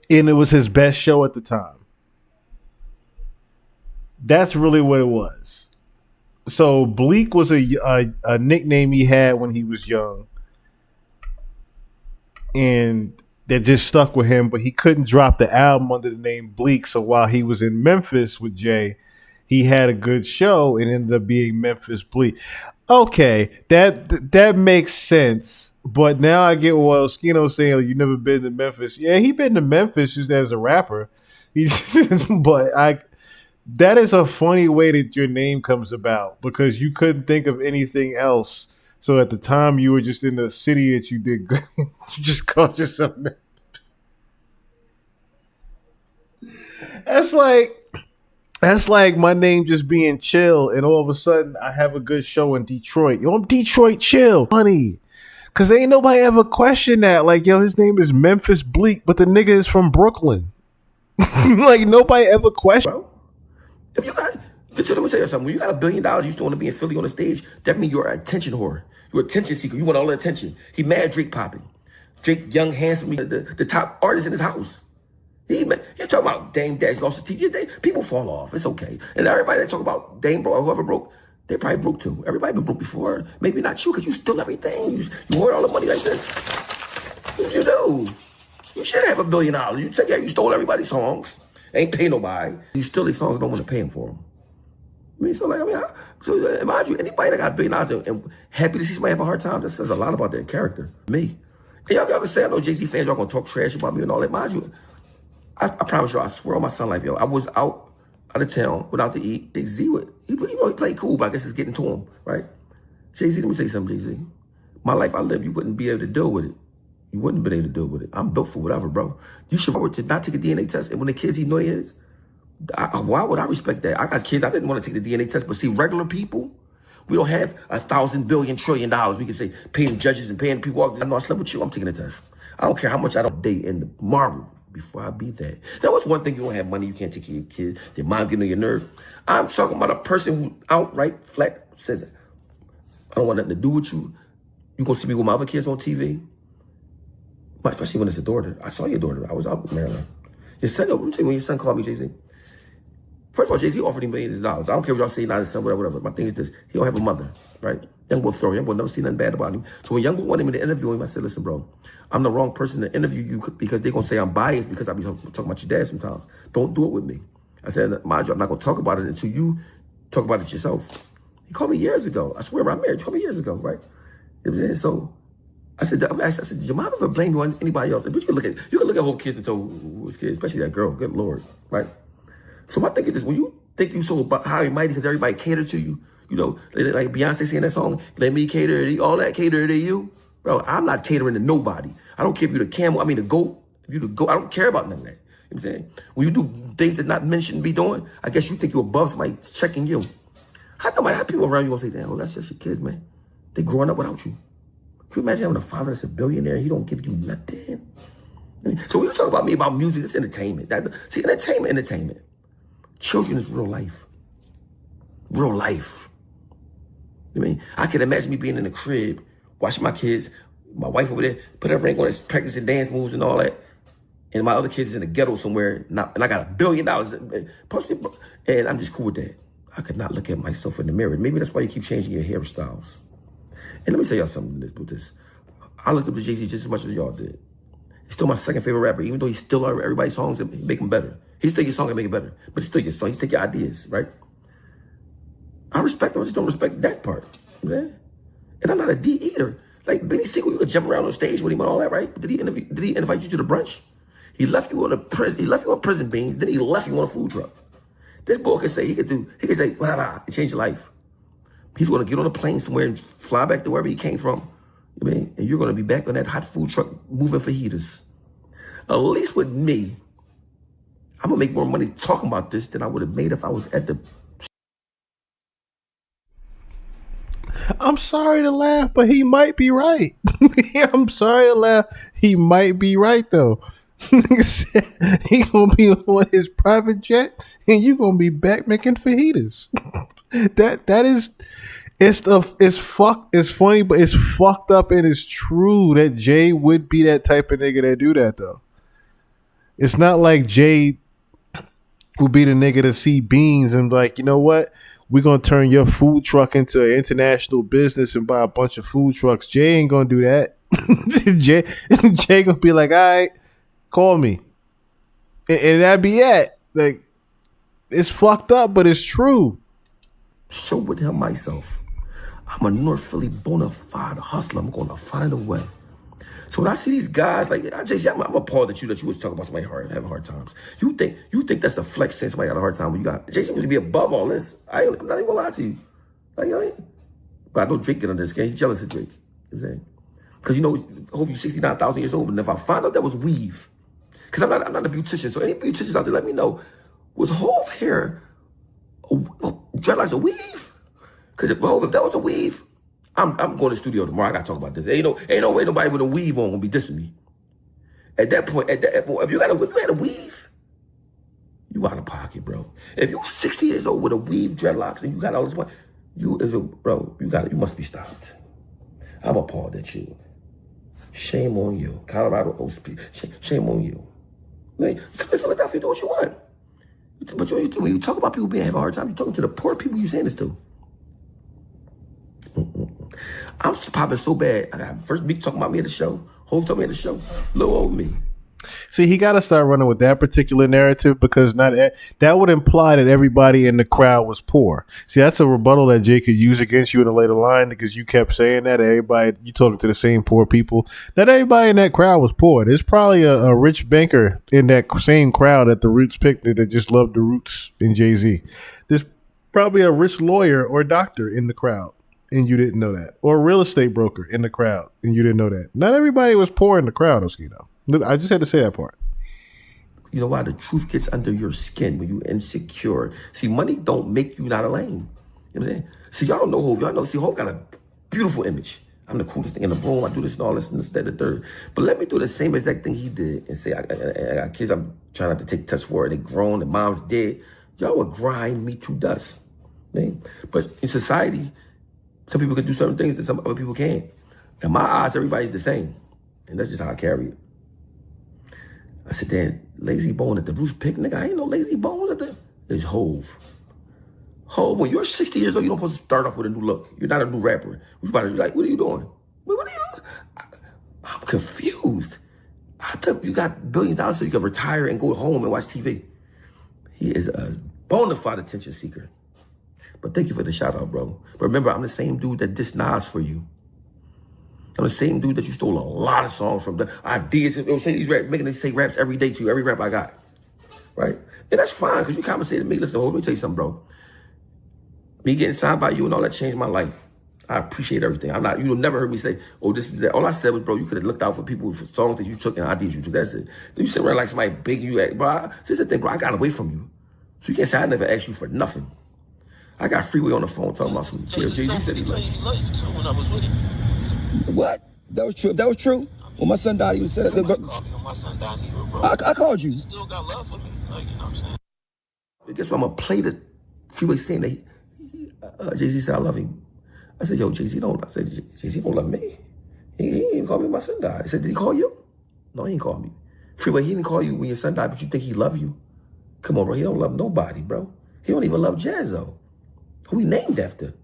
[SPEAKER 6] and it was his best show at the time. That's really what it was. So Bleak was a nickname he had when he was young, and that just stuck with him, but he couldn't drop the album under the name Bleak. So while he was in Memphis with Jay, he had a good show and ended up being Memphis Bleak. Okay, that makes sense. But now I get what Skino's saying. Like, you never been to Memphis. Yeah, he been to Memphis just as a rapper. He's but that is a funny way that your name comes about because you couldn't think of anything else. So at the time you were just in the city that you did good. You just called yourself. That's like my name just being chill, and all of a sudden I have a good show in Detroit. Yo, I'm Detroit chill. Funny. Cause ain't nobody ever questioned that. Like, yo, his name is Memphis Bleak, but the nigga is from Brooklyn. Like nobody ever questioned.
[SPEAKER 13] Bro, if you got, listen, let me tell you something. When you got $1 billion, you still want to be in Philly on the stage. That means you're an attention whore. You're an attention seeker. You want all the attention. He mad Drake popping. Drake, young, handsome, the top artist in his house. You're talking about Dame Dash lost his teeth. People fall off. It's okay. And everybody that talk about Dame broke or whoever broke, they probably broke too. Everybody been broke before. Maybe not you because you steal everything. You hoard all the money like this. What you do? You should have $1 billion. You say, yeah, you stole everybody's songs. Ain't pay nobody. You steal these songs, don't want to pay them for them. I mean, so mind you, anybody that got $1 billion and happy to see somebody have a hard time, that says a lot about their character. Me. And y'all can say, I know Jay-Z fans, y'all gonna talk trash about me and all that. Mind you, I promise you, I swear on my son life, yo, I was out of town without to eat. Jay-Z he played cool, but I guess it's getting to him, right? Jay-Z, let me tell you something, Jay-Z. My life I lived, you wouldn't be able to deal with it. You wouldn't have been able to deal with it. I'm built for whatever, bro. You should to not take a DNA test, and when the kids, he know they is. Why would I respect that? I got kids, I didn't want to take the DNA test, but see, regular people, we don't have $1,000 billion trillion. We can say paying judges and paying people. I know I slept with you, I'm taking a test. I don't care how much I don't date in the marble before I beat that. That was one thing, you don't have money, you can't take care of your kids, their mom getting on your nerve. I'm talking about a person who outright flat says, I don't want nothing to do with you. You gonna see me with my other kids on TV? Especially when it's a daughter. I saw your daughter. I was out with Maryland. Your son, let me tell you, when your son called me, Jay-Z. First of all, Jay-Z offered him $millions. I don't care what y'all say, not his son, whatever. My thing is this. He don't have a mother, right? Young boy throw him. Young boy never see nothing bad about him. So when Young boy wanted me to interview him, I said, listen, bro, I'm the wrong person to interview you because they're going to say I'm biased because I be talking about your dad sometimes. Don't do it with me. I said, mind you, I'm not going to talk about it until you talk about it yourself. He called me years ago. I swear, I'm married. He called me years ago, right? So I said, did your mom ever blame you on anybody else? But you can look at whole kids and tell who was kids, especially that girl. Good Lord, right? So my thing is this: when you think you so high and mighty because everybody cater to you, you know, like Beyonce saying that song, "Let me cater to all that cater to you," bro. I'm not catering to nobody. I don't care if you're the camel. I mean the goat. If you the goat, I don't care about none of that. You know what I'm saying? When you do things that not men shouldn't be doing, I guess you think you're above somebody checking you. How people around you gonna say, "Damn, well, that's just your kids, man. They growing up without you." Can you imagine having a father that's a billionaire? He don't give you nothing. So when you talk about me about music, it's entertainment. Entertainment. Children is real life. Real life. You know what I mean? I can imagine me being in the crib, watching my kids, my wife over there, put her ring on, practicing dance moves and all that. And my other kids is in the ghetto somewhere, and I got $1 billion. And I'm just cool with that. I could not look at myself in the mirror. Maybe that's why you keep changing your hairstyles. And let me tell y'all something with this. I looked up to Jay-Z just as much as y'all did. He's still my second favorite rapper, even though he still everybody's songs and make them better. He still your song and make it better. But it's still your song. He still your ideas, right? I respect him. I just don't respect that part. You know what I'm saying? And I'm not a D eater. Like Benny Siegel, you could jump around on stage with him and all that, right? Did he invite you to the brunch? He left you on prison beans, then he left you on a food truck. This boy could say, he could say, blah, it changed your life. He's going to get on a plane somewhere and fly back to wherever he came from. You know what I mean? And you're going to be back on that hot food truck moving fajitas. At least with me, I'm going to make more money talking about this than I would have made if I was at the...
[SPEAKER 6] I'm sorry to laugh, but he might be right. I'm sorry to laugh. He might be right, though. He going to be on his private jet, and you going to be back making fajitas. That is, it's funny, but it's fucked up and it's true that Jay would be that type of nigga that do that though. It's not like Jay would be the nigga to see beans and be like, you know what? We're gonna turn your food truck into an international business and buy a bunch of food trucks. Jay ain't gonna do that. Jay gonna be like, all right, call me. And that'd be it. Like, It's fucked up, but it's true.
[SPEAKER 13] Show with him myself. I'm a North Philly bona fide hustler. I'm going to find a way. So when I see these guys like JC, I'm appalled that you was talking about somebody having hard times. You think that's a flex saying somebody got a hard time when you got JC would be above all this. I'm not even gonna lie to you. Like, but I know Drake get under this game. He's jealous of Drake. You know what I'm saying? Because I hope you're 69,000 years old. And if I find out that was weave, because I'm not a beautician, so any beauticians out there, let me know. Was Hove hair dreadlocks a weave? Because if that was a weave, I'm going to the studio tomorrow. I got to talk about this. Ain't no way nobody with a weave on gonna be dissing me. At that point, if you had a weave, you out of pocket, bro. If you're 60 years old with a weave, dreadlocks, and you got all this money, you must be stopped. I'm appalled at you. Shame on you. Colorado OSP. Shame on you. Man, come to Philadelphia, do what you want. But when you talk about people having a hard time, you're talking to the poor people you're saying this to. I'm popping so bad. I got first Meek talking about me at the show. Hov told me at the show. Little old me.
[SPEAKER 6] See, he got to start running with that particular narrative because that would imply that everybody in the crowd was poor. See, that's a rebuttal that Jay could use against you in a later line because you kept saying that everybody, you talking to the same poor people, that everybody in that crowd was poor. There's probably a rich banker in that same crowd at the Roots picnic that just loved the Roots and Jay-Z. There's probably a rich lawyer or doctor in the crowd. And you didn't know that. Or a real estate broker in the crowd. And you didn't know that. Not everybody was poor in the crowd, Oskino. I just had to say that part.
[SPEAKER 13] You know why? The truth gets under your skin when you're insecure. See, money don't make you not a lame. You know what I'm saying? See, y'all don't know Hov. Y'all know, see, Hov got a beautiful image. I'm the coolest thing in the room. I do this and all this and this, that, and the third. But let me do the same exact thing he did and say, I got kids I'm trying not to take tests for. They grown, and mom's dead. Y'all would grind me to dust. Man. But in society, some people can do certain things that some other people can't. In my eyes, everybody's the same. And that's just how I carry it. I said, damn, Lazy Bone at the Roots picnic. I ain't no Lazy Bones at the... It's Hov. Hov, when you're 60 years old, you don't supposed to start off with a new look. You're not a new rapper. You're about to be like, what are you doing? What are you doing? I'm confused. I thought you got billions of dollars so you can retire and go home and watch TV. He is a bona fide attention seeker. But thank you for the shout out, bro. But remember, I'm the same dude that dissed Nas for you. I'm the same dude that you stole a lot of songs from. The ideas, say these rap, making they say raps every day to you, every rap I got. Right? And that's fine, because you compensated me. Listen, let me tell you something, bro. Me getting signed by you and all that changed my life. I appreciate everything. You'll never heard me say, oh, this, that. All I said was, bro, you could have looked out for people for songs that you took and ideas you took. That's it. Then you sit around like somebody begging you, bro. This is the thing, bro. I got away from you. So you can't say I never asked you for nothing. I got Freeway on the phone talking about some. Yeah, Jay-Z said he loved you too when I was with him. What? That was true. That was true. When my son died, you said. Called me when my son died, bro. I called you. You still got love for me, like, you know what I'm saying? Guess what? I'm gonna play the Freeway saying that Jay-Z said I love him. I said, yo, Jay-Z don't. I said, Jay-Z don't love me. He didn't call me when my son died. I said, did he call you? No, he didn't call me. Freeway, he didn't call you when your son died, but you think he love you? Come on, bro. He don't love nobody, bro. He don't even love Jazzo, who he named after.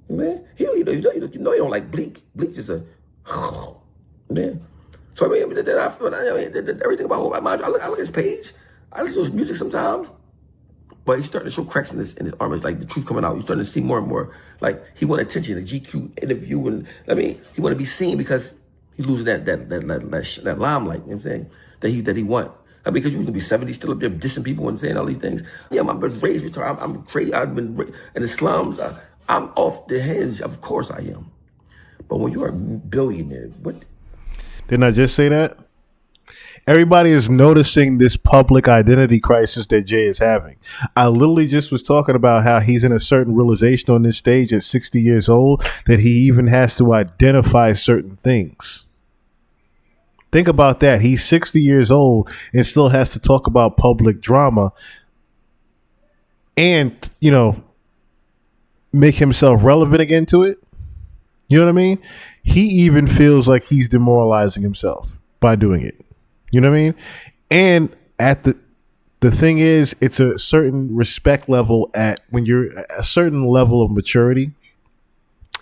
[SPEAKER 13] Man, you know he don't like Bleak. Bleak just a man. So I mean, everything about Hov. I look at his page. I listen to his music sometimes, but he's starting to show cracks in his armor. It's like the truth coming out. You're starting to see more and more. Like he want attention, the GQ interview, and I mean, he want to be seen because he's losing that limelight. You know what I'm saying? That he want. I mean, because you can be 70, still up there dissing people and saying all these things. Yeah, I've been raised retarded. I'm crazy. I've been in the slums. I'm off the hinge. Of course I am. But when you're a billionaire, what?
[SPEAKER 6] Didn't I just say that? Everybody is noticing this public identity crisis that Jay is having. I literally just was talking about how he's in a certain realization on this stage at 60 years old that he even has to identify certain things. Think about that. He's 60 years old and still has to talk about public drama and, make himself relevant again to it. You know what I mean? He even feels like he's demoralizing himself by doing it. You know what I mean? And at the thing is, it's a certain respect level when you're a certain level of maturity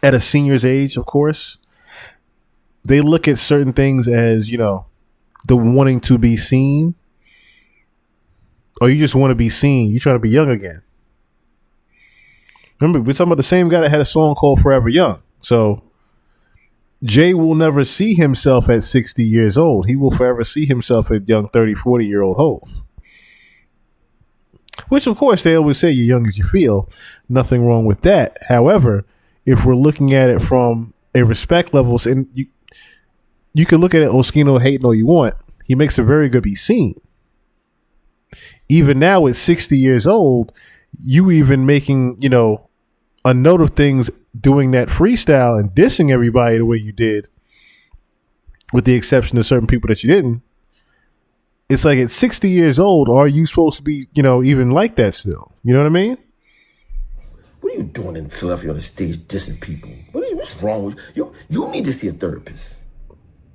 [SPEAKER 6] at a senior's age, of course. They look at certain things as, the wanting to be seen. or you just want to be seen. You trying to be young again. Remember, we're talking about the same guy that had a song called Forever Young. So Jay will never see himself at 60 years old. He will forever see himself as young 30, 40-year-old Hov. Which, of course, they always say you're young as you feel. Nothing wrong with that. However, if we're looking at it from a respect level, and you can look at it, Oskino hating all you want, he makes a very good be seen. Even now at 60 years old, you even making, a note of things, doing that freestyle and dissing everybody the way you did, with the exception of certain people that you didn't. It's like at 60 years old, are you supposed to be, even like that still? You know what I mean?
[SPEAKER 13] What are you doing in Philadelphia on the stage dissing people? What's wrong with you? You need to see a therapist.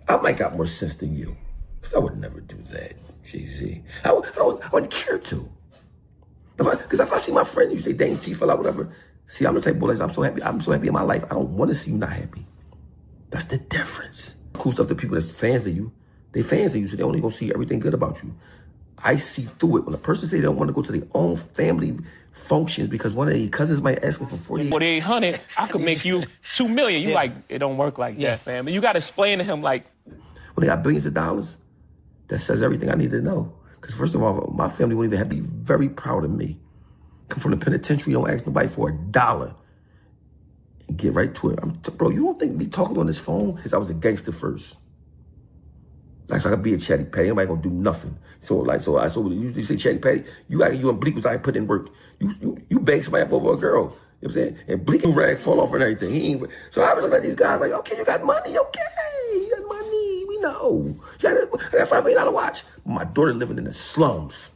[SPEAKER 13] I might got more sense than you. Because I would never do that, Jay-Z. I wouldn't care to. Because if I see my friend, you say, dang, T fell out, whatever. See, I'm the type of boy that I'm so happy in my life. I don't want to see you not happy. That's the difference. Cool stuff to people that's fans of you. They fans of you, so they only gonna see everything good about you. I see through it. When a person say they don't want to go to their own family functions because one of their cousins might ask them for
[SPEAKER 14] 4,800, I could make you $2 million. You like, it don't work like that, fam. And you got to explain to him like,
[SPEAKER 13] when they got billions of dollars, that says everything I need to know. Because first of all, my family wouldn't even have to be very proud of me. Come from the penitentiary, don't ask nobody for $1 and get right to it. Bro, you don't think me talking on this phone because I was a gangster first. Like, so I could be a chatty patty. Ain't nobody gonna do nothing. So you say chatty patty, you and Bleak was out here putting in work. You bang somebody up over a girl. You know what I'm saying? And Bleak and rag fall off and everything. So I was looking at these guys like, okay, you got money, okay. You got money, we know. I got a $5 million watch. My daughter living in the slums.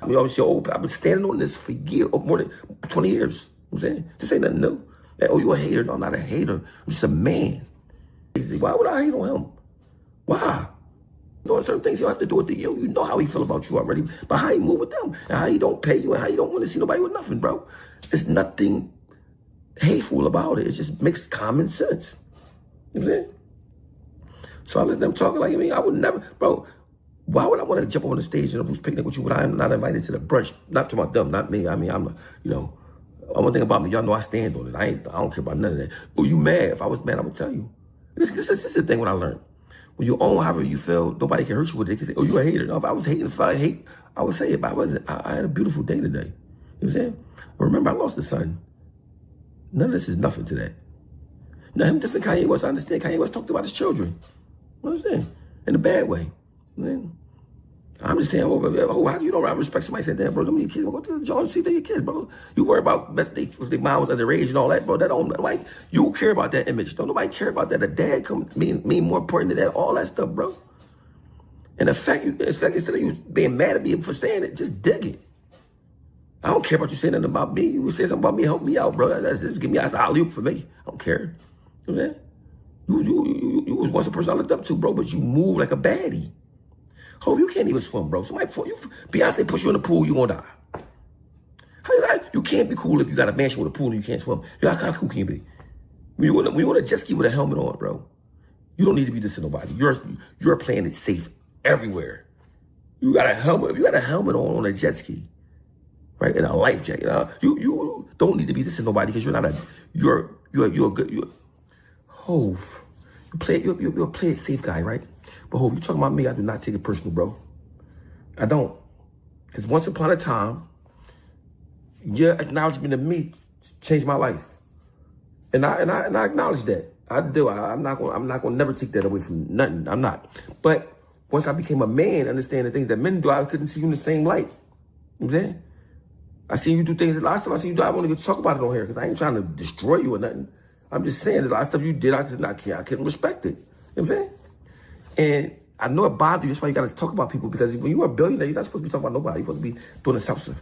[SPEAKER 13] I mean, obviously, I've been standing on this for years, more than 20 years. You know what I'm saying? This ain't nothing new. Like, oh, you a hater? No, I'm not a hater. I'm just a man. Why would I hate on him? Why? Doing certain things, he don't have to do it to you. You know how he feel about you already. But how he move with them, and how he don't pay you, and how you don't want to see nobody with nothing, bro. There's nothing hateful about it. It just makes common sense. You know what I'm saying? So I let them talk like me. I would never, bro. Why would I want to jump on the stage and a Bruce picnic with you when I'm not invited to the brunch? Not to my them, not me. I mean, one thing about me, y'all know I stand on it. I don't care about none of that. Oh, you mad? If I was mad, I would tell you. This is the thing what I learned. When you own however you feel, nobody can hurt you with it. They can say, oh, you a hater. No, if I was hating, I would say it, but I wasn't. I had a beautiful day today. You know what I'm saying? But remember, I lost a son. None of this is nothing to that. Now, him dissing Kanye West, I understand. Kanye West talked about his children. I understand? In a bad way. Man, I'm just saying, how you don't respect somebody saying, damn, bro, them your kids, go to the joint and see your kids, bro. You worry about if their mom was underage and all that, bro. That don't, like, you care about that image. Don't nobody care about that. A dad mean more important than that, all that stuff, bro. And the fact, instead of you being mad at me for saying it, just dig it. I don't care about you saying nothing about me. You say something about me, help me out, bro. Just give me an alley-oop for me. I don't care. You know what I'm saying? You was once a person I looked up to, bro, but you move like a baddie. Oh, you can't even swim, bro. Beyonce push you in the pool, you gonna die. You can't be cool if you got a mansion with a pool and you can't swim. How cool can you be? When you on a jet ski with a helmet on, bro, you don't need to be dissing nobody. You're playing it safe everywhere. You got a helmet. If you got a helmet on a jet ski, right, and a life jacket, you don't need to be dissing nobody because you're a good. Hov, you're a play it safe guy, right? But Hov, you talking about me, I do not take it personal, bro. I don't. Because once upon a time, your acknowledgement of me changed my life. And I acknowledge that. I do. I'm not gonna never take that away from nothing. I'm not. But once I became a man, understand the things that men do, I couldn't see you in the same light. You know what I'm saying? I seen you do things. The last time I seen you do, I want to talk about it on here because I ain't trying to destroy you or nothing. I'm just saying, there's a lot of stuff you did, I couldn't respect it. You know what I'm saying? And I know it bothers you. That's why you got to talk about people, because when you're a billionaire, you're not supposed to be talking about nobody. You're supposed to be doing a salsa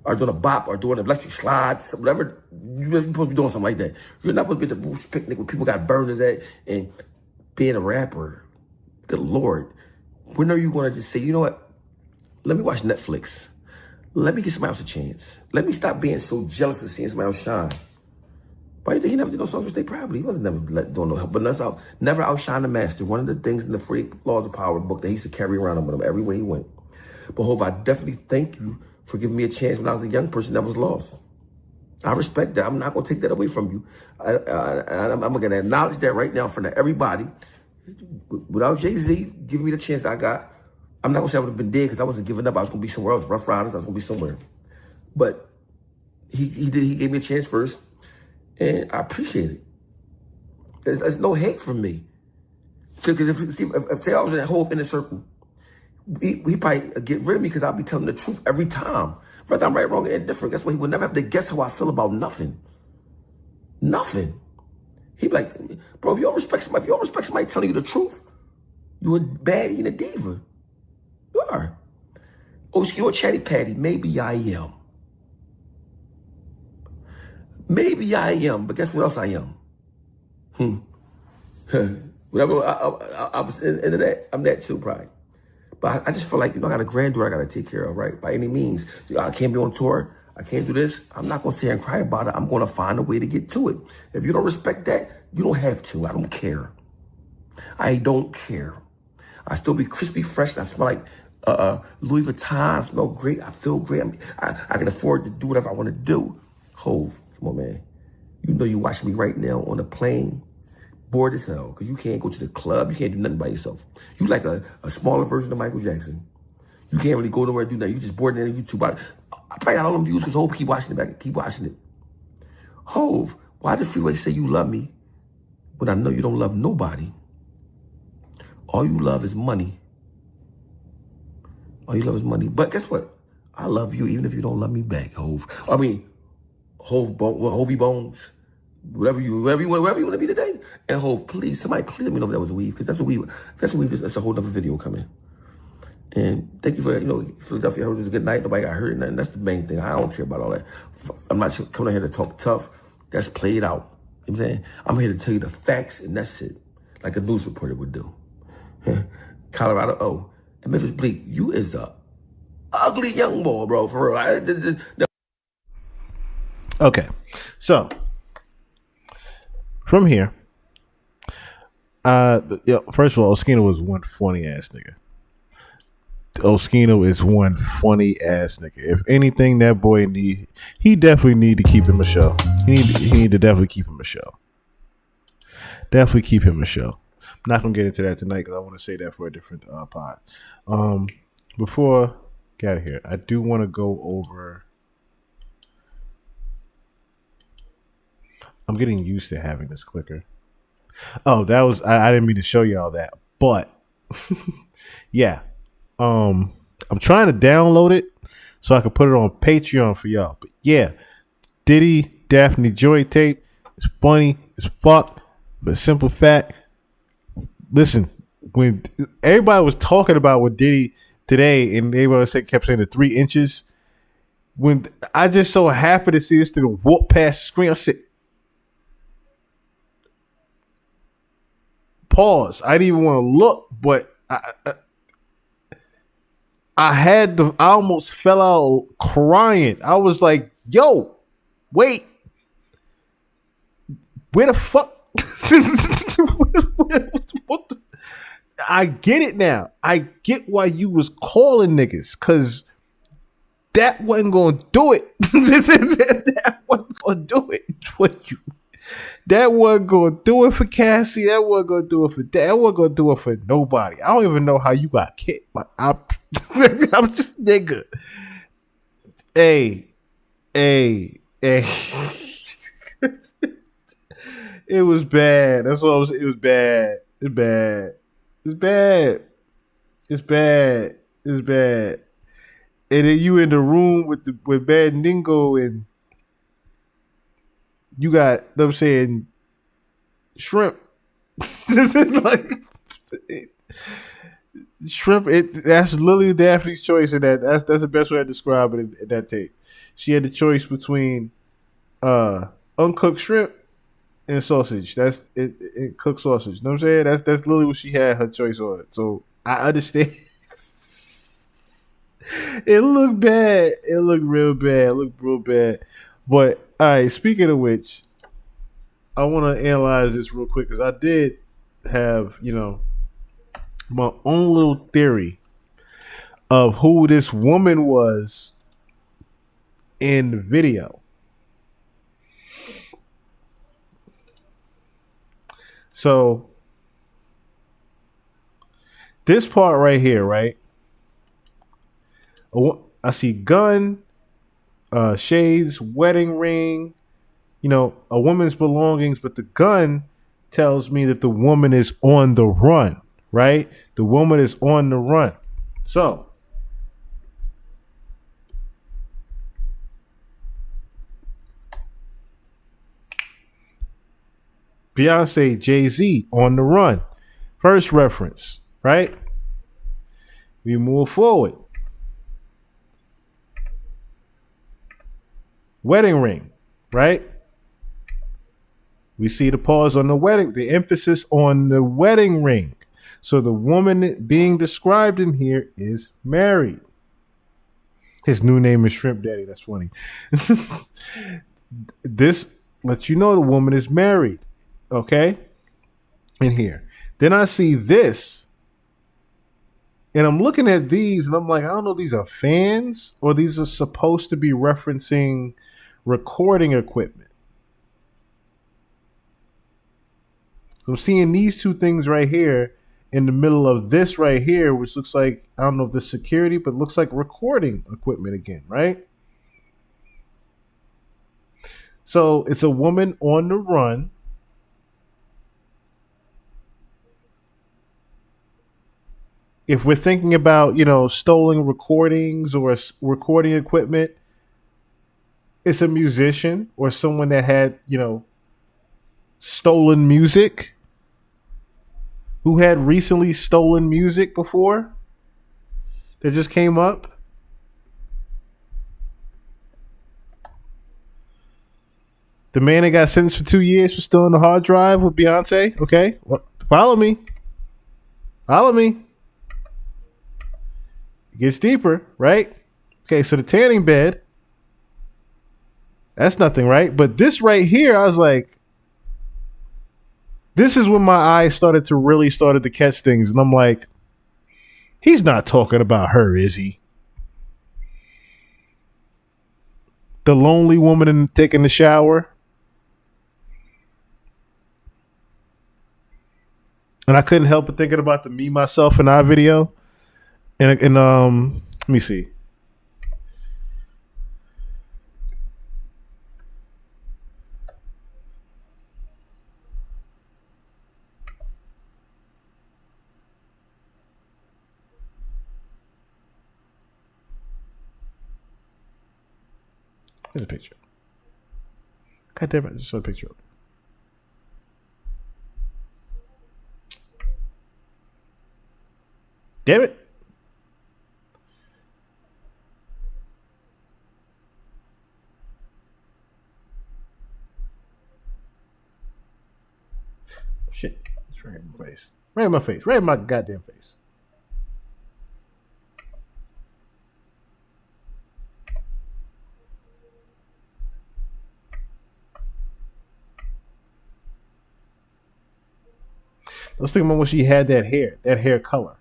[SPEAKER 13] or doing a bop or doing an electric slide, whatever. You're supposed to be doing something like that. You're not supposed to be at the Bruce picnic where people got burners at and being a rapper. Good Lord. When are you going to just say, you know what? Let me watch Netflix. Let me give somebody else a chance. Let me stop being so jealous of seeing somebody else shine. Why do you think he never did no songs with Stay Proudly? He wasn't never doing no help. But never outshine the master. One of the things in the 48 Laws of Power book that he used to carry around with him everywhere he went But Hov, I definitely thank you for giving me a chance when I was a young person that was lost. I respect that. I'm not going to take that away from you. I'm going to acknowledge that right now in front of everybody. Without Jay-Z giving me the chance that I got, I'm not going to say I would have been dead because I wasn't giving up. I was going to be somewhere else. Rough Riders, I was going to be somewhere. But he gave me a chance first, and I appreciate it. There's no hate from me. Because if say I was in that whole inner circle, he probably get rid of me because I'll be telling the truth every time. Whether I'm right, wrong, or indifferent, guess what? He would never have to guess how I feel about nothing. Nothing. He'd be like, bro, if you don't respect somebody telling you the truth, you a baddie and a diva. You are. Oh, you're a chatty patty. Maybe I am. Maybe I am, but guess what else I am? Whatever I was into that, I'm that too, probably. But I just feel like, I got a granddaughter I got to take care of, right? By any means. I can't be on tour. I can't do this. I'm not going to sit here and cry about it. I'm going to find a way to get to it. If you don't respect that, you don't have to. I don't care. I don't care. I still be crispy fresh. I smell like Louis Vuitton. I smell great. I feel great. I can afford to do whatever I want to do. Hov, come on, man. You know you watching me right now on a plane. Bored as hell, because you can't go to the club. You can't do nothing by yourself. You like a smaller version of Michael Jackson. You can't really go nowhere and do nothing. You just bored in YouTube. I probably got all them views because Hov keep watching it back. Keep watching it. Hov, why did Freeway say you love me when I know you don't love nobody? All you love is money. All you love is money. But guess what? I love you even if you don't love me back, Hov. I mean, Hovey Bones. Whatever you want to be today. And Hov, please, somebody please let me know if that was a weave, because that's a weave. That's a weave. That's a whole other video coming. And thank you for, Philadelphia Hurricanes was a good night. Nobody got hurt. And that's the main thing. I don't care about all that. I'm not coming here to talk tough. That's played out. You know what I'm saying? I'm here to tell you the facts, and that's it. Like a news reporter would do. Colorado, oh. And Memphis Bleak, you is a ugly young boy, bro, for real.
[SPEAKER 6] Okay, so from here, first of all, Oskino was one funny ass nigga. Oskino is one funny ass nigga. If anything, that boy he definitely need to keep him a show. He need to definitely keep him a show. Definitely keep him a show. I'm not gonna get into that tonight because I want to say that for a different pod. Before I get out of here, I do want to go over. I'm getting used to having this clicker. Oh, that was I didn't mean to show y'all that, but yeah. I'm trying to download it so I can put it on Patreon for y'all. But yeah, Diddy Daphne Joy tape. It's funny as fuck, but simple fact. Listen, when everybody was talking about what Diddy today, and everybody kept saying the 3 inches, when I just so happened to see this thing walk past the screen, I said, pause. I didn't even want to look, but I almost fell out crying. I was like, yo, wait. Where the fuck? What the? I get it now. I get why you was calling niggas, because that wasn't going to do it. That wasn't going to do it for you. That wasn't going to do it for Cassie. That wasn't going to do it for that. That wasn't going to do it for nobody. I don't even know how you got kicked. I'm just nigga. Hey. It was bad. That's what I was. It was bad. It's bad. It's bad. It's bad. It's bad. And then you in the room with Bad Ningo, and you got them saying shrimp. Like, shrimp. That's Lily Daphne's choice in that. That's the best way to describe it in that tape. She had the choice between uncooked shrimp and sausage. That's it cooked sausage. You know what I'm saying? That's literally what she had her choice on. So I understand. It looked bad. It looked real bad. It looked real bad. But all right, speaking of which, I want to analyze this real quick because I did have, my own little theory of who this woman was in the video. So this part right here, right? I see gun, shades, wedding ring, a woman's belongings, but the gun tells me that the woman is on the run, right? The woman is on the run. So Beyonce, Jay-Z on the run. First reference, right? We move forward. Wedding ring, right? We see the pause on the wedding, the emphasis on the wedding ring. So the woman being described in here is married. His new name is Shrimp Daddy. That's funny. This lets you know the woman is married. Okay? In here. Then I see this. And I'm looking at these and I'm like, I don't know, these are fans or these are supposed to be referencing recording equipment. So I'm seeing these two things right here in the middle of this right here, which looks like, I don't know if this is security, but looks like recording equipment again, right? So it's a woman on the run. If we're thinking about, stolen recordings or recording equipment, it's a musician or someone that had, stolen music, who had recently stolen music before that just came up. The man that got sentenced for 2 years for stealing the hard drive with Beyonce. Okay, well, follow me. It gets deeper, right? Okay, so the tanning bed, that's nothing, right? But this right here, I was like, this is when my eyes started to catch things. And I'm like, he's not talking about her, is he? The lonely woman taking the shower. And I couldn't help but thinking about the Me, Myself, and I video. And let me see. Here's a picture. God damn it, I just saw a picture of it. Damn it. Shit. It's right in my face. Right in my face. Right in my goddamn face. I was thinking about when she had that hair color.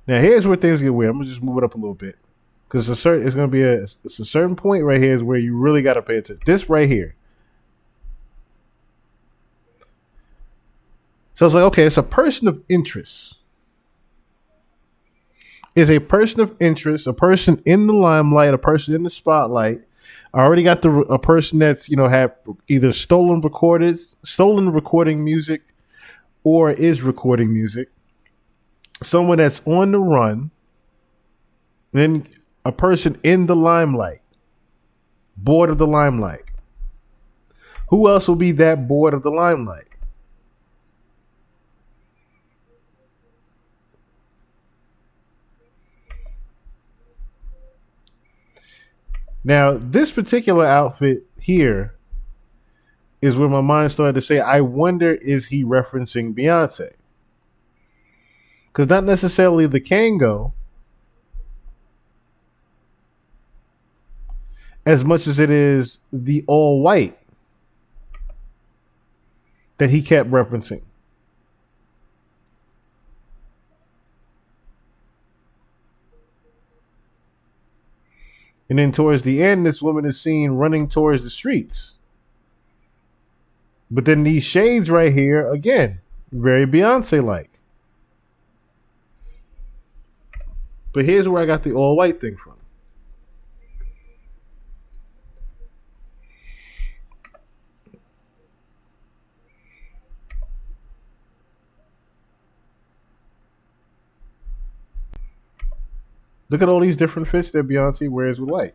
[SPEAKER 6] Now here's where things get weird. I'm gonna just move it up a little bit because it's gonna be a certain point right here is where you really got to pay attention. This right here. So it's like, okay, it's a person of interest. Is a person of interest, a person in the limelight, a person in the spotlight. I already got a person that's have either stolen recording music, or is recording music. Someone that's on the run, then a person in the limelight, bored of the limelight. Who else will be that bored of the limelight? Now, this particular outfit here is where my mind started to say, I wonder, is he referencing Beyonce? Because not necessarily the Kango, as much as it is the all white that he kept referencing. And then towards the end, this woman is seen running towards the streets. But then these shades right here, again, very Beyonce-like. But here's where I got the all white thing from. Look at all these different fits that Beyonce wears with white.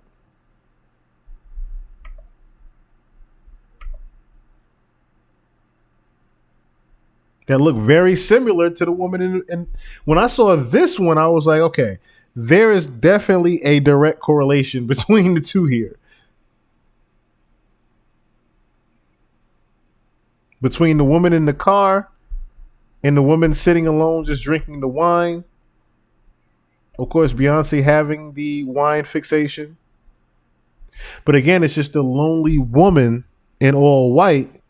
[SPEAKER 6] That look very similar to the woman in when I saw this one, I was like, okay, there is definitely a direct correlation between the two here. Between the woman in the car and the woman sitting alone just drinking the wine. Of course, Beyonce having the wine fixation. But again, it's just a lonely woman in all white.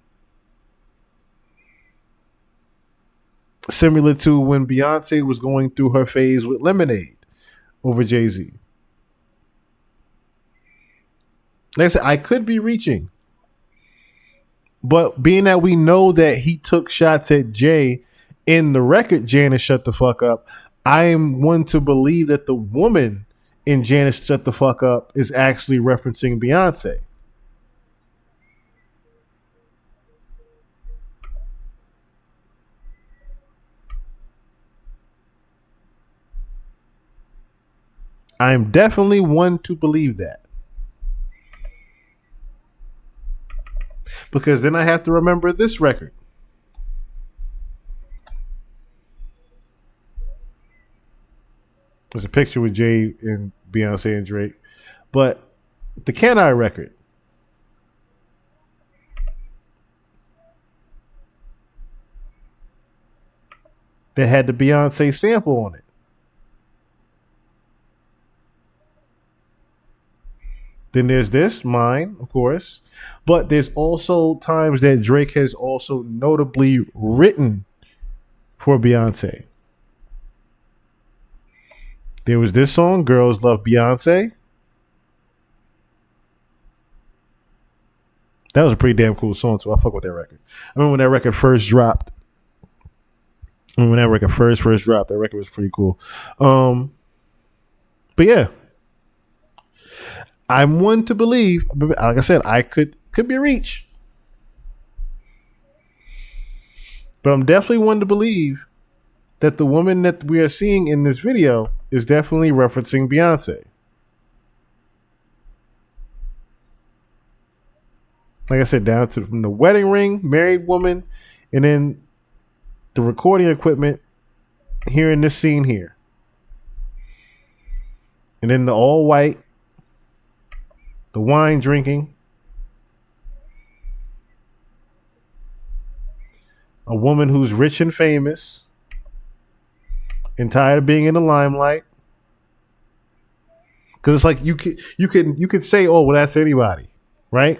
[SPEAKER 6] Similar to when Beyonce was going through her phase with Lemonade over Jay-Z. Like I said, I could be reaching. But being that we know that he took shots at Jay in the record, Janice Shut the Fuck Up, I am one to believe that the woman in Janice Shut the Fuck Up is actually referencing Beyonce. I am definitely one to believe that. Because then I have to remember this record. There's a picture with Jay and Beyonce and Drake. But the Can I record. That had the Beyonce sample on it. Then there's this, mine, of course. But there's also times that Drake has also notably written for Beyonce. There was this song, Girls Love Beyonce. That was a pretty damn cool song, so I fuck with that record. I remember when that record first dropped. When that record first dropped, that record was pretty cool. But yeah. I'm one to believe, like I said, I could be a reach. But I'm definitely one to believe that the woman that we are seeing in this video is definitely referencing Beyonce. Like I said, down to from the wedding ring, married woman, and then the recording equipment here in this scene here. And then the all white, the wine drinking, a woman who's rich and famous and tired of being in the limelight. Because it's like you could say, oh, well, that's anybody, right?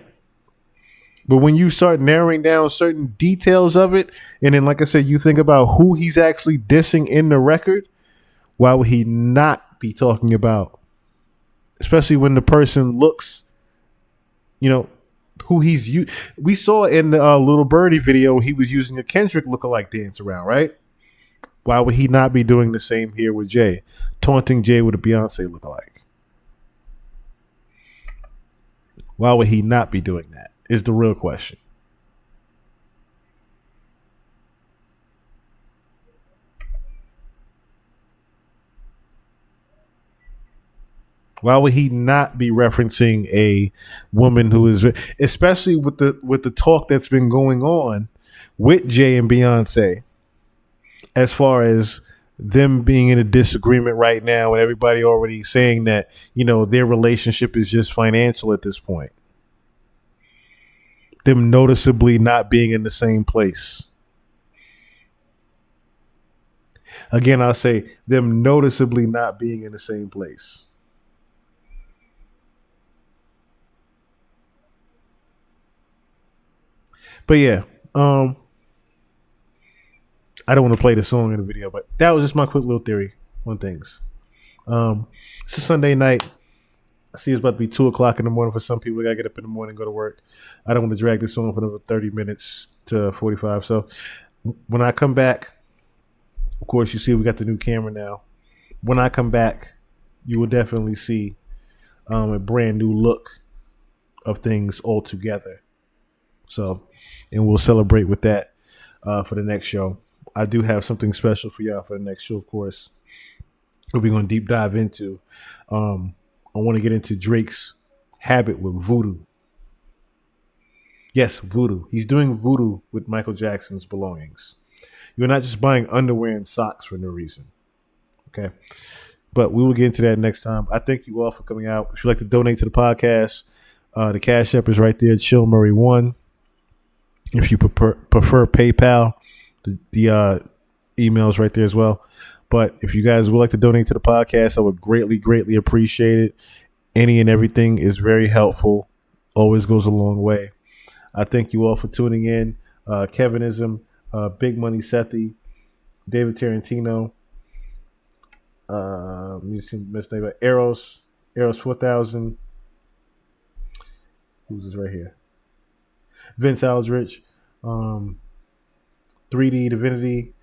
[SPEAKER 6] But when you start narrowing down certain details of it, and then, like I said, you think about who he's actually dissing in the record, why would he not be talking about, especially when the person looks, you know, who he's used. We saw in the Little Birdie video, he was using a Kendrick lookalike dance around, right? Why would he not be doing the same here with Jay, taunting Jay with a Beyonce lookalike? Why would he not be doing that is the real question. Why would he not be referencing a woman who is, especially with the talk that's been going on with Jay and Beyonce, as far as them being in a disagreement right now, and everybody already saying that, you know, their relationship is just financial at this point. Them noticeably not being in the same place. Again, I'll say them noticeably not being in the same place. But yeah, I don't want to play the song in the video, but that was just my quick little theory on things. It's a Sunday night. I see it's about to be 2:00 in the morning for some people. I gotta get up in the morning and go to work. I don't want to drag this on for another 30 minutes to 45. So when I come back, of course, you see we got the new camera now. When I come back, you will definitely see a brand new look of things all together. So, and we'll celebrate with that for the next show. I do have something special for y'all for the next show, of course. We're going to deep dive into. I want to get into Drake's habit with voodoo. Yes, voodoo. He's doing voodoo with Michael Jackson's belongings. You're not just buying underwear and socks for no reason. Okay. But we will get into that next time. I thank you all for coming out. If you'd like to donate to the podcast, the Cash App is right there, Chill Murray 1. If you prefer PayPal, the email is right there as well. But if you guys would like to donate to the podcast, I would greatly, greatly appreciate it. Any and everything is very helpful. Always goes a long way. I thank you all for tuning in. Kevinism, Big Money Sethi, David Tarantino, Eros 4000. Who's this right here? Vince Aldrich, 3D Divinity,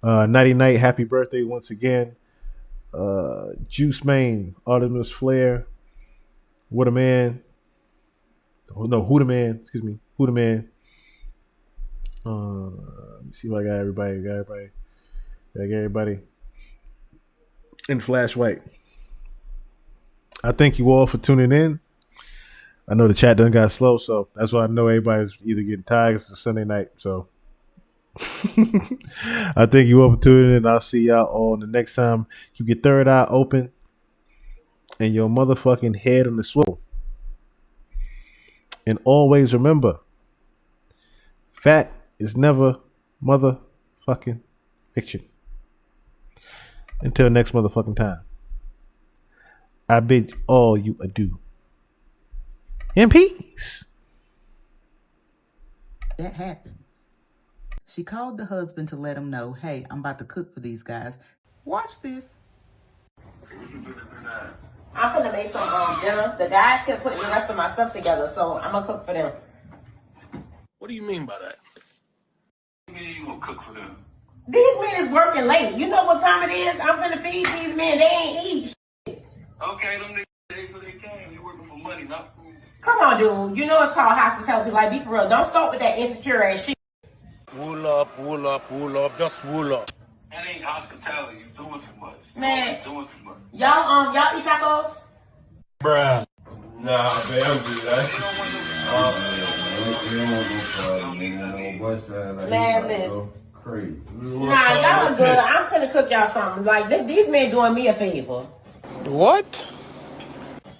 [SPEAKER 6] Nighty Night, happy birthday once again. Juice Main, Artemis Flair, What a Man. Oh, no, Who the Man, excuse me. Who the Man. Let me see if I got everybody. Got everybody. And Flash White. I thank you all for tuning in. I know the chat done got slow, so that's why I know everybody's either getting tired. It's a Sunday night, so I thank you all for tuning in. I'll see y'all all the next time. Keep your third eye open and your motherfucking head on the swivel. And always remember, fat is never motherfucking fiction. Until next motherfucking time, I bid all you adieu. In peace.
[SPEAKER 5] That happened. She called the husband to let him know, hey, I'm about to cook for these guys. Watch this.
[SPEAKER 1] I'm gonna make some dinner. The guys can put the rest of my stuff together, so I'm gonna cook for them.
[SPEAKER 2] What do you mean by that?
[SPEAKER 3] What do you mean you gonna cook for them?
[SPEAKER 1] These men is working late. You know what time it is? I'm gonna feed these men. They ain't eat.
[SPEAKER 3] Okay, them niggas pay for their game. They working for money, not food.
[SPEAKER 1] Come on, dude. You know it's called hospitality. Like, be for real. Don't start with that insecure ass shit.
[SPEAKER 2] Wool up, just wool up.
[SPEAKER 3] That ain't hospitality. You doing too much.
[SPEAKER 1] Man.
[SPEAKER 3] Doing too much.
[SPEAKER 1] Y'all eat tacos?
[SPEAKER 4] Bruh. Nah, man, I'm good.
[SPEAKER 1] Man, listen. Nah, y'all good. I'm finna cook y'all something. Like, these men doing me a favor.
[SPEAKER 2] What?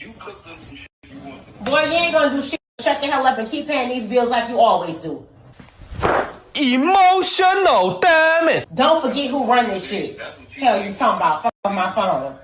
[SPEAKER 3] You cook them some shit you want to.
[SPEAKER 1] Boy, you ain't gonna do shit. Shut the hell up and keep paying these bills like you always do.
[SPEAKER 4] Emotional, damn it.
[SPEAKER 1] Don't forget who run this shit. Hell, you talking about? Fuck on my phone.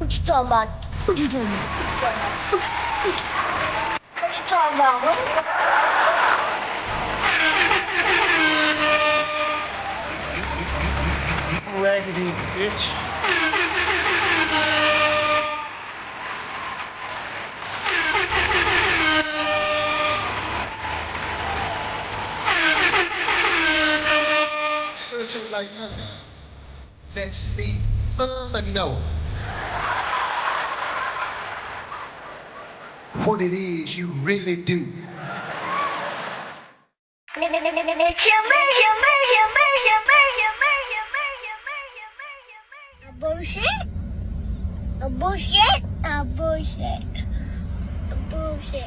[SPEAKER 8] What you talking about? What you talking about? What you talking about?
[SPEAKER 14] Raggedy bitch.
[SPEAKER 15] Like let's be know what it is you really do.
[SPEAKER 8] A bullshit. A bullshit. A bullshit. A bullshit.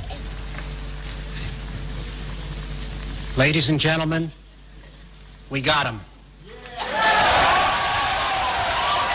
[SPEAKER 16] Ladies and gentlemen, we got him.